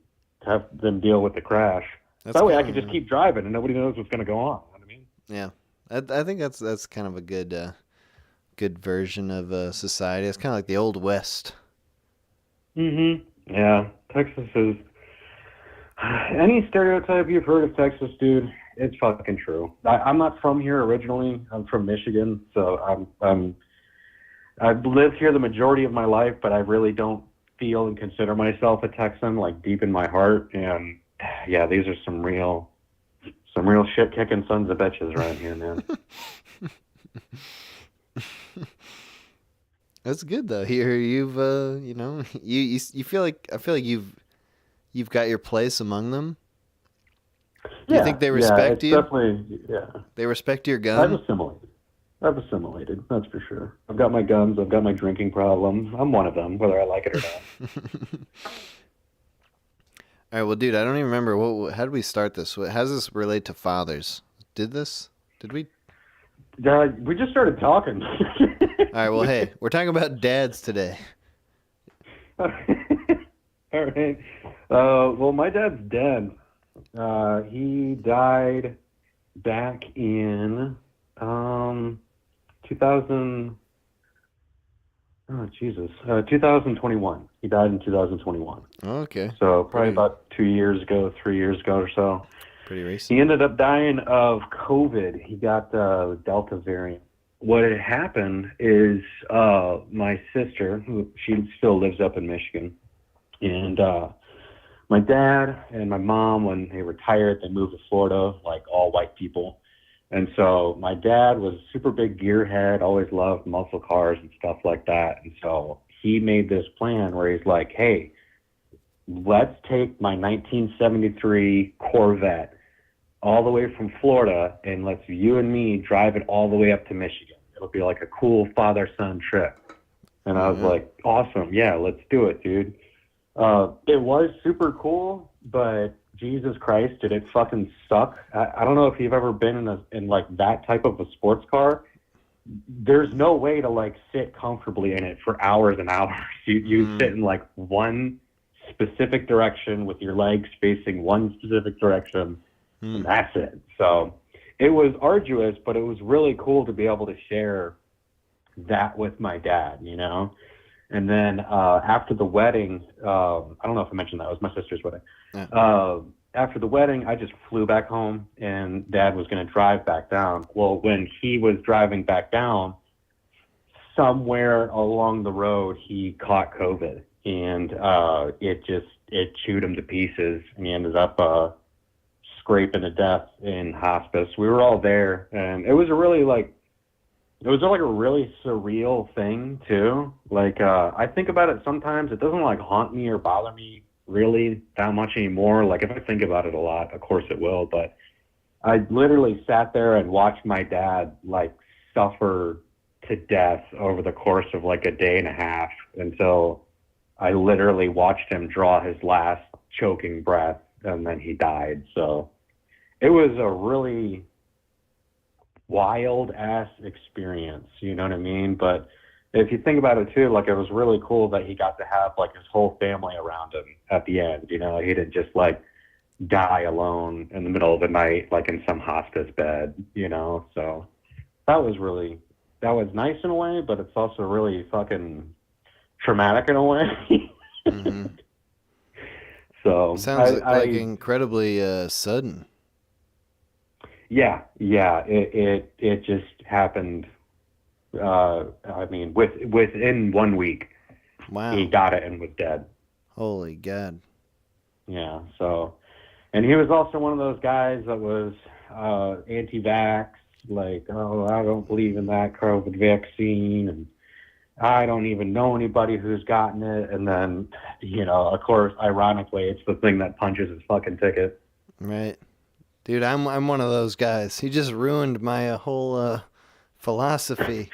have them deal with the crash. That way I can just keep driving and nobody knows what's going to go on. You know what I mean? Yeah. I think that's kind of a good version of society. It's kind of like the Old West. Mm-hmm. Yeah. Texas is... Any stereotype you've heard of Texas, dude, it's fucking true. I'm not from here originally. I'm from Michigan, so I've lived here the majority of my life, but I really don't feel and consider myself a Texan, like deep in my heart. And yeah, these are some real shit-kicking sons of bitches right here, man. That's good though. Here you've you know, you feel like I feel like you've got your place among them. Do you think they respect you? Definitely, yeah. They respect your gun? I've assimilated, that's for sure. I've got my guns, I've got my drinking problem. I'm one of them, whether I like it or not. All right, well, dude, I don't even remember. How did we start this? How does this relate to fathers? Did we? We just started talking. All right, well, hey, we're talking about dads today. All right. Well, my dad's dead. He died back in 2021. He died in 2021. Okay. So probably about 3 years ago or so. Pretty recent. He ended up dying of COVID. He got the Delta variant. What had happened is my sister, she still lives up in Michigan, and my dad and my mom, when they retired, they moved to Florida, like all white people. And so my dad was a super big gearhead, always loved muscle cars and stuff like that. And so he made this plan where he's like, hey, let's take my 1973 Corvette all the way from Florida and let's you and me drive it all the way up to Michigan. It'll be like a cool father-son trip. And I was like, awesome. Yeah, let's do it, dude. It was super cool, but Jesus Christ, did it fucking suck. I don't know if you've ever been in like that type of a sports car. There's no way to like sit comfortably in it for hours and hours. You sit in like one specific direction with your legs facing one specific direction, and that's it. So it was arduous, but it was really cool to be able to share that with my dad, you know? And then after the wedding, I don't know if I mentioned that, it was my sister's wedding. Yeah. After the wedding, I just flew back home, and Dad was going to drive back down. Well, when he was driving back down, somewhere along the road, he caught COVID, and it chewed him to pieces, and he ended up scraping to death in hospice. We were all there, and it was a really surreal thing too. Like I think about it sometimes. It doesn't like haunt me or bother me really that much anymore. Like if I think about it a lot, of course it will. But I literally sat there and watched my dad like suffer to death over the course of like a day and a half until I literally watched him draw his last choking breath, and then he died. So it was a really wild ass experience, you know what I mean? But if you think about it too, like it was really cool that he got to have like his whole family around him at the end, you know? He didn't just like die alone in the middle of the night like in some hospice bed, you know? So that was nice in a way, but it's also really fucking traumatic in a way. So Sounds like incredibly sudden. Yeah, it just happened. I mean, within 1 week, Wow. he got it and was dead. Holy God. Yeah. So, and he was also one of those guys that was anti-vax, like, oh, I don't believe in that COVID vaccine, and I don't even know anybody who's gotten it. And then, of course, ironically, it's the thing that punches his fucking ticket. Right. Dude, I'm one of those guys. He just ruined my whole philosophy.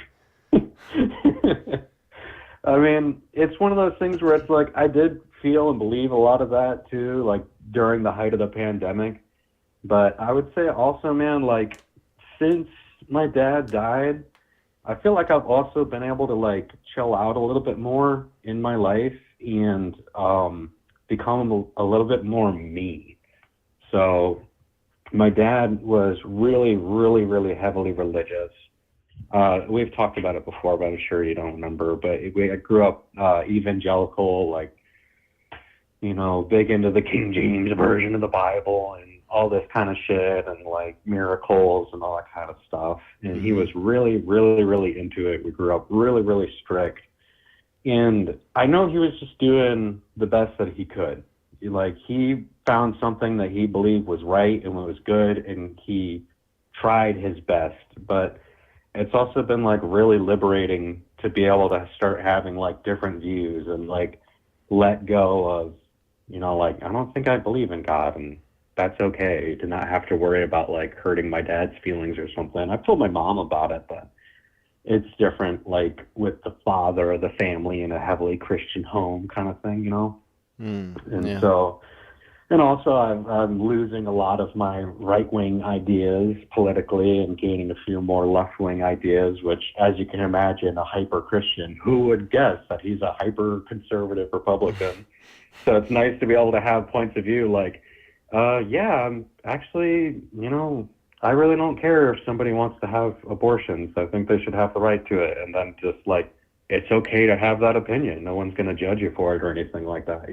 I mean, it's one of those things where it's like, I did feel and believe a lot of that too, like during the height of the pandemic. But I would say also, man, like since my dad died, I feel like I've also been able to like chill out a little bit more in my life and become a little bit more me. So my dad was really, really, really heavily religious. We've talked about it before, but I'm sure you don't remember. But I grew up evangelical, like, big into the King James version of the Bible and all this kind of shit and like miracles and all that kind of stuff. And he was really, really, really into it. We grew up really, really strict. And I know he was just doing the best that he could. Like, he found something that he believed was right and was good, and he tried his best. But it's also been like really liberating to be able to start having like different views and like let go of, like, I don't think I believe in God, and that's okay to not have to worry about like hurting my dad's feelings or something. I've told my mom about it, but it's different, like with the father of the family in a heavily Christian home kind of thing, So, and also I'm losing a lot of my right-wing ideas politically and gaining a few more left-wing ideas, which, as you can imagine, a hyper-Christian, who would guess that he's a hyper-conservative Republican? So it's nice to be able to have points of view like, I'm actually, I really don't care if somebody wants to have abortions. I think they should have the right to it. And then just like, it's okay to have that opinion. No one's going to judge you for it or anything like that,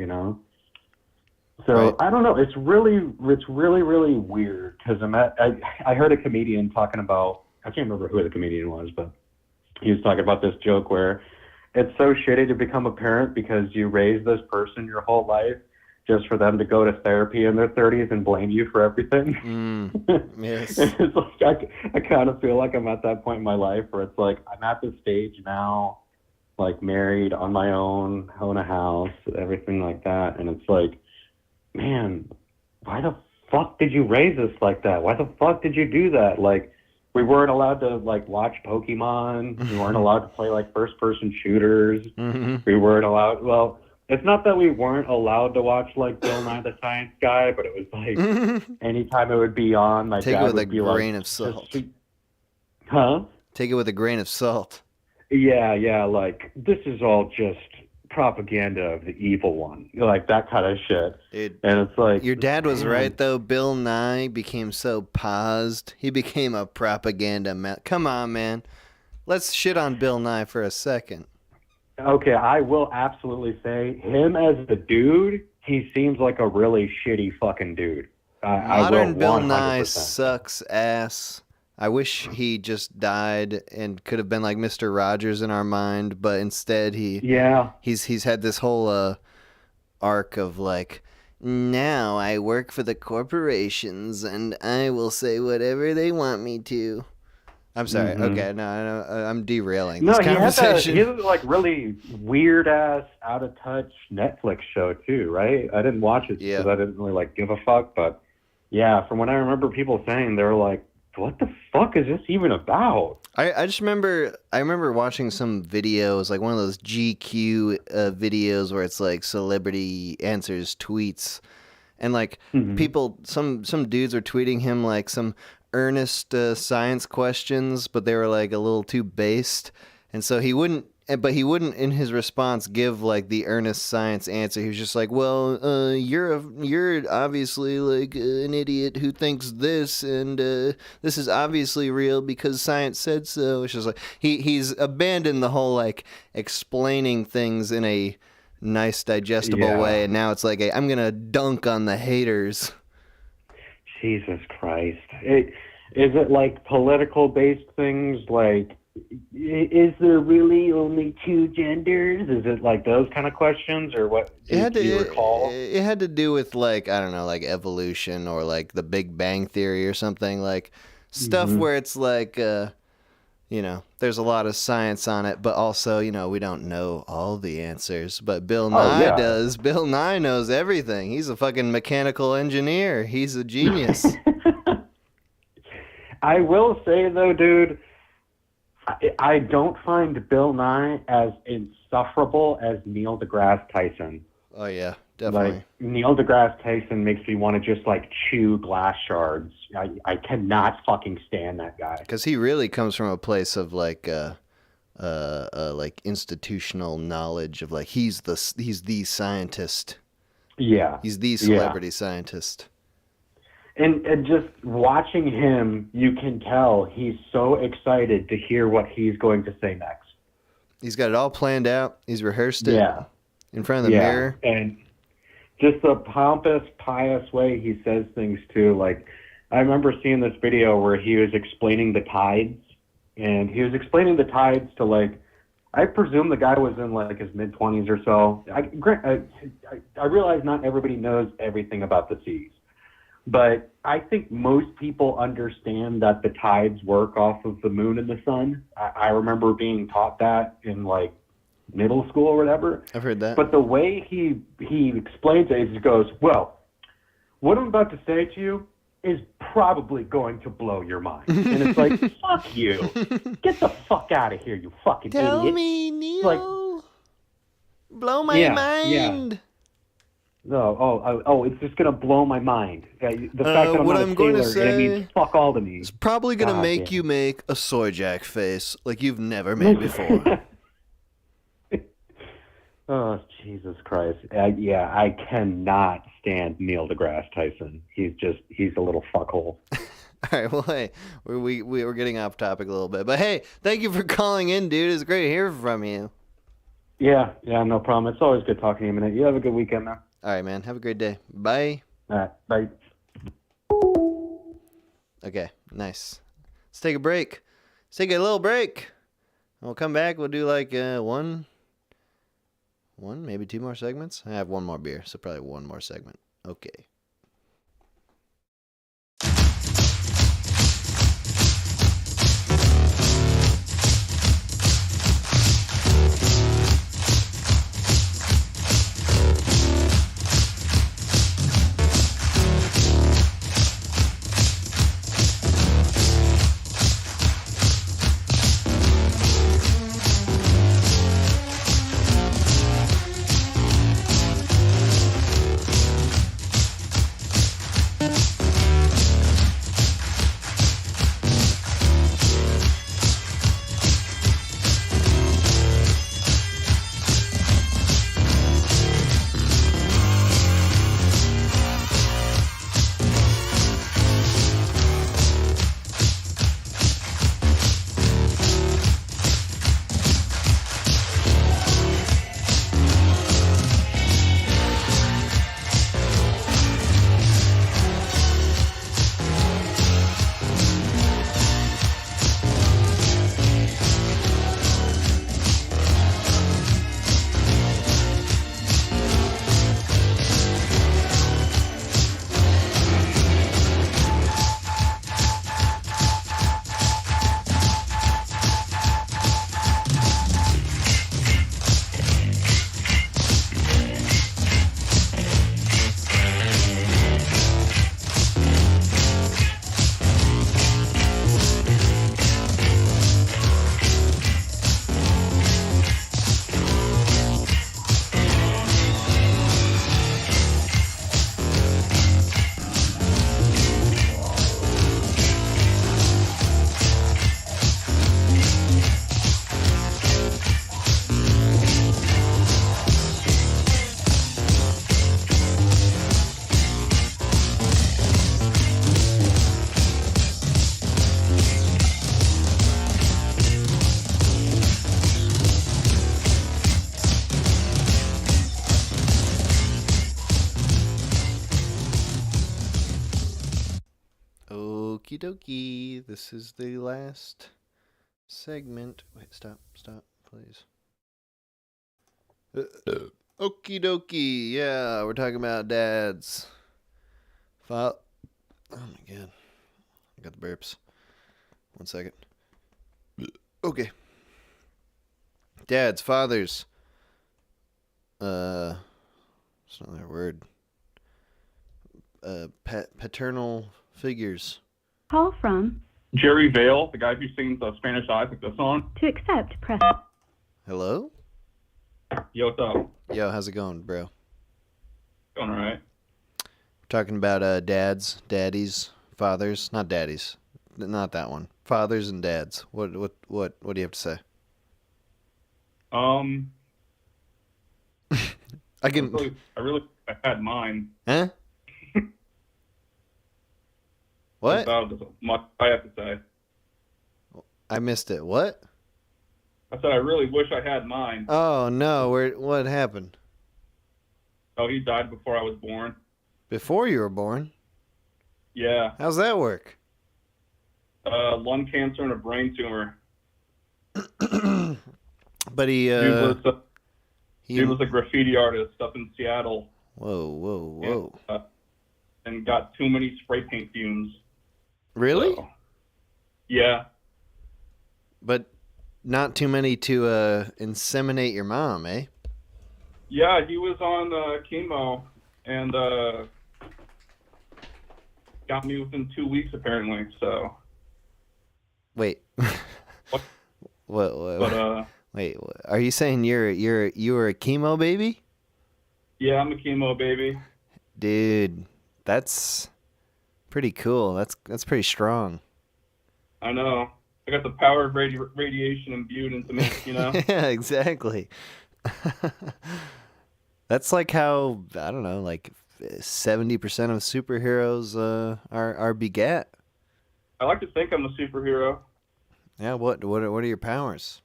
So right. I don't know. It's really, really weird because I heard a comedian talking about, I can't remember who the comedian was, but he was talking about this joke where it's so shitty to become a parent because you raised this person your whole life just for them to go to therapy in their 30s and blame you for everything. Yes. It's like, I kind of feel like I'm at that point in my life where it's like, I'm at this stage now, like married on my own, own a house, everything like that. And it's like, man, why the fuck did you raise us like that? Why the fuck did you do that? Like, we weren't allowed to like watch Pokemon. We weren't allowed to play like first-person shooters. We weren't allowed. Well, it's not that we weren't allowed to watch like Bill Nye the Science Guy, but it was like anytime it would be on, my dad would be like, take it with a grain of salt. Huh? Take it with a grain of salt. Yeah. Like, this is all just propaganda of the evil one, like that kind of shit. And it's like, your dad was right though. Bill Nye became so paused. He became a propaganda man. Come on, man. Let's shit on Bill Nye for a second. Okay, I will absolutely say him as a dude, he seems like a really shitty fucking dude. Modern Bill Nye sucks ass. I wish he just died and could have been like Mr. Rogers in our mind, but instead he's had this whole arc of like, now I work for the corporations and I will say whatever they want me to. I'm sorry. Okay, no, I'm derailing this conversation. He had like really weird ass, out of touch Netflix show too, right? I didn't watch it because I didn't really like give a fuck, but yeah, from what I remember people saying, they were like, what the fuck is this even about? I just remember watching some videos, like one of those GQ videos where it's like celebrity answers tweets, and like people, some dudes are tweeting him like some earnest science questions, but they were like a little too based, and so he wouldn't in his response give like the earnest science answer. He was just like, well, you're obviously like an idiot who thinks this, and this is obviously real because science said so. It's just like he's abandoned the whole like explaining things in a nice, digestible way, and now it's like, I'm gonna dunk on the haters. Jesus Christ. Is it like political-based things, like, is there really only two genders? Is it like those kind of questions, or what? Do you recall? It had to do with, like, I don't know, like evolution or like the Big Bang Theory or something, like stuff where it's like, there's a lot of science on it, but also, we don't know all the answers. But Bill Nye does. Bill Nye knows everything. He's a fucking mechanical engineer. He's a genius. I will say, though, dude, I don't find Bill Nye as insufferable as Neil deGrasse Tyson. Oh, yeah, definitely. Like, Neil deGrasse Tyson makes me want to just, like, chew glass shards. I cannot fucking stand that guy. Because he really comes from a place of, like institutional knowledge of, like, he's the scientist. Yeah. He's the celebrity scientist. And just watching him, you can tell he's so excited to hear what he's going to say next. He's got it all planned out. He's rehearsed it in front of the mirror. And just the pompous, pious way he says things, too. Like, I remember seeing this video where he was explaining the tides. And he was explaining the tides to, like, I presume the guy was in, like, his mid-20s or so. I realize not everybody knows everything about the seas. But I think most people understand that the tides work off of the moon and the sun. I remember being taught that in, like, middle school or whatever. I've heard that. But the way he explains it, he goes, well, what I'm about to say to you is probably going to blow your mind. And it's like, fuck you. Get the fuck out of here, you fucking idiot. Tell me, Neil. Like, blow my mind. Yeah. No, it's just gonna blow my mind. The fact that I'm what not I'm a going to sailor, and it means fuck all to me. It's probably gonna make you make a soy jack face like you've never made before. Oh, Jesus Christ! I cannot stand Neil deGrasse Tyson. He's a little fuckhole. All right, well, hey, we're getting off topic a little bit, but hey, thank you for calling in, dude. It's great hearing from you. Yeah, no problem. It's always good talking to you, man. You have a good weekend, man. All right, man. Have a great day. Bye. All right, bye. Okay, nice. Let's take a break. Let's take a little break. We'll come back. We'll do like one, maybe two more segments. I have one more beer, so probably one more segment. Okay. Okie dokie. This is the last segment. Wait, stop, please. Okie dokie. Yeah, we're talking about dads. Oh my god. I got the burps. 1 second. Okay. Dads, fathers. It's not their word. Paternal figures. Call from. Jerry Vale, the guy who sings Spanish Eyes, like the song. To accept, press. Hello? Yo, what's up? Yo, how's it going, bro? Going all right. We're talking about dads, daddies, fathers, not daddies. Not that one. Fathers and dads. What do you have to say? I had mine. Huh? What? That's much I have to say. I missed it. What? I said I really wish I had mine. Oh no, what happened? Oh, he died before I was born. Before you were born? Yeah. How's that work? Lung cancer and a brain tumor. But he was a graffiti artist up in Seattle. Whoa. And got too many spray paint fumes. Really? So, yeah. But not too many to inseminate your mom, eh? Yeah, he was on chemo and got me within 2 weeks apparently. So. Wait. What? But wait. Are you saying you were a chemo baby? Yeah, I'm a chemo baby. Dude, that's pretty cool. That's pretty strong. I know. I got the power of radiation imbued into me, you know? Yeah, exactly. That's like how, I don't know, like 70% of superheroes are begat. I like to think I'm a superhero. Yeah, what are your powers?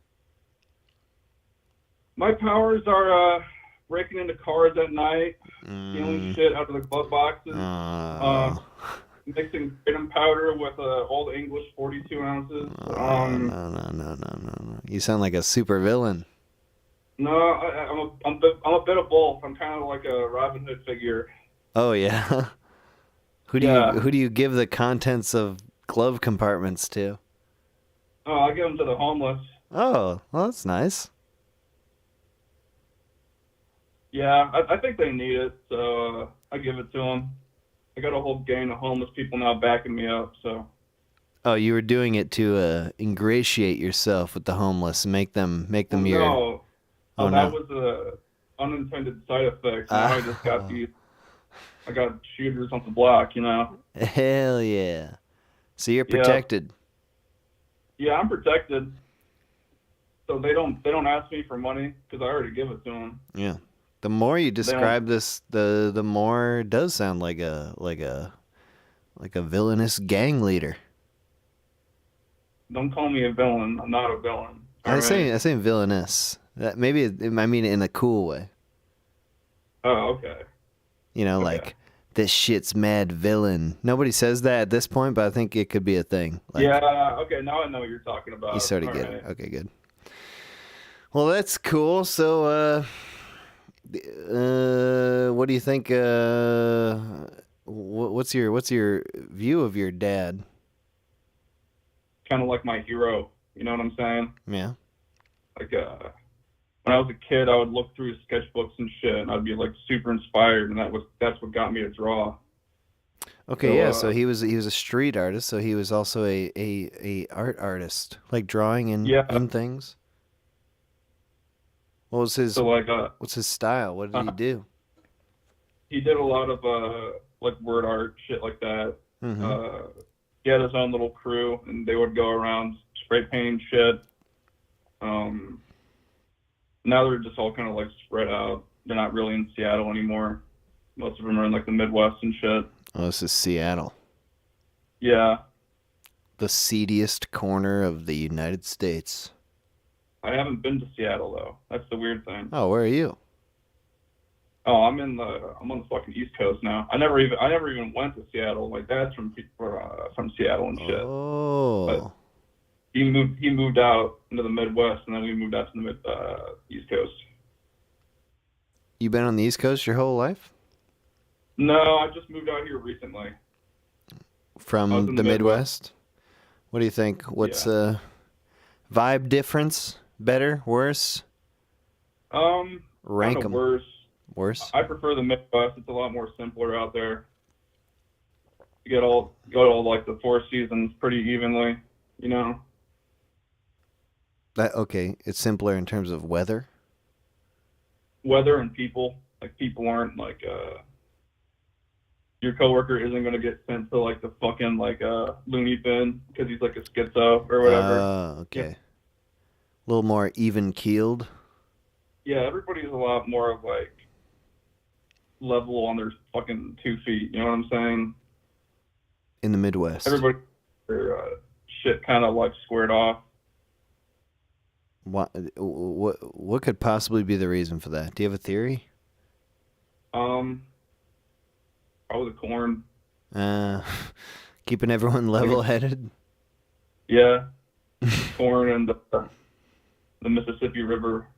My powers are breaking into cars at night, stealing shit out of the glove boxes, mixing kratom powder with Old English 42 ounces. No. You sound like a super villain. No, I'm a bit of both. I'm kind of like a Robin Hood figure. Oh yeah. Who do you give the contents of glove compartments to? Oh, I give them to the homeless. Oh, well, that's nice. Yeah, I think they need it, so I give it to them. I got a whole gang of homeless people now backing me up, so. Oh, you were doing it to ingratiate yourself with the homeless and make them your. No. Oh, that was a unintended side effect. Now I just got I got shooters on the block, you know. Hell yeah! So you're protected. Yeah, I'm protected. So they don't ask me for money because I already give it to them. Yeah. The more you describe this, the more it does sound like a villainous gang leader. Don't call me a villain. I'm not a villain. I say villainous. That maybe I mean it in a cool way. Oh, okay. You know, like this shit's mad villain. Nobody says that at this point, but I think it could be a thing. Like, yeah. Okay. Now I know what you're talking about. You sort of get it. Okay, good. Well, that's cool. So, what do you think? What's your view of your dad? Kind of like my hero. You know what I'm saying? Yeah. Like when I was a kid, I would look through his sketchbooks and shit, and I'd be like super inspired, and that's what got me to draw. Okay, so, yeah. So he was a street artist. So he was also a art artist, like drawing in things. What was his? What's his style? What did he do? He did a lot of like word art, shit like that. Mm-hmm. He had his own little crew, and they would go around spray painting shit. Now they're just all kind of like spread out. They're not really in Seattle anymore. Most of them are in like the Midwest and shit. Oh, this is Seattle. Yeah. The seediest corner of the United States. I haven't been to Seattle though. That's the weird thing. Oh, where are you? Oh, I'm on the fucking East Coast now. I never even went to Seattle. My dad's from Seattle and shit. Oh. But he moved out into the Midwest, and then we moved out to the East Coast. You been on the East Coast your whole life? No, I just moved out here recently. From the Midwest? What do you think? What's vibe difference? Better? Worse? Rank them. Worse. Worse? I prefer the Midwest. It's a lot more simpler out there. You go to all like the 4 seasons pretty evenly, you know. Okay, it's simpler in terms of weather. Weather and people. Like people aren't like your coworker isn't gonna get sent to like the fucking like loony bin because he's like a schizo or whatever. Okay. Yeah. A little more even keeled. Yeah, everybody's a lot more of like level on their fucking 2 feet. You know what I'm saying? In the Midwest. Everybody, their shit kind of like squared off. What could possibly be the reason for that? Do you have a theory? Probably the corn. Keeping everyone level-headed. Yeah, corn and the Mississippi River.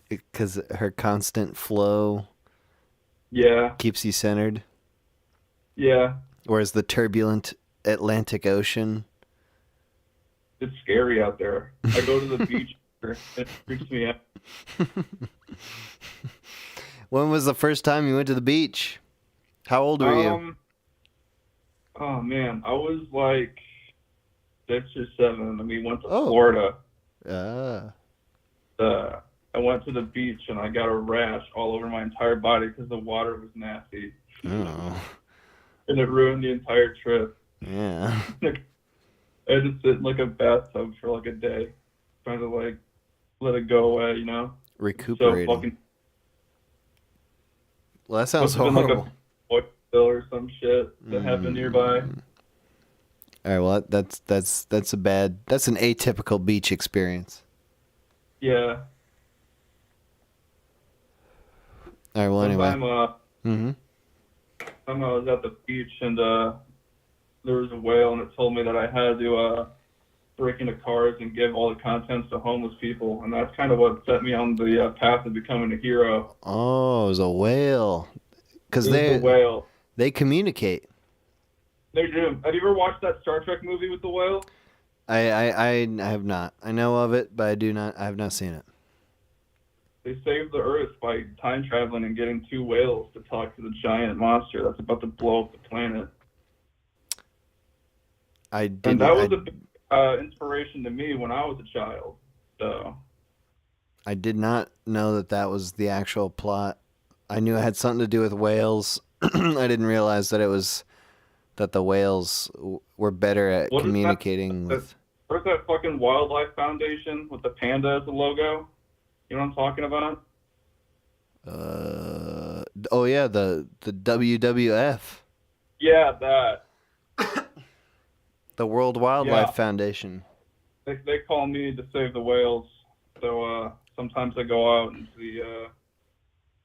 Because her constant flow. Yeah. Keeps you centered. Yeah. Whereas the turbulent Atlantic Ocean. It's scary out there. I go to the beach and it freaks me out. When was the first time you went to the beach? How old were you? Oh man, I was like 6 or 7, and we went to Florida. I went to the beach and I got a rash all over my entire body because the water was nasty. Oh. And it ruined the entire trip. Yeah. I had to sit in like a bathtub for like a day, trying to like let it go away, you know? Recuperating. So fucking. Well, that sounds horrible. horrible. Like a oil spill or some shit that happened nearby. All right, well that's an atypical beach experience. Yeah. All right, well anyway. I was at the beach and there was a whale and it told me that I had to break into cars and give all the contents to homeless people, and that's kind of what set me on the path of becoming a hero. Oh, it was a whale. Because they communicate. They do. Have you ever watched that Star Trek movie with the whale? I have not. I know of it, but I have not seen it. They saved the Earth by time traveling and getting 2 whales to talk to the giant monster that's about to blow up the planet. And that was a big inspiration to me when I was a child. So I did not know that was the actual plot. I knew it had something to do with whales. I didn't realize that it was that the whales were better at communicating with. Where's that fucking Wildlife Foundation with the panda as the logo? You know what I'm talking about? Oh yeah, the WWF. Yeah, that. The World Wildlife Foundation. They call me to save the whales, so sometimes I go out into the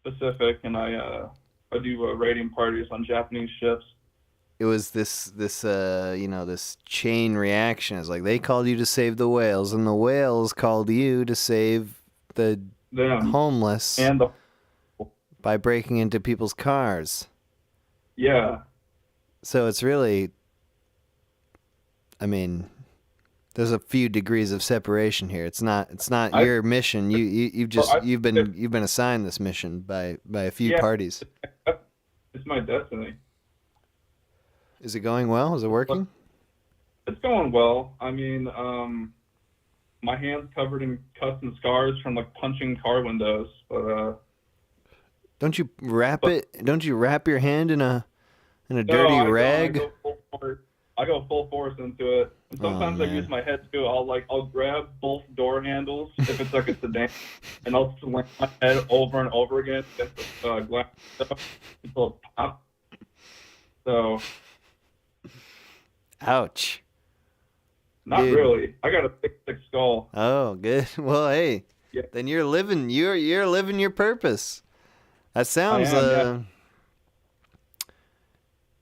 Pacific and I do raiding parties on Japanese ships. It was this chain reaction. It's like they called you to save the whales, and the whales called you to save the homeless and by breaking into people's cars. Yeah. So it's really, I mean, there's a few degrees of separation here. It's not your mission. You've been assigned this mission by a few parties. It's my destiny. Is it going well? Is it working? It's going well. I mean, my hand's covered in cuts and scars from like punching car windows, but Don't you wrap your hand in a dirty rag? I go full force into it. And sometimes I use my head too. I'll grab both door handles if it's like a sedan, and I'll slam my head over and over again against the glass stuff until it pops. So. Ouch. Not really. I got a thick skull. Oh, good. Well, hey. Yeah. Then you're living your purpose. That sounds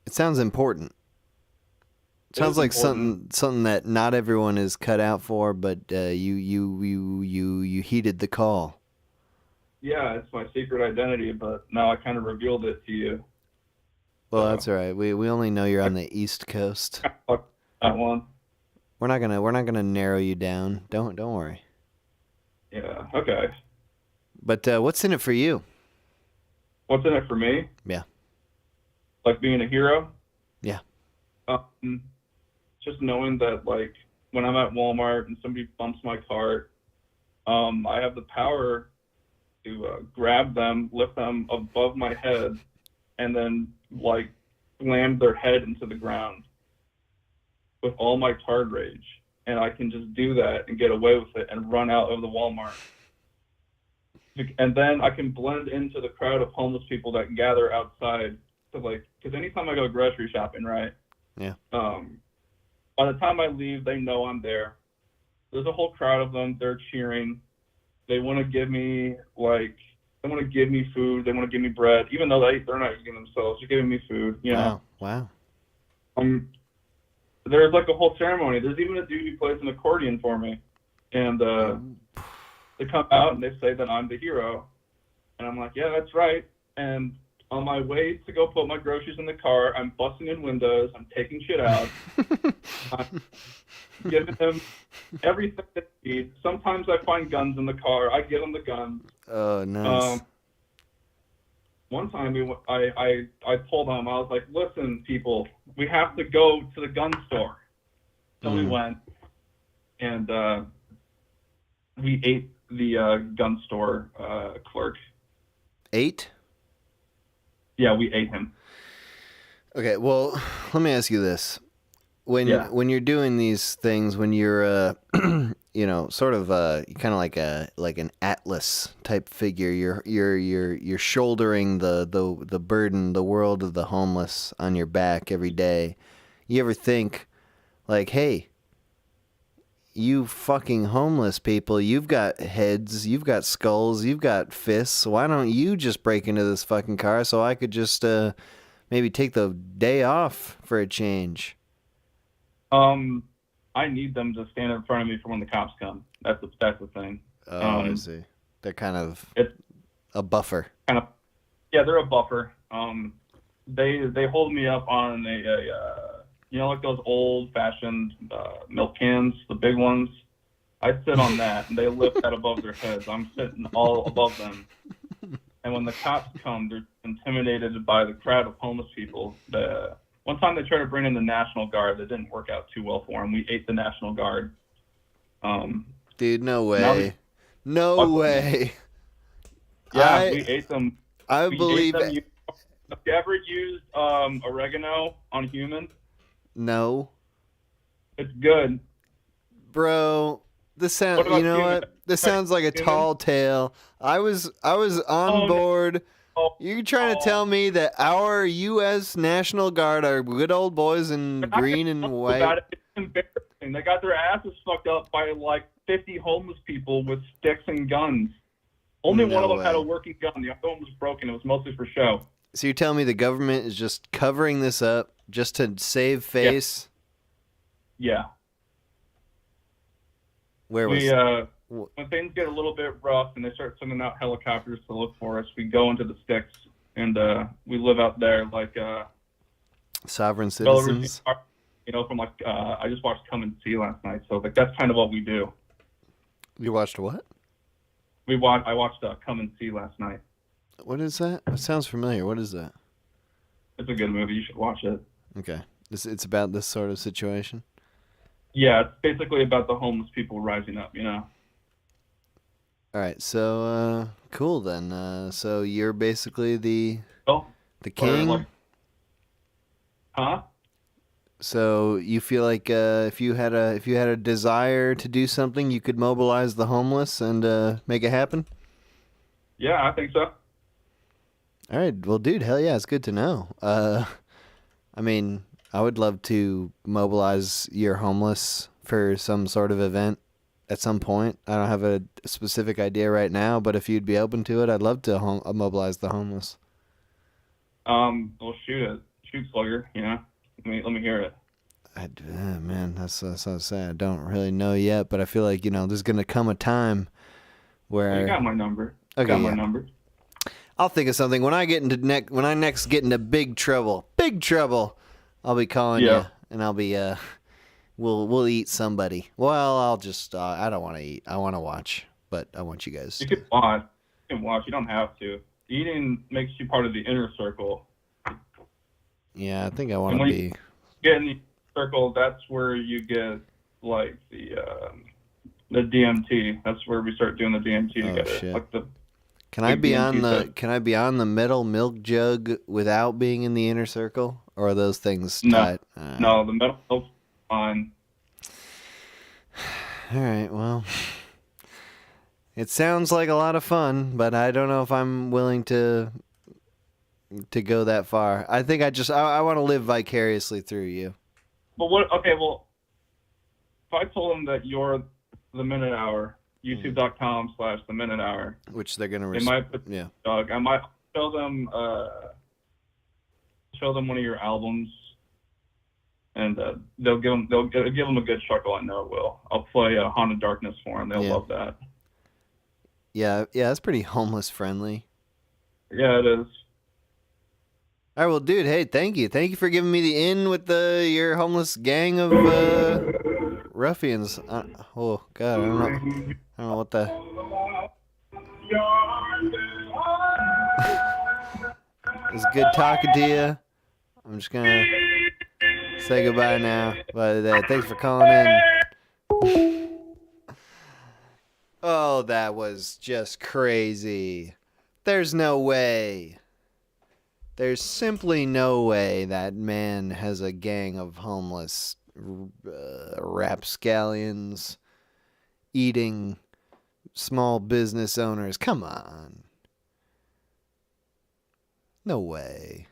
it sounds important. It sounds like something that not everyone is cut out for, but you heeded the call. Yeah, it's my secret identity, but now I kind of revealed it to you. Well, that's all right. We only know you're on the East Coast. That one. We're not gonna narrow you down. Don't worry. Yeah. Okay. But what's in it for you? What's in it for me? Yeah. Like being a hero? Yeah. Just knowing that, like, when I'm at Walmart and somebody bumps my cart, I have the power to grab them, lift them above my head, and then, like, slam their head into the ground with all my card rage. And I can just do that and get away with it and run out of the Walmart. And then I can blend into the crowd of homeless people that gather outside. So, like, because anytime I go grocery shopping, right? Yeah. By the time I leave, they know I'm there. There's a whole crowd of them. They're cheering. They want to give me, like, they want to give me food. They want to give me bread, even though they're not eating themselves. They're giving me food. You know? Wow. There's like a whole ceremony. There's even a dude who plays an accordion for me, and they come out and they say that I'm the hero, and I'm like, yeah, that's right. And on my way to go put my groceries in the car, I'm busting in windows. I'm taking shit out. I'm giving them everything they need. Sometimes I find guns in the car. I give them the guns. Oh, nice. One time I told them, I was like, listen, people, we have to go to the gun store. So we went, and we ate the gun store clerk. Ate? Yeah, we ate him. Okay, well, let me ask you this. When you're doing these things, when you're sort of kind of like an Atlas type figure, you're shouldering the burden, the world of the homeless on your back every day. You ever think like, hey, you fucking homeless people, you've got heads, you've got skulls, you've got fists. Why don't you just break into this fucking car so I could just maybe take the day off for a change? I need them to stand in front of me for when the cops come. That's the thing. Oh, I see. They're kind of a buffer. Yeah, they're a buffer. They hold me up on a like those old-fashioned milk cans, the big ones. I sit on that, and they lift that above their heads. I'm sitting all above them. And when the cops come, they're intimidated by the crowd of homeless people. One time they tried to bring in the National Guard. That didn't work out too well for them. We ate the National Guard. Dude, no way. No way. Yeah, we ate them. I believe it. Have you ever used oregano on humans? No. It's good. Bro, this sounds, you know what? This sounds like a tall tale. I was on board. You're trying to tell me that our U.S. National Guard are good old boys in green and white? It's embarrassing. They got their asses fucked up by like 50 homeless people with sticks and guns. Only one of them had a working gun. The other one was broken. It was mostly for show. So you're telling me the government is just covering this up just to save face? Yeah. Where was when things get a little bit rough and they start sending out helicopters to look for us, we go into the sticks and we live out there like sovereign citizens. From like I just watched Come and See last night, so like that's kind of what we do. You watched what? I watched Come and See last night. What is that? It sounds familiar. What is that? It's a good movie. You should watch it. Okay. It's about this sort of situation? Yeah, it's basically about the homeless people rising up, you know. All right, so cool then. So you're basically the king? Huh? So you feel like if you had a desire to do something, you could mobilize the homeless and make it happen? Yeah, I think so. All right, well, dude, hell yeah, it's good to know. I mean, I would love to mobilize your homeless for some sort of event at some point. I don't have a specific idea right now, but if you'd be open to it, I'd love to mobilize the homeless. We'll shoot Slugger, you know. Let me hear it. Man, that's what I'm saying. I don't really know yet, but I feel like, there's going to come a time where... Well, you got my number. Okay, got my number. I'll think of something. When I next get into big trouble, I'll be calling you, and I'll be, we'll eat somebody. Well, I'll just, I don't want to eat. I want to watch, but I want you guys You can watch. You don't have to. Eating makes you part of the inner circle. Yeah, I think I want to be... Get in the circle, that's where you get like the DMT. That's where we start doing the DMT together. Shit. Like Can I be on the metal milk jug without being in the inner circle, or are those things tied? No, the metal milk's fine. All right, well, it sounds like a lot of fun, but I don't know if I'm willing to go that far. I think I want to live vicariously through you. But what? Okay, well, if I told them that you're the Minute Hour, YouTube.com/the Minute Hour, which they're gonna, they might put dog. I might show them one of your albums, and they'll give them a good chuckle. I know it will. I'll play Haunted Darkness for them. They'll love that. Yeah, that's pretty homeless friendly. Yeah, it is. All right, well, dude, hey, thank you for giving me the in with your homeless gang of ruffians. Oh God, I don't know what the. It's good talking to you. I'm just gonna say goodbye now. But thanks for calling in. Oh, that was just crazy. There's no way. There's simply no way that man has a gang of homeless rapscallions eating small business owners. Come on. No way.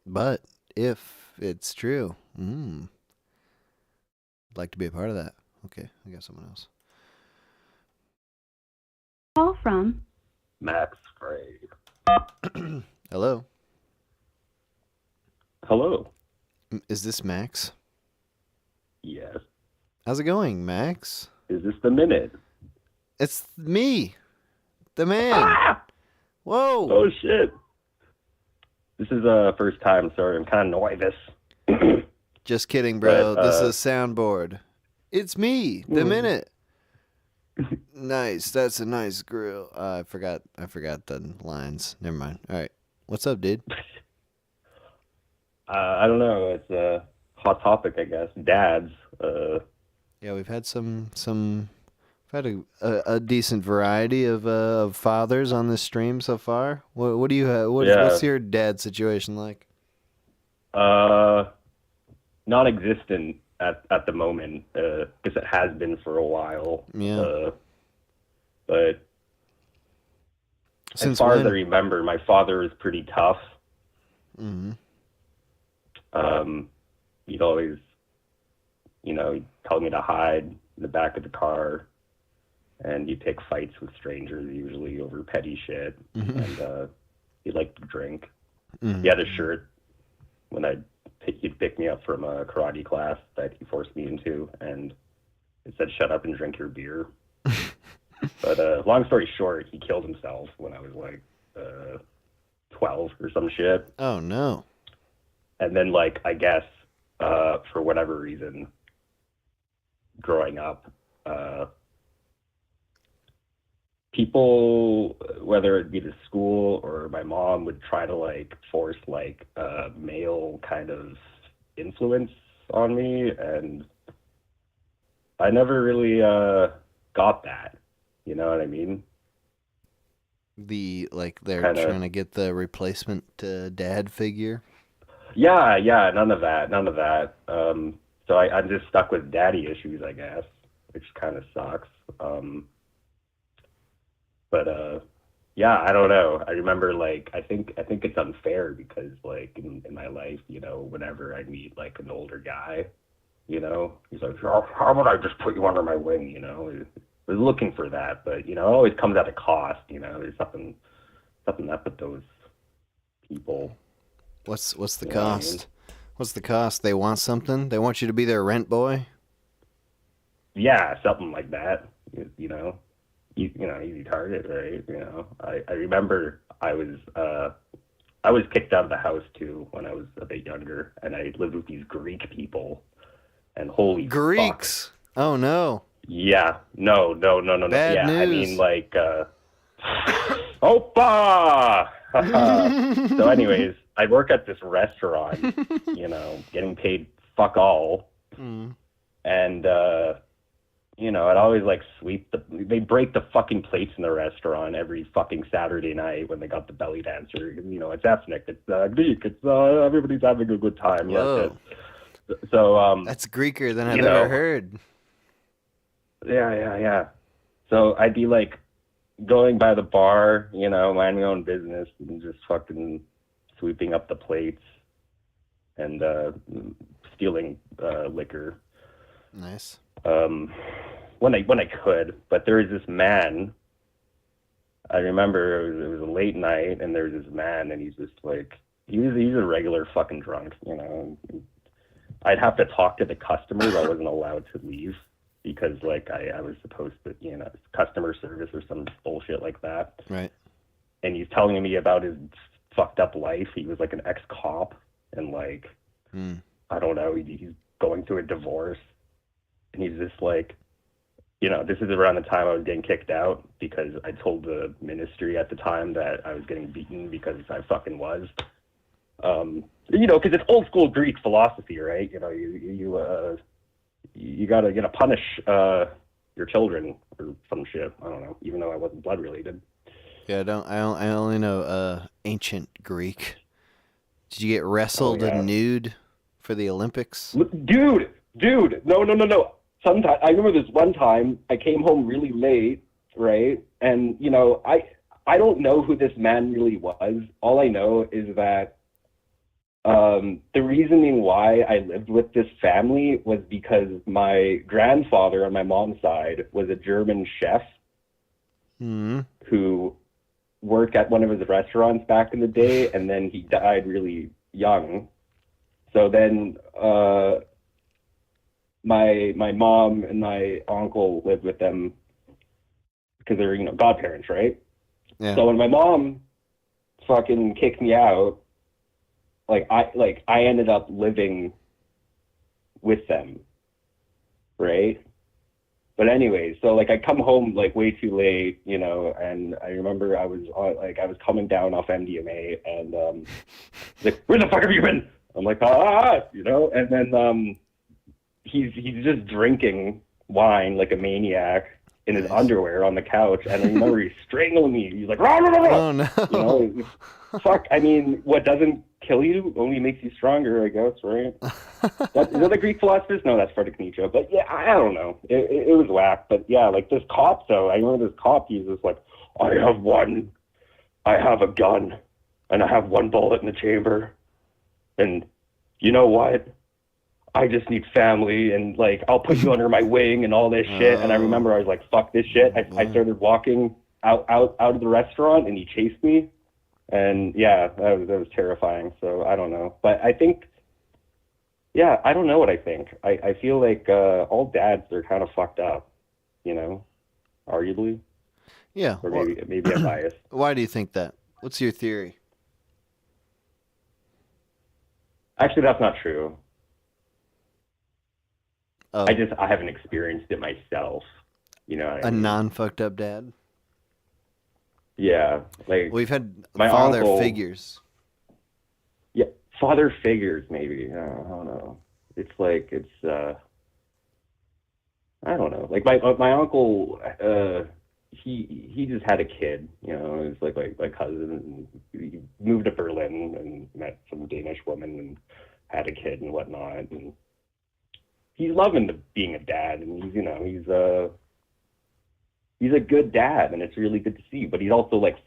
But if it's true, I'd like to be a part of that. Okay, I got someone else. Call from Max Frey. Hello. Hello. Is this Max? Yes. How's it going, Max? Is this the Minute? It's me, the man. Ah! Whoa. Oh, shit. This is first time, sorry. I'm kind of nervous. Just kidding, bro. But, this is a soundboard. It's me, the Minute. Nice. That's a nice grill. I forgot the lines. Never mind. All right. What's up, dude? I don't know. It's a hot topic, I guess. Dads. Yeah, we've had a decent variety of fathers on this stream so far. What do you have? What's your dad situation like? Non-existent at the moment, because it has been for a while. Yeah. But as far as I remember, my father was pretty tough. Mm-hmm. He'd always, he'd tell me to hide in the back of the car, and he'd pick fights with strangers, usually over petty shit. Mm-hmm. And he liked to drink. Mm-hmm. He had a shirt when he'd pick me up from a karate class that he forced me into, and it said, "Shut up and drink your beer." But long story short, he killed himself when I was like 12 or some shit. Oh, no. And then, I guess, for whatever reason, growing up, people, whether it be the school or my mom, would try to force a male kind of influence on me, and I never really got that. You know what I mean? They're trying to get the replacement dad figure. Yeah, none of that. So I'm just stuck with daddy issues, I guess, which kind of sucks. But yeah, I don't know. I remember I think it's unfair because in my life, whenever I meet an older guy, you know? He's like, how about I just put you under my wing, you know? I was looking for that, but, you know, it always comes at a cost, you know? There's something up with those people. What's the cost? I mean? What's the cost? They want something? They want you to be their rent boy? Yeah, something like that, you know? You know, easy target, right? You know, I remember I was kicked out of the house too when I was a bit younger, and I lived with these Greek people, and holy Greeks! Fuck. Oh no! Yeah, no. Bad yeah, news. I mean like, Opa! So, anyways, I work at this restaurant, you know, getting paid fuck all, and you know, I'd always like they break the fucking plates in the restaurant every fucking Saturday night when they got the belly dancer. You know, it's ethnic, it's Greek, it's everybody's having a good time. Whoa. Yes. So that's Greeker than I've ever heard. Yeah. So I'd be like going by the bar, you know, minding my own business and just fucking sweeping up the plates and stealing liquor. Nice. When I could, but there was this man. I remember it was a late night, and there was this man, and he's just like he's a regular fucking drunk, you know. I'd have to talk to the customers. I wasn't allowed to leave because like I was supposed to, you know, customer service or some bullshit like that. Right. And he's telling me about his fucked up life. He was like an ex-cop, and like I don't know, he's going through a divorce. And he's just like, you know, this is around the time I was getting kicked out because I told the ministry at the time that I was getting beaten because I fucking was. You know, because it's old school Greek philosophy, right? You know, you gotta punish your children or some shit. I don't know, even though I wasn't blood related. Yeah, I only know ancient Greek. Did you get wrestled and nude for the Olympics? Dude, no. Sometimes I remember this one time I came home really late, right? And you know, I don't know who this man really was. All I know is that the reasoning why I lived with this family was because my grandfather on my mom's side was a German chef who worked at one of his restaurants back in the day, and then he died really young. So then my mom and my uncle lived with them because they're, you know, godparents, right? Yeah. So when my mom fucking kicked me out, I ended up living with them, right? But anyways, so like I come home like way too late, you know, and I remember I was coming down off MDMA, and like, where the fuck have you been? I'm like, you know, and then he's just drinking wine like a maniac in his underwear on the couch, and I remember he's strangling me. He's like, rah, rah, rah, rah. Oh no! You know, fuck. I mean, what doesn't kill you only makes you stronger, I guess, right? Is that the Greek philosophers? No, that's Friedrich Nietzsche. But yeah, I don't know. It was whack. But yeah, like this cop though. I remember this cop. He was like, I have a gun, and I have one bullet in the chamber, and you know what? I just need family, and like I'll put you under my wing and all this shit. And I remember I was like, fuck this shit. I started walking out of the restaurant, and he chased me, and yeah, that was terrifying. So I don't know, but I think, yeah, I don't know what I think. I feel like all dads are kind of fucked up, you know, arguably. Yeah. Or maybe I'm biased. Why do you think that? What's your theory? Actually, that's not true. Oh. I haven't experienced it myself. You know what I mean? Non-fucked up dad? Yeah. Like we've had my father uncle, figures. Yeah, father figures maybe. I don't know. It's like I don't know. Like my uncle he just had a kid, you know, it was like my cousin, and he moved to Berlin and met some Danish woman and had a kid and whatnot, and he's loving being a dad, and he's, you know, he's a good dad, and it's really good to see, but he's also like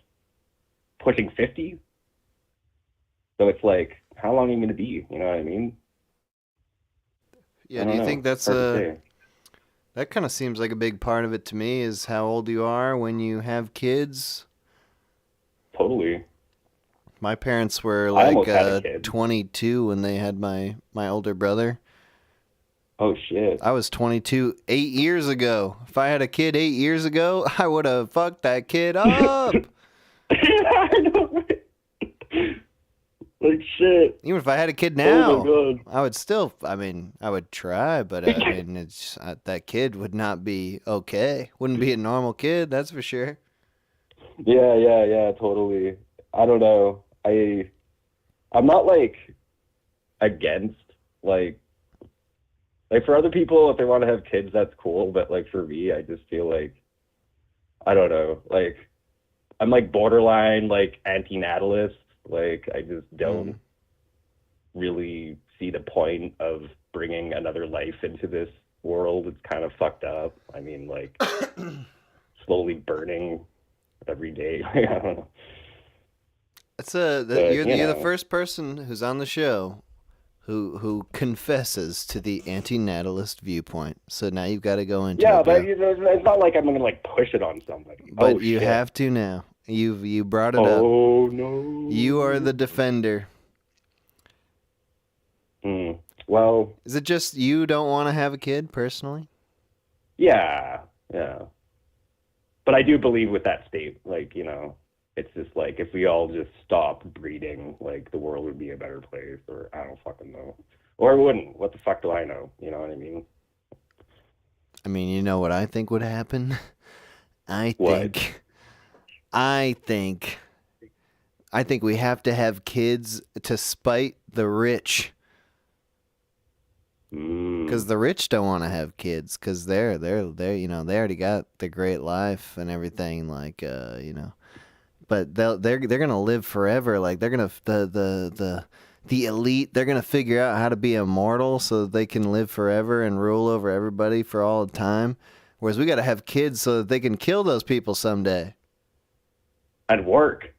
pushing 50, so it's like, how long are you going to be, you know what I mean? Yeah, do you think that's that kind of seems like a big part of it to me, is how old you are when you have kids? Totally. My parents were I like almost had a kid. 22 when they had my older brother. Oh, shit. I was 22 8 years ago. If I had a kid 8 years ago, I would have fucked that kid up. Like shit. Even if I had a kid Oh now, my God. I would still, I would try, but it's that kid would not be okay. Wouldn't be a normal kid, that's for sure. Yeah, totally. I don't know. I'm not like against like for other people, if they want to have kids, that's cool. But like for me, I just feel like, I don't know, like I'm like borderline like anti-natalist. Like I just don't really see the point of bringing another life into this world. It's kind of fucked up. I mean, like slowly burning every day. I don't know. You're the first person who's on the show who confesses to the anti-natalist viewpoint. So now you've got to go into it. Yeah, but it's not like I'm gonna like push it on somebody. But you have to now. You brought it up. Oh no! You are the defender. Well, is it just you don't want to have a kid personally? Yeah. But I do believe with that state, like, it's just like if we all just stopped breeding, like the world would be a better place, or I don't fucking know. Or it wouldn't. What the fuck do I know? You know what I mean? I mean, you know what I think would happen? I think we have to have kids to spite the rich. Because the rich don't want to have kids, because they're they already got the great life and everything, like but they're gonna live forever. Like they're gonna the elite, they're gonna figure out how to be immortal so that they can live forever and rule over everybody for all the time. Whereas we got to have kids so that they can kill those people someday. And work.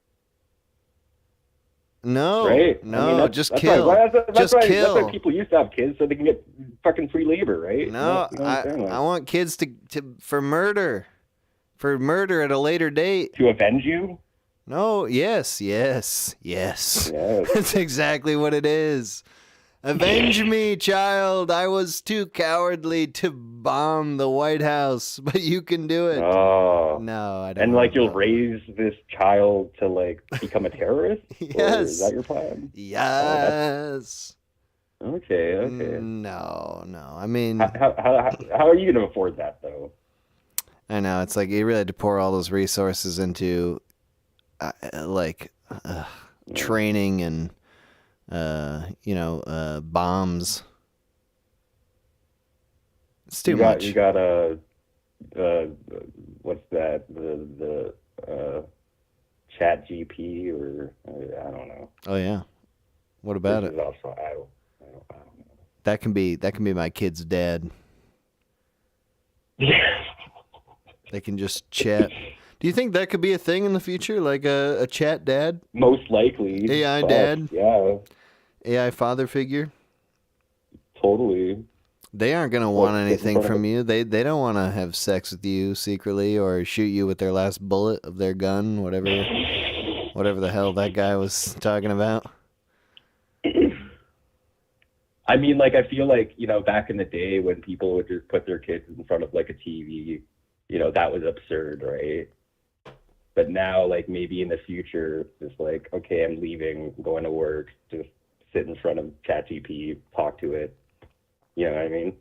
No, right? No, just kill. That's kill. That's why people used to have kids, so they can get fucking free labor, right? No, I want kids for murder at a later date. To avenge you? No, yes. That's exactly what it is. Avenge me, child. I was too cowardly to bomb the White House, but you can do it. Oh. No, I don't. And like you'll raise this child to like become a terrorist? Yes. Or is that your plan? Yes. Okay. No. I mean, how are you going to afford that though? I know, it's like you really had to pour all those resources into training and bombs. It's too much. You got what's that? The Chat GP or I don't know. Oh yeah. What about it? Also, I don't know. That can be my kid's dad. They can just chat. Do you think that could be a thing in the future, like a chat dad? Most likely. AI dad? Yeah. AI father figure? Totally. They aren't going to want anything from you. They don't want to have sex with you secretly or shoot you with their last bullet of their gun, whatever the hell that guy was talking about. I mean, like, I feel like, back in the day when people would just put their kids in front of, like, a TV, that was absurd, right? But now, like, maybe in the future, it's just like, okay, I'm leaving, going to work, just sit in front of ChatGPT, talk to it. You know what I mean?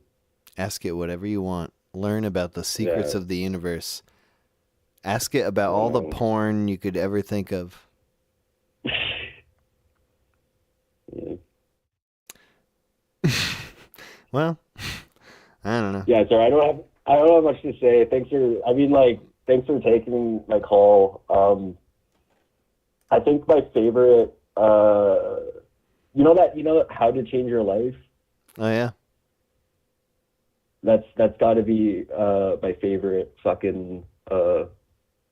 Ask it whatever you want. Learn about the secrets of the universe. Ask it about all the porn you could ever think of. Well, I don't know. Yeah, so I don't have much to say. Thanks for taking my call. I think my favorite, you know How to Change Your Life? Oh yeah. That's got to be my favorite fucking. Well,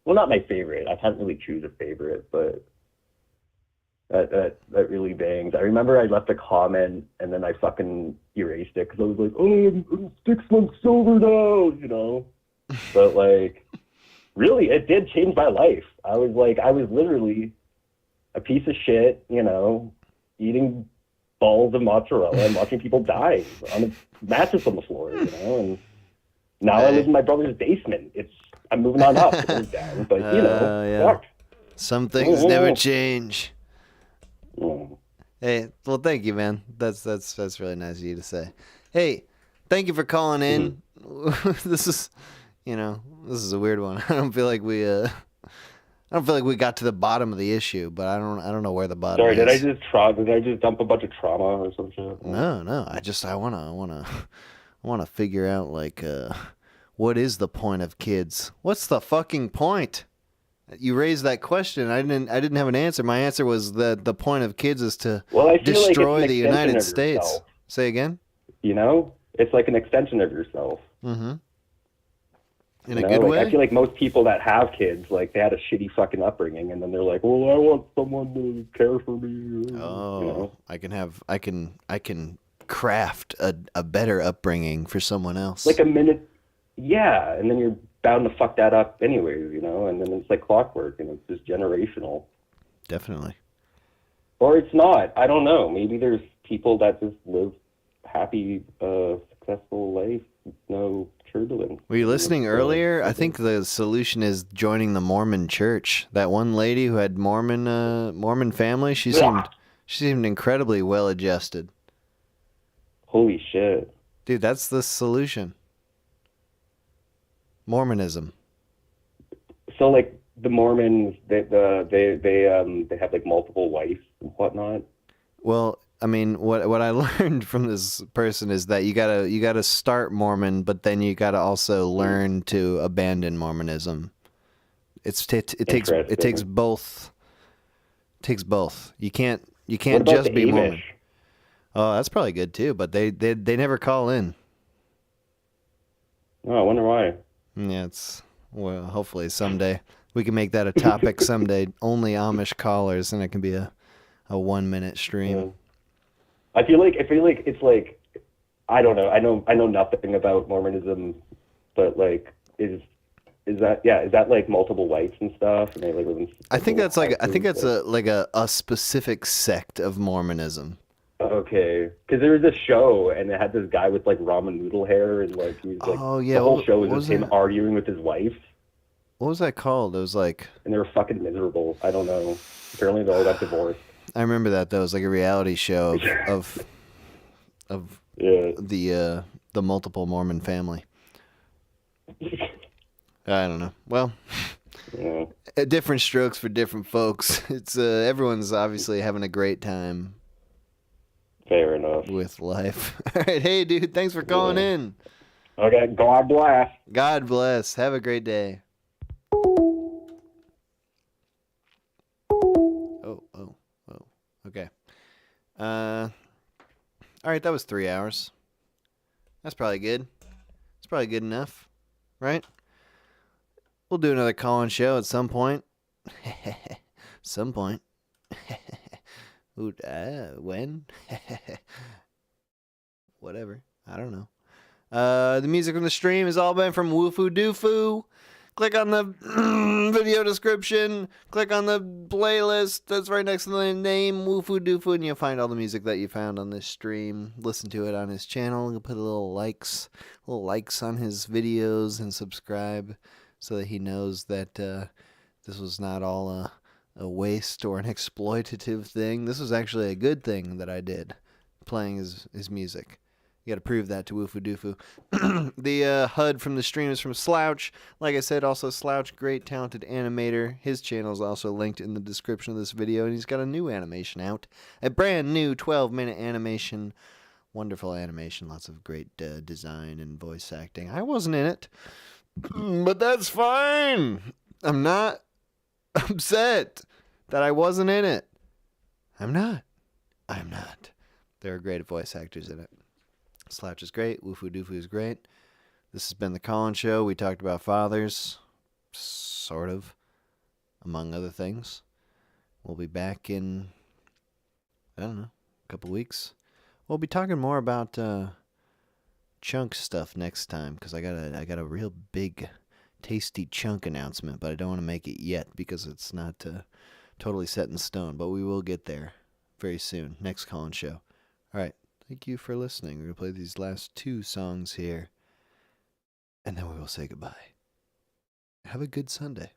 not my favorite. I can't really choose a favorite, but That really bangs. I remember I left a comment and then I fucking erased it because I was like, oh, I'm 6 months sober now, you know? But like, really, it did change my life. I was literally a piece of shit, you know, eating balls of mozzarella and watching people die on a mattress on the floor, you know? And now I live in my brother's basement. I'm moving on up. It goes down, but you know, yeah. fuck. Some things never Yeah. change. Yeah. Hey, well, thank you, man. That's really nice of you to say. Hey, thank you for calling in. This is a weird one. I don't feel like we got to the bottom of the issue, but I don't know where the bottom Sorry, is. did I just dump a bunch of trauma or some shit? No. I wanna figure out like what is the point of kids? What's the fucking point? You raised that question. I didn't have an answer. My answer was that the point of kids is to destroy the United States. Yourself. Say again? You know? It's like an extension of yourself. Mm-hmm. In You a know? good Like, way? I feel like most people that have kids, like, they had a shitty fucking upbringing, and then they're like, well, I want someone to care for me. Oh, you know? I can craft a better upbringing for someone else. Like a minute. Yeah, and then you're bound to fuck that up anyways, you know? And then it's like clockwork, and it's just generational. Definitely. Or it's not. I don't know. Maybe there's people that just live happy, successful life, no turbulence. Were you listening earlier? I think the solution is joining the Mormon church. That one lady who had Mormon family, she seemed incredibly well adjusted. Holy shit. Dude, that's the solution. Mormonism. So like the Mormons, they have like multiple wives and whatnot. Well, I mean, what I learned from this person is that you gotta start Mormon, but then you gotta also learn to abandon Mormonism. It takes both. Takes both. You can't just be Mormon. Oh, that's probably good too. But they never call in. Oh, I wonder why. Yeah, well, hopefully someday we can make that a topic someday. Only Amish callers, and it can be a 1 minute stream. Yeah. I feel like it's like, I don't know. I know nothing about Mormonism, but like is that like multiple wives and stuff? And they like live in I think that's a specific sect of Mormonism. Okay, because there was this show and it had this guy with like ramen noodle hair and like he was like the whole show was just him arguing with his wife. What was that called? It was like, and they were fucking miserable. I don't know. Apparently they all got divorced. I remember that though. It was like a reality show of the multiple Mormon family. I don't know. Well, different strokes for different folks. It's everyone's obviously having a great time. Fair enough. With life. All right, hey dude, thanks for calling in. Okay, God bless. God bless. Have a great day. Oh. Okay. All right, that was 3 hours. That's probably good. It's probably good enough, right? We'll do another call-in show at some point. Some point. Ooh, when? Whatever. I don't know. The music from the stream has all been from Woofoo Doofoo. Click on the video description. Click on the playlist that's right next to the name, Woofoo Doofoo, and you'll find all the music that you found on this stream. Listen to it on his channel. You'll put little likes on his videos and subscribe so that he knows that this was not all a waste or an exploitative thing. This was actually a good thing that I did, playing his music. You gotta prove that to Woofoo Doofoo. The HUD from the stream is from Slouch. Like I said, also Slouch, great talented animator. His channel is also linked in the description of this video, and he's got a new animation out. A brand new 12-minute animation. Wonderful animation, lots of great design and voice acting. I wasn't in it, but that's fine. I'm not upset that I wasn't in it. I'm not. There are great voice actors in it. Slouch is great. Woofoo Doofoo is great. This has been the Colin Show. We talked about fathers, sort of, among other things. We'll be back in I don't know, a couple weeks. We'll be talking more about chunk stuff next time because I got a real big, tasty chunk announcement, but I don't want to make it yet because it's not totally set in stone. But we will get there very soon. Next call-in show. All right. Thank you for listening. We're going to play these last 2 songs here, and then we will say goodbye. Have a good Sunday.